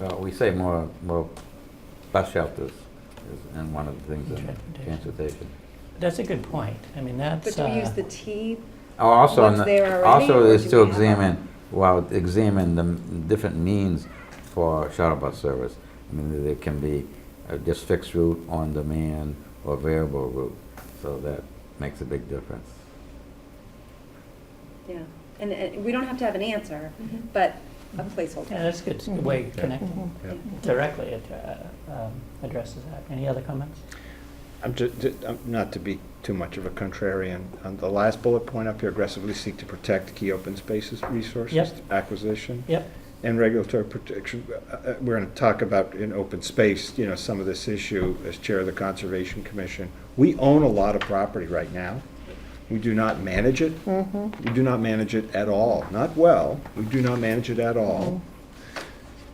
Well, we say more bus shelters and one of the things in Transportation. transportation. That's a good point. I mean, that's. But do we use the T? Also, What's there already, also or is do to we have examine the different means for shuttle bus service. I mean, there can be just fixed route, on demand, or variable route. So that makes a big difference. Yeah, and we don't have to have an answer, but a placeholder. Yeah, that's good. It's a good way of connecting directly. It addresses that. Any other comments? I'm not to be too much of a contrarian. On the last bullet point up here, aggressively seek to protect key open spaces resources, Yep. acquisition, Yep. and regulatory protection. We're going to talk about in open space, some of this issue as chair of the Conservation Commission. We own a lot of property right now. We do not manage it. We do not manage it at all. Not well. We do not manage it at all.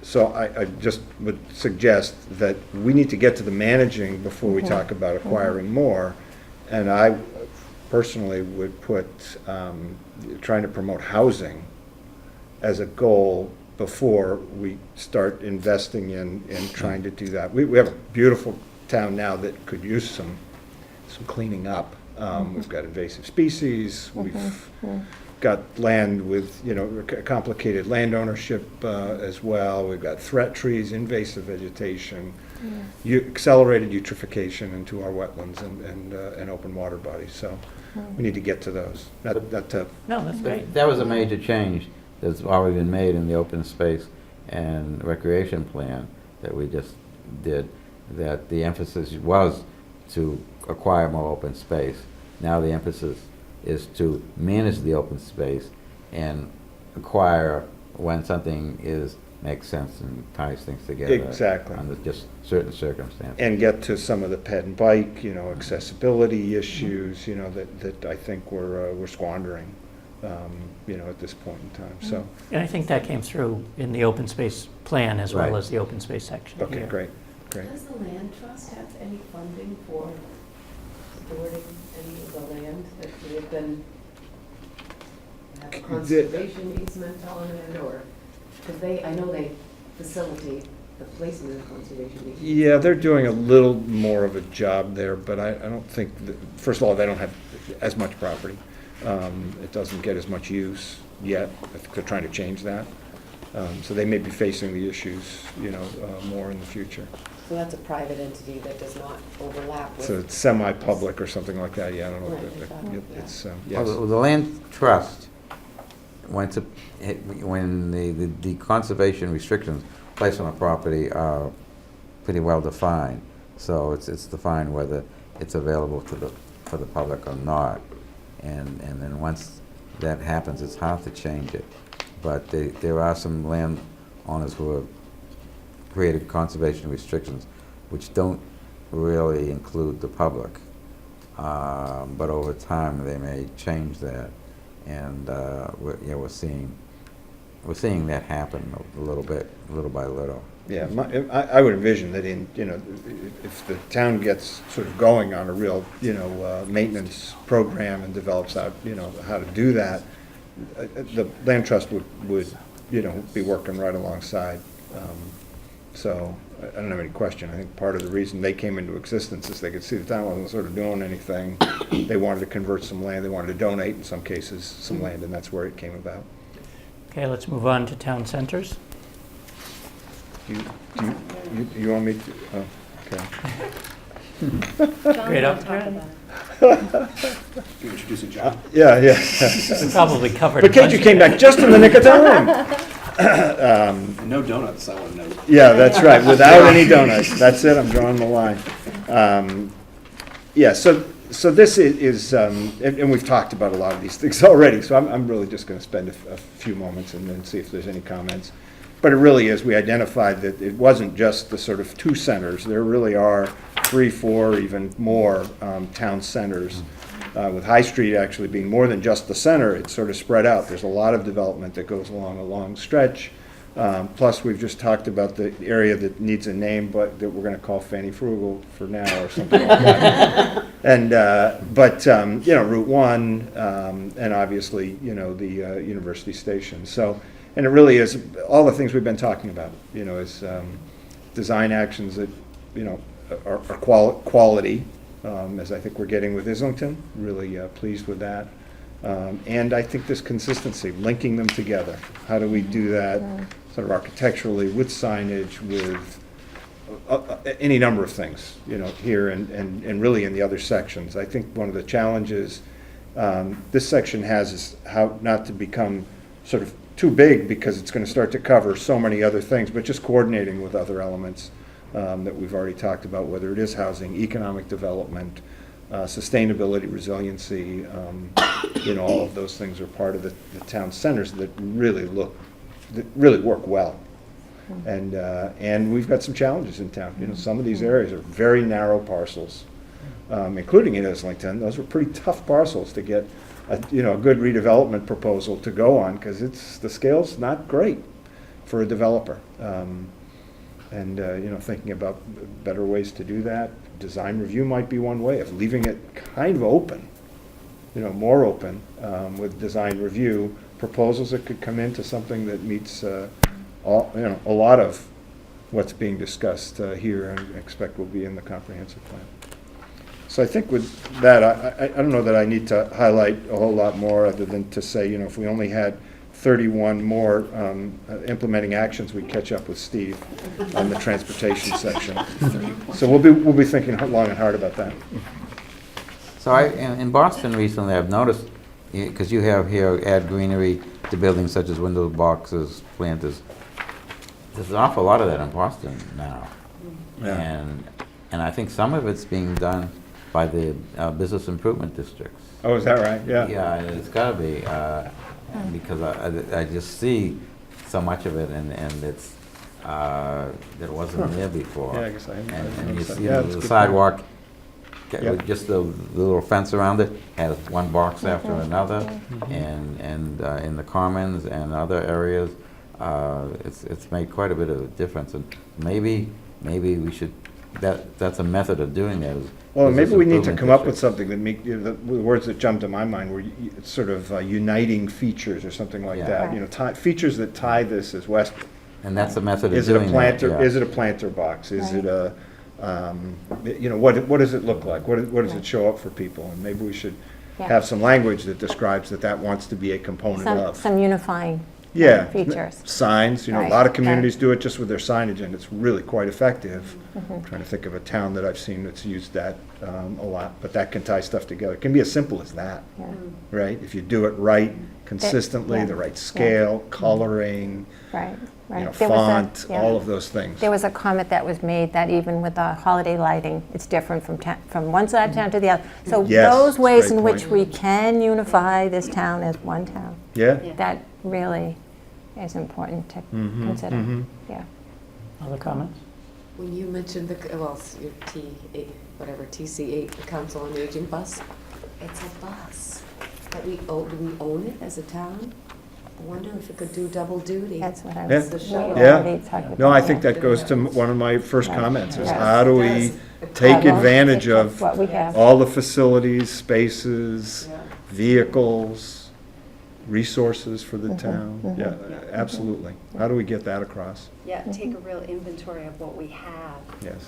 So I just would suggest that we need to get to the managing before we talk about acquiring more. And I personally would put trying to promote housing as a goal before we start investing in trying to do that. We have a beautiful town now that could use some cleaning up. We've got invasive species. got land with, complicated land ownership as well. We've got threat trees, invasive vegetation, accelerated eutrophication into our wetlands and open water bodies. So we need to get to those. No, that's great. That was a major change that's already been made in the open space and recreation plan that we just did, that the emphasis was to acquire more open space. Now the emphasis is to manage the open space and acquire when something makes sense and ties things together. Exactly. Under just certain circumstances. And get to some of the ped and bike, accessibility issues, that I think we're squandering, at this point in time, so. And I think that came through in the open space plan as well Right. as the open space section Okay, here. great. Does the land trust have any funding for stewarding any of the land that may have been, have a conservation easement on it, or, because I know they facilitate the placement of conservation easements. Yeah, they're doing a little more of a job there, but I don't think, first of all, they don't have as much property. It doesn't get as much use yet. I think they're trying to change that. So they may be facing the issues, more in the future. So that's a private entity that does not overlap with. So it's semi-public or something like that, yeah, I don't know. Right, exactly. It's, Well, yes. the land trust when the conservation restrictions placed on a property are pretty well defined. So it's defined whether it's available for the public or not. And then once that happens, it's hard to change it. But there are some landowners who have created conservation restrictions which don't really include the public. But over time, they may change that. And we're seeing that happen a little bit, little by little. Yeah, I would envision that if the town gets sort of going on a real, maintenance program and develops out, how to do that, the land trust would be working right alongside. So I don't have any question. I think part of the reason they came into existence is they could see the town wasn't sort of doing anything. They wanted to convert some land. They wanted to donate, in some cases, some land, and that's where it came about. Okay, let's move on to town centers. You want me to? Oh, okay. Great opportunity. You're introducing John. Yeah. We probably covered. But Kate, you came back just in the nick of time. No donuts, I want to know. Yeah, that's right, without any donuts. That's it, I'm drawing the line. Yeah, so this is, and we've talked about a lot of these things already, so I'm really just going to spend a few moments and then see if there's any comments. But it really is, we identified that it wasn't just the sort of two centers. There really are 3, 4, even more town centers. With High Street actually being more than just the center, it's sort of spread out. There's a lot of development that goes along a long stretch. Plus, we've just talked about the area that needs a name, but that we're going to call Fanny Frugal for now, or something like that. And Route 1, and obviously, the University Station. So, and it really is all the things we've been talking about. Is design actions that are quality. As I think we're getting with Islington, really pleased with that. And I think this consistency, linking them together. How do we do that sort of architecturally, with signage, with any number of things, here and really in the other sections. I think one of the challenges this section has is how not to become sort of too big, because it's going to start to cover so many other things, but just coordinating with other elements that we've already talked about, whether it is housing, economic development, sustainability, resiliency, all of those things are part of the town centers that really work well. And we've got some challenges in town. Some of these areas are very narrow parcels, including in Islington. Those were pretty tough parcels to get a good redevelopment proposal to go on, because the scale's not great for a developer. Thinking about better ways to do that. Design review might be one way of leaving it kind of open, more open, with design review proposals that could come into something that meets a lot of what's being discussed here, and expect will be in the comprehensive plan. So I think with that, I don't know that I need to highlight a whole lot more other than to say, if we only had 31 more implementing actions, we'd catch up with Steve on the transportation section. So we'll be thinking long and hard about that. So in Boston recently, I've noticed, because you have here, add greenery to buildings such as window boxes, planters. There's an awful lot of that in Boston now. Yeah. And I think some of it's being done by the business improvement districts. Oh, is that right? Yeah. Yeah, it's gotta be, because I just see so much of it, and it's, that wasn't there before. Yeah, I guess I hadn't And you noticed that. see Yeah, that's a the good sidewalk, Yep. with just the little fence around it, has one box after another, and in the commons and other areas, it's made quite a bit of a difference, and maybe we should, that's a method of doing that. Well, maybe we need to improvement come up with districts. something that the words that jump to my mind were it's sort of uniting features or something like Yeah. that. Features that tie this as Westwood. And that's a method of Is it a doing that, planter? yeah. Is it a planter box? Is it a, what does it look like? What does it show up for people? And maybe we should Yeah. have some language that describes that wants to be a component of. Some unifying Yeah. features. Signs, a Right, lot of right. communities do it just with their signage, and it's really quite effective. Mm-hmm. I'm trying to think of a town that I've seen that's used that a lot, but that can tie stuff together. It can be as simple as that, Yeah. right? If you do it right, consistently, yeah, the right yeah. scale, coloring, Right, right. font, all of those things. There was a comment that was made that even with the holiday lighting, it's different from one side of town to the other. So Yes, those that's a ways great in which point. we can unify this town as one town, Yeah? Yeah. that really is important to Mhm, consider. mhm. Yeah. Other comments? When you mentioned your T8, whatever, TC8, the Council on Aging bus, it's a bus. That do we own it as a town? I wonder if it could do double duty. That's what I Yeah. was. The shuttle. Yeah. already talking No, about, I think yeah. that goes to one of my first Right. comments, is Yes. how do we It take Well, advantage it's of what we have. all the facilities, spaces, vehicles, resources for the town? Yeah, absolutely. How do we get that across? Yeah, take a real inventory of what we have Yes.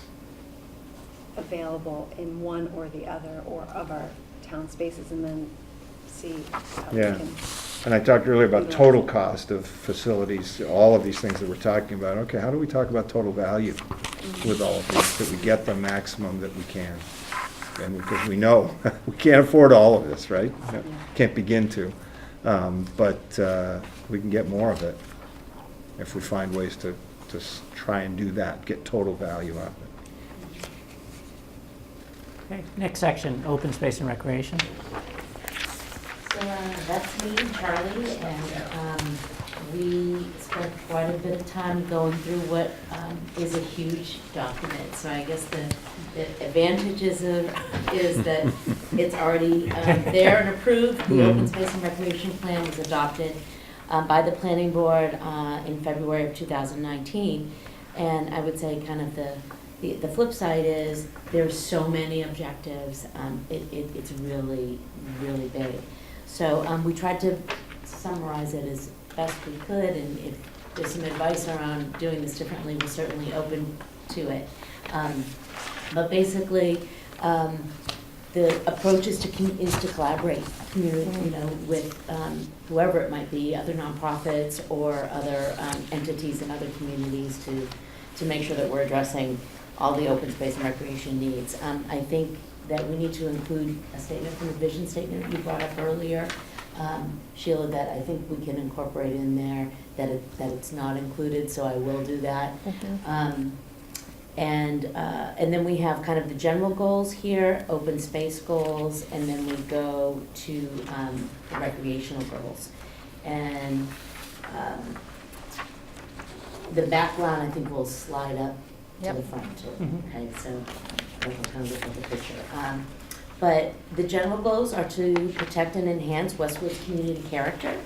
available in one or the other or of our town spaces, and then see how we Yeah. can. And I talked earlier about total cost of facilities, all of these things that we're talking about. Okay, how do we talk about total value with all of these, that we get the maximum that we can? And because we know, we can't afford all of this, right? Can't begin to. But we can get more of it if we find ways to try and do that, get total value out of it. Okay, next section, open space and recreation. So that's me and Charlie, and we spent quite a bit of time going through what is a huge document. So I guess the advantages is that it's already there and approved. The open space and recreation plan was adopted by the planning board in February of 2019. And I would say kind of the flip side is there's so many objectives. It's really, really big. So we tried to summarize it as best we could, and if there's some advice around doing this differently, we're certainly open to it. But basically, the approach is to collaborate, community, with whoever it might be, other nonprofits or other entities in other communities to make sure that we're addressing all the open space and recreation needs. I think that we need to include a statement from the vision statement you brought up earlier, Sheila, that I think we can incorporate in there that it's not included, so I will do that. And then we have kind of the general goals here, open space goals, and then we go to the recreational goals. And the background, I think, will slide up to the front too. Okay, so we'll kind of look at the picture. But the general goals are to protect and enhance Westwood's community character.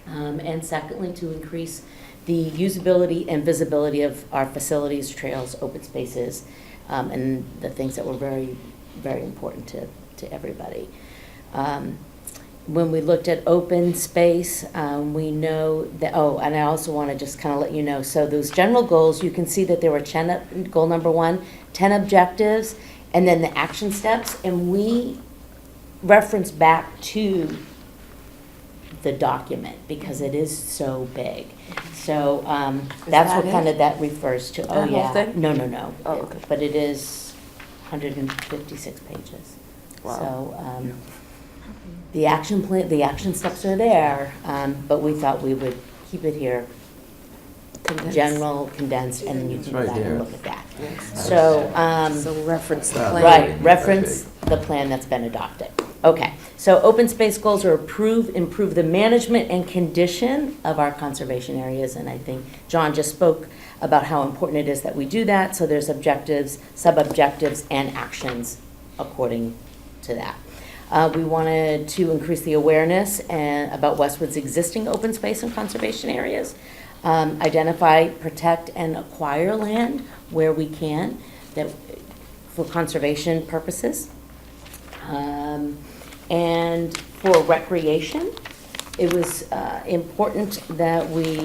And secondly, to increase the usability and visibility of our facilities, trails, open spaces, and the things that were very, very important to everybody. When we looked at open space, we know that, and I also want to just kind of let you know, so those general goals, you can see that there were goal number 1, 10 objectives, and then the action steps, and we reference back to the document because it is so big. So that's what that kind it? of that refers to. Oh, That whole yeah. thing? No. Oh, okay. But it is 156 pages. Wow. So the action plan, the action steps are there, but we thought we would keep it here, Condensed. general, condensed, and then you can go Right back here. and look at that. Yes. So, So reference the plan. right, reference the plan that's been adopted. Okay, so open space goals are improve the management and condition of our conservation areas, and I think John just spoke about how important it is that we do that, so there's objectives, sub-objectives, and actions according to that. We wanted to increase the awareness about Westwood's existing open space and conservation areas, identify, protect, and acquire land where we can that for conservation purposes. And for recreation, it was important that we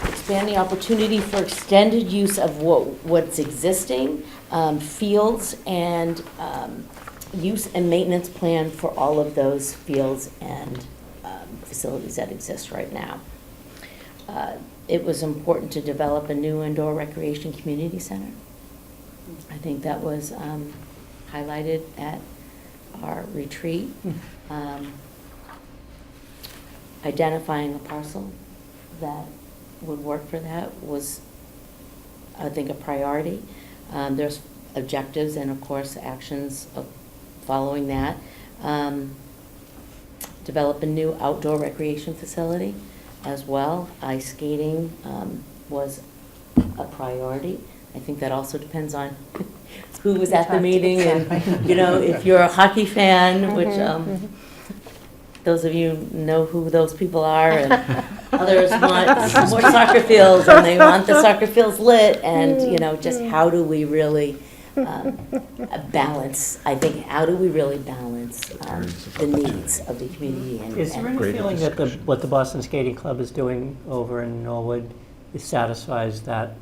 expand the opportunity for extended use of what's existing, fields, and use and maintenance plan for all of those fields and facilities that exist right now. It was important to develop a new indoor recreation community center. I think that was highlighted at our retreat. Identifying a parcel that would work for that was, I think, a priority. There's objectives and, of course, actions following that. Develop a new outdoor recreation facility as well. Ice skating was a priority. I think that also depends on who was at the meeting, and, you know, if you're a hockey fan, which those of you know who those people are, and others want more soccer fields, and they want the soccer fields lit, and, you know, just how do we really balance, I think, how do we really balance the needs of the community? And Is there any Greater feeling that discussion. what the Boston Skating Club is doing over in Norwood satisfies that?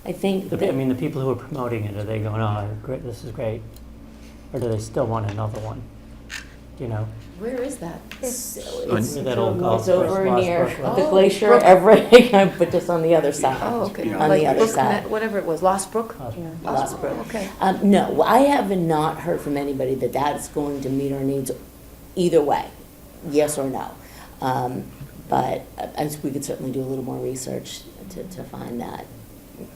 I think I that, mean, the people who are promoting it, are they going, oh, great, this is great? Or do they still want another one? Do you know? Where is that? it's That old golf it's over course, near Lost Brook the Road. glacier, Brook. Everett, but just on the other side. Oh, okay. On Like the other Brook side. Whatever it was, Lost Brook? Lost Brook. Okay. No, I have not heard from anybody that that's going to meet our needs either way, yes or no. But we could certainly do a little more research to find that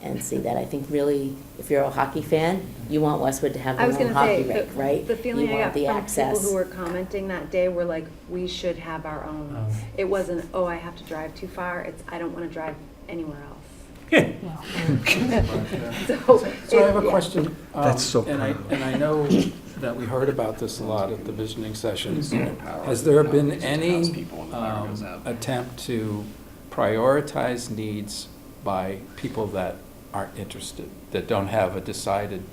and see that. I think really, if you're a hockey fan, you want Westwood to have I their was own gonna hockey say, rink, right? the feeling You I want got the from access. people who were commenting that day were like, we should have our own. Oh. It wasn't, oh, I have to drive too far, it's, I don't want to drive anywhere else. So I have a question. That's so And I know that we heard about this a lot at the visioning sessions. Has there been any attempt to prioritize needs by people that aren't interested, that don't have a decided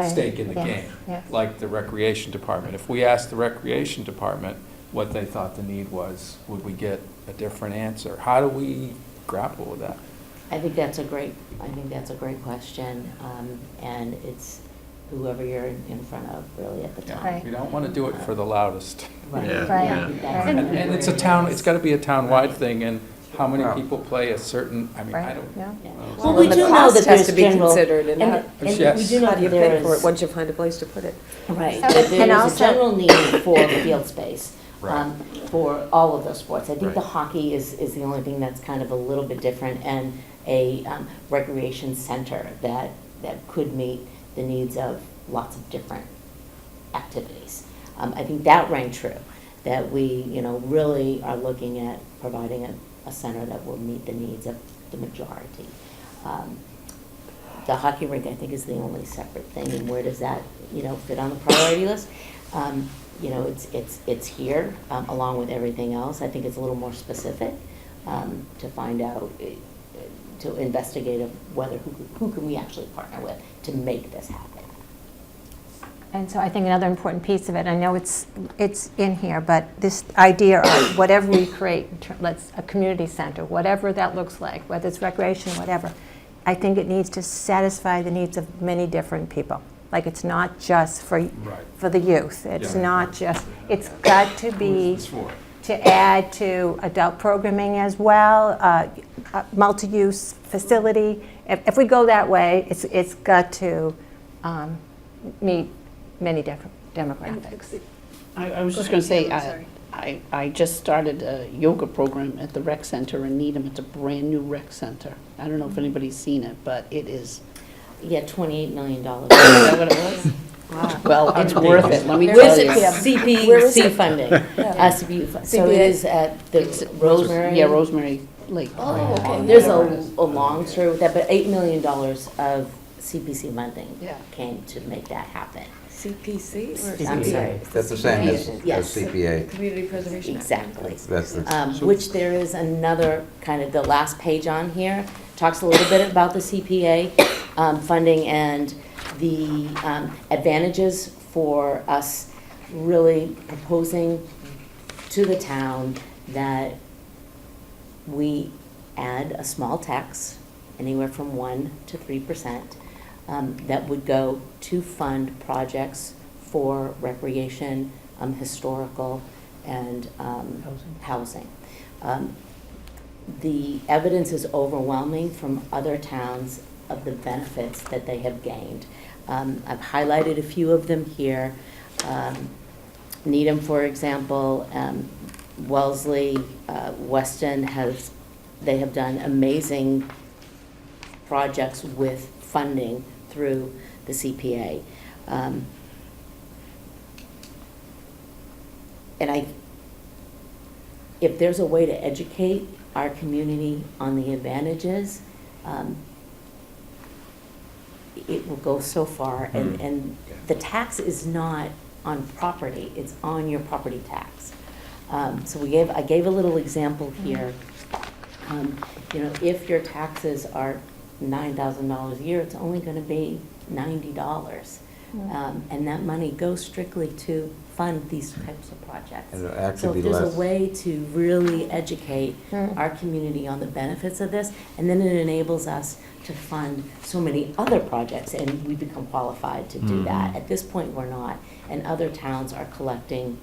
stake in the game? Yes. Like the recreation department. If we asked the recreation department what they thought the need was, would we get a different answer? How do we grapple with that? I think that's a great question, and it's whoever you're in front of really at the time. Right. We don't want to do it for the loudest. Right. Yeah. Right. I think that's- And it's a town, it's got to be a town-wide thing, and how many Wow. people play a certain, I mean, I Right, don't. yeah. Yeah. Well, Well, we the do know cost that has there's to be general. considered in and- that. and we Yes. do know How do you that there pay for it is- once you find a place to put it? Right, So- that there and is a also- general need for field space Right. for all of those sports. I think Right. the hockey is the only thing that's kind of a little bit different, and a recreation center that could meet the needs of lots of different activities. I think that rang true, that we, really are looking at providing a center that will meet the needs of the majority. The hockey rink, I think, is the only separate thing, and where does that, fit on the priority list? It's here, along with everything else. I think it's a little more specific, to find out, to investigate of whether, who can we actually partner with to make this happen. And so I think another important piece of it, I know it's in here, but this idea of whatever we create, let's a community center, whatever that looks like, whether it's recreation, whatever, I think it needs to satisfy the needs of many different people. Like, it's not just for the youth. It's not just, it's got to be to add to adult programming as well, a multi-use facility. If we go that way, it's got to meet many different demographics. I was just going to say, I just started a yoga program at the rec center in Needham. It's a brand-new rec center. I don't know if anybody's seen it, but it is, Yeah, $28 million. is that what it was? Well, it's worth it, let me tell you. CPC funding. CPC so it is at the Rosemary? Yeah, Rosemary Lake. Oh, okay. There's a long story with that, but $8 million of CPC funding came to make that happen. CPC or I'm sorry. That's the same as Yes. CPA. Community Preservation Act. Exactly. That's the, Which there is another, kind of the last page on here, talks a little bit about the CPA funding and the advantages for us really proposing to the town that we add a small tax, anywhere from 1% to 3%, that would go to fund projects for recreation, historical, and housing. The evidence is overwhelming from other towns of the benefits that they have gained. I've highlighted a few of them here. Needham, for example, Wellesley, Weston they have done amazing projects with funding through the CPA. And if there's a way to educate our community on the advantages, it will go so far. And the tax is not on property, it's on your property tax. So I gave a little example here. If your taxes are $9,000 a year, it's only going to be $90. And that money goes strictly to fund these types of projects. it'll actually So be if there's less. a way to really educate our community on the benefits of this, and then it enables us to fund so many other projects, and we become qualified to do that. At this point, we're not, and other towns are collecting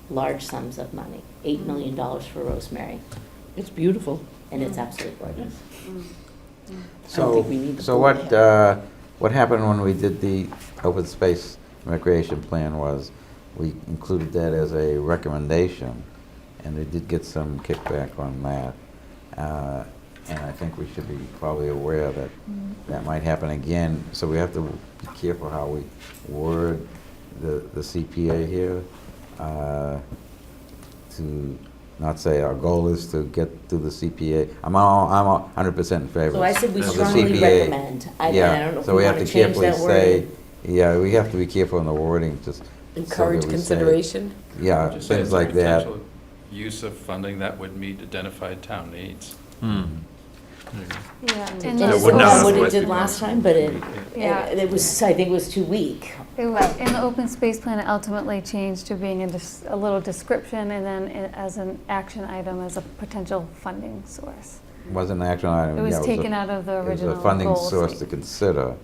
large sums of money, $8 million for Rosemary, It's beautiful. and it's absolutely gorgeous. So, we need the so board. what happened when we did the open space recreation plan was we included that as a recommendation, and we did get some kickback on that. And I think we should be probably aware that that might happen again. So we have to be careful how we word the CPA here, to not say our goal is to get through the CPA. I'm 100% in favor So I said we of the strongly CPA. recommend. I don't know if So we we have want to to change carefully that say, wording. we have to be careful in the wording, just. so Encourage that we say- consideration. Yeah, Just say things it's a like that. potential use of funding that would meet identified town needs. Yeah, It and does would not what it have- did last time, but Yeah. it was, I think it was too weak. in the open space plan, it ultimately changed to being a little description and then as an action item as a potential funding source. Wasn't an action item. It was yeah, taken out of the It original was a funding goal source to statement. consider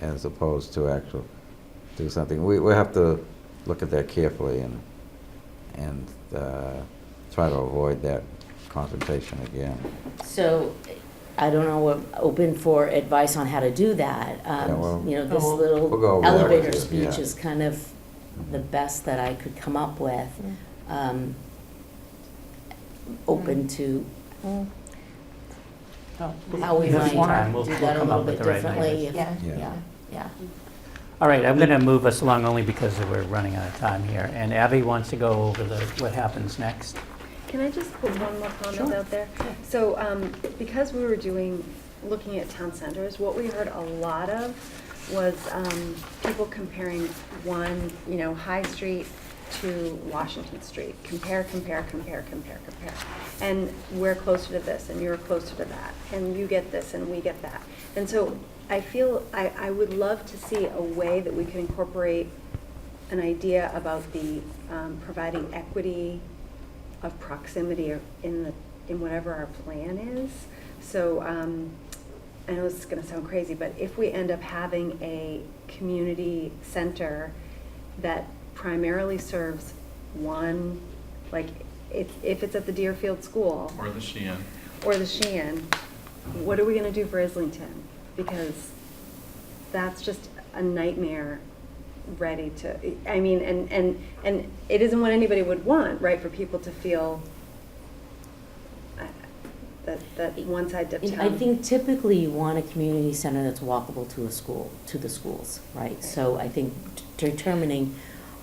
as opposed to actual, do something. We have to look at that carefully and try to avoid that confrontation again. So I don't know, we're open for advice on how to do that. well, This we'll go little over that with elevator you, speech yeah. is kind of the best that I could come up with. Open to how we This might time, we'll do we'll that a come little up with bit the right differently. language. Yeah. Yeah. All right, I'm going to move us along only because we're running out of time here. And Abby wants to go over what happens next. Can I just put one more comment out there? So, because we were looking at town centers, what we heard a lot of was people comparing High Street to Washington Street. Compare. And we're closer to this, and you're closer to that, and you get this, and we get that. And so I feel I would love to see a way that we can incorporate an idea about the providing equity of proximity in whatever our plan is. So I know this is gonna sound crazy, but if we end up having a community center that primarily serves one, like, if it's at the Deerfield School, Or the Sheehan. or the Sheehan, what are we gonna do for Islington? Because that's just a nightmare ready to, I mean, and it isn't what anybody would want, right, for people to feel that one side of town. I think typically you want a community center that's walkable to a school, to the schools, right? So I think determining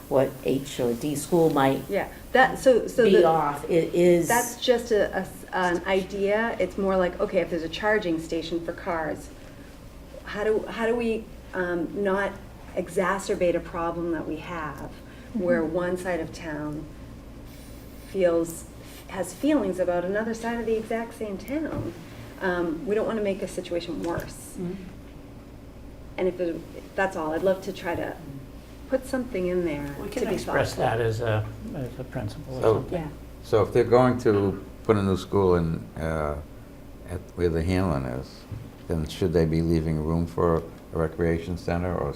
what H or D school might Yeah, that, so be off is. that's just an idea. It's more like, okay, if there's a charging station for cars, how do we not exacerbate a problem that we have where one side of town has feelings about another side of the exact same town? We don't want to make a situation worse. And that's all. I'd love to try to put something in there We to can be express thoughtful. that as a principle or So- something. Yeah. So if they're going to put a new school in, where the Hanlon is, then should they be leaving room for a recreation center or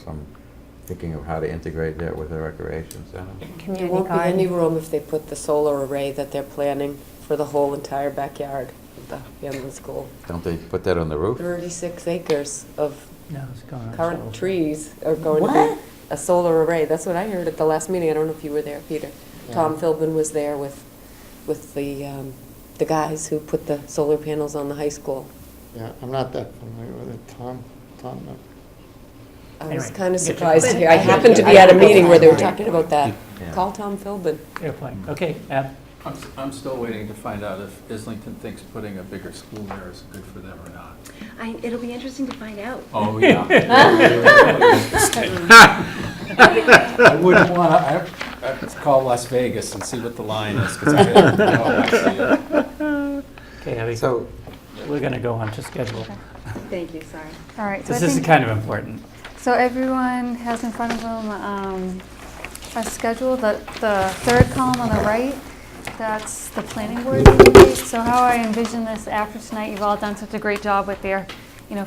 thinking of how to integrate that with a recreation center? There Community won't be any garden. room if they put the solar array that they're planning for the whole entire backyard of the Hanlon School. Don't they put that on the roof? 36 acres of No, it's going on. current trees are going to What? be a solar array. That's what I heard at the last meeting. I don't know if you were there, Peter. Tom Philbin was there with the guys who put the solar panels on the high school. Yeah, I'm not that familiar with it. Tom, no. I was Anyway, kind of get your surprised to point. hear. I happened to be at a meeting where they were talking about that. Call Tom Philbin. Fair point. Okay, Ab? I'm still waiting to find out if Islington thinks putting a bigger school there is good for them or not. It'll be interesting to find out. Oh, yeah. I wouldn't want to, I'd call Las Vegas and see what the line is, because I don't know, actually. Okay, Abby, So, we're going to go on to schedule. Thank you, sorry. All right, so I This is think, kind of important. so everyone has in front of them a schedule. The third column on the right, that's the planning board meeting date. So how I envision this after tonight, you've all done such a great job with your,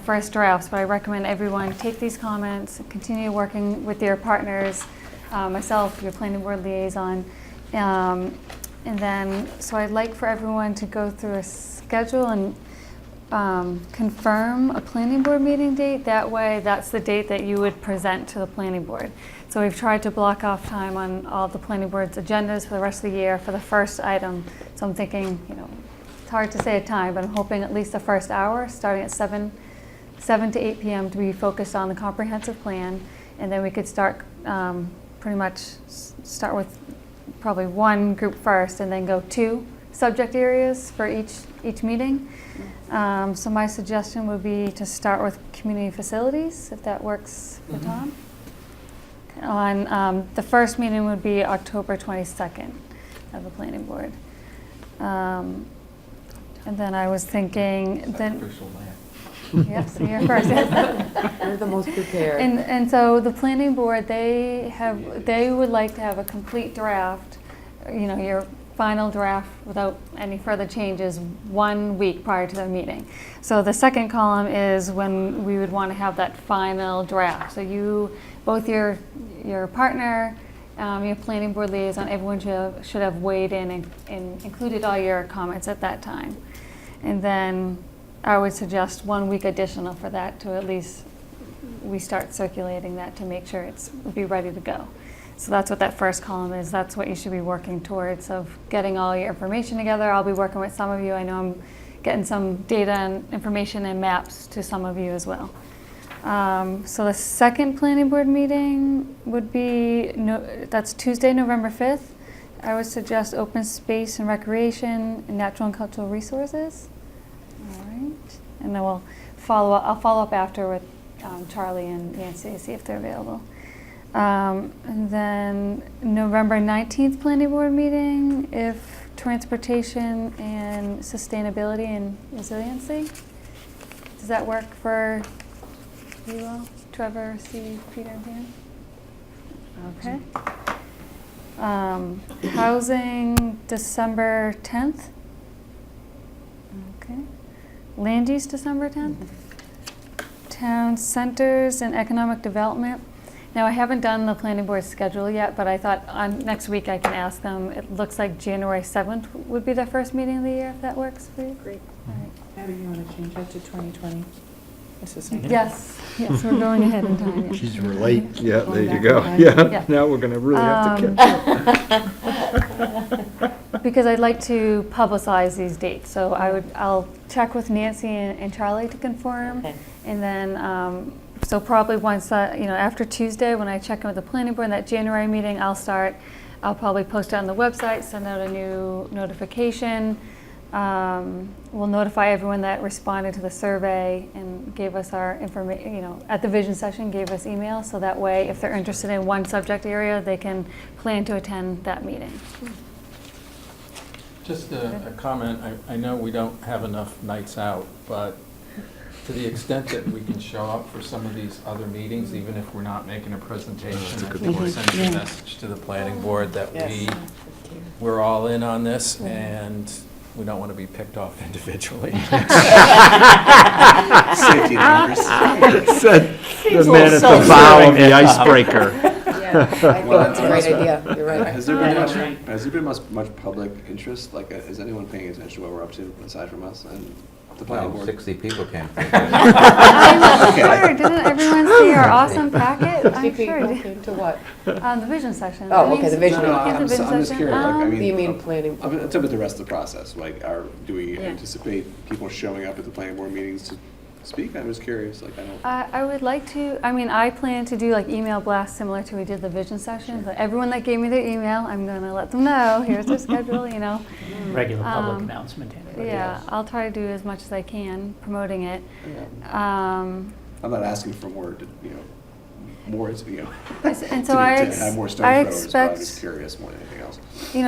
first drafts, but I recommend everyone take these comments, continue working with your partners, myself, your planning board liaison, and then, so I'd like for everyone to go through a schedule and confirm a planning board meeting date. That way, that's the date that you would present to the planning board. So we've tried to block off time on all the planning board's agendas for the rest of the year for the first item. So I'm thinking, it's hard to say a time, but I'm hoping at least the first hour, starting at 7 to 8 p.m. to be focused on the comprehensive plan. And then we could start, pretty much start with probably one group first and then go 2 subject areas for each meeting. So my suggestion would be to start with community facilities, if that works for Tom. On the first meeting would be October 22nd of the planning board. And then I was thinking, Crucial land. yes, so you're first. We're the most prepared. And so the planning board, they would like to have a complete draft, your final draft without any further changes 1 week prior to the meeting. So the second column is when we would want to have that final draft. So you, both your partner, your planning board liaison, everyone should have weighed in and included all your comments at that time. And then I would suggest 1 week additional for that to at least we start circulating that to make sure it's be ready to go. So that's what that first column is. That's what you should be working towards, of getting all your information together. I'll be working with some of you. I know I'm getting some data and information and maps to some of you as well. So the second planning board meeting would be, that's Tuesday, November 5th. I would suggest open space and recreation and natural and cultural resources. All right. And then I'll follow up after with Charlie and Nancy to see if they're available. And then November 19th planning board meeting, if transportation and sustainability and resiliency. Does that work for you all? Trevor, Steve, Peter, and Dan? Okay. Housing, December 10th. Okay. Land use, December 10th. town centers and economic development. Now, I haven't done the planning board schedule yet, but I thought on next week I can ask them. It looks like January 7th would be their first meeting of the year, if that works for you. Great. All right. Abby, you want to change that to 2020? Assistant. Yes, yes, we're going ahead in time. yeah. Geez, we're late. Yeah, there you back go. in time. Yeah, Yeah. now we're gonna really have to catch up. Because I'd like to publicize these dates, so I'll check with Nancy and Charlie to confirm. Okay. And then, so probably once, after Tuesday, when I check in with the planning board, in that January meeting, I'll probably post it on the website, send out a new notification. We'll notify everyone that responded to the survey and gave us our information, at the vision session, gave us email, so that way, if they're interested in one subject area, they can plan to attend that meeting. Just a comment, I know we don't have enough nights out, but to the extent that we can show up for some of these other meetings, even if we're not making a presentation, I think we're sending a message to the planning board that we're all in on this, and we don't want to be picked off individually. Safety numbers. Said the a man little at the bow of self-serving the there, Tom. icebreaker. Yeah, I think that's a great idea, you're right. Has there been much public interest? Like, is anyone paying attention to what we're up to, aside from us and the planning Well, board? 60 people came. I'm sure, didn't everyone see our awesome packet? I'm sure. To what? The vision session. Oh, okay, the vision. No, Yeah, I'm the just vision session. curious. Like, I mean, You mean planning? I'm talking about the rest of the process. Like, do we Yeah. anticipate people showing up at the planning board meetings to speak? I'm just curious. Like, I don't. I would like to, I plan to do like email blasts similar to we did the vision session, but everyone that gave me their email, I'm gonna let them know, here's their schedule, Regular public announcement to anybody Yeah, else. I'll try to do as much as I can promoting it. I'm not asking for more, more, And to so to have more stone I throwers, but I'm just expect, curious more than anything else.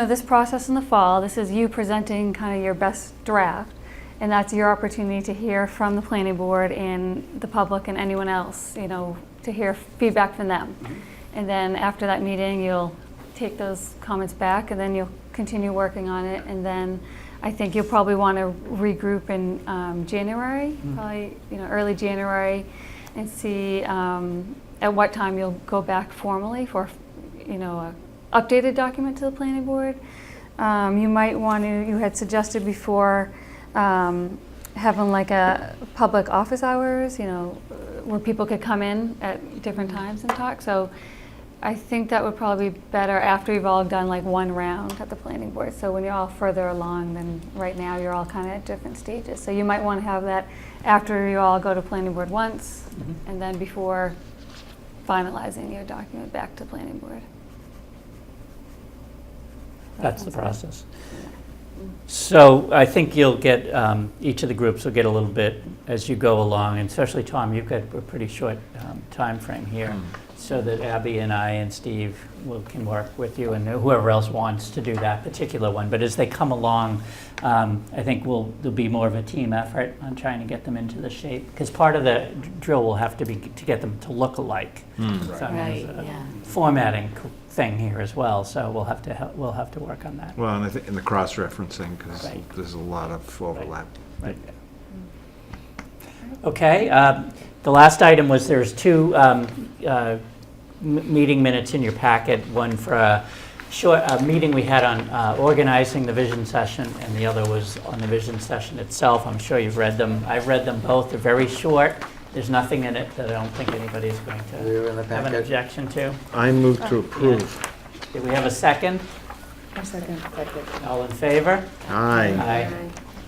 this process in the fall, this is you presenting kind of your best draft, and that's your opportunity to hear from the planning board and the public and anyone else, to hear feedback from them. And then after that meeting, you'll take those comments back, and then you'll continue working on it, and then I think you'll probably want to regroup in January, probably early January, and see at what time you'll go back formally for a updated document to the planning board. You might want to. You had suggested before having like a public office hours, where people could come in at different times and talk. So I think that would probably be better after you've all done like one round at the planning board. So when you're all further along than right now, you're all kind of at different stages. So you might want to have that after you all go to planning board once, and then before finalizing your document back to planning board. That's the process. So I think you'll get, each of the groups will get a little bit as you go along, and especially Tom, you've got a pretty short time frame here, so that Abby and I and Steve can work with you, and whoever else wants to do that particular one. But as they come along, I think there'll be more of a team effort on trying to get them into the shape, because part of the drill will have to be to get them to look alike. So Right, there's a yeah. formatting thing here as well, so we'll have to work on that. Well, and I think in the cross-referencing, because Right. there's a lot of overlap. Right. Okay, the last item was there's two meeting minutes in your packet, one for a short meeting we had on organizing the vision session, and the other was on the vision session itself. I'm sure you've read them. I've read them both. They're very short. There's nothing in it that I don't think anybody's going They're in the to have an packet. objection to. I move to approve. Do we have a second? A second. All in favor? Aye. Aye.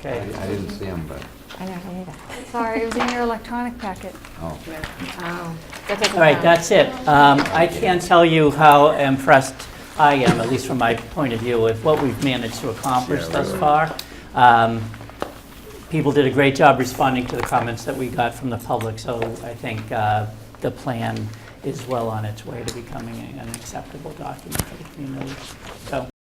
I Okay. didn't see them, but, I don't either. Sorry, it was in your electronic packet. oh. All right, that's it. I can't tell you how impressed I am, at least from my point of view, with what we've managed to accomplish thus far. People did a great job responding to the comments that we got from the public, so I think the plan is well on its way to becoming an acceptable document for the community. So.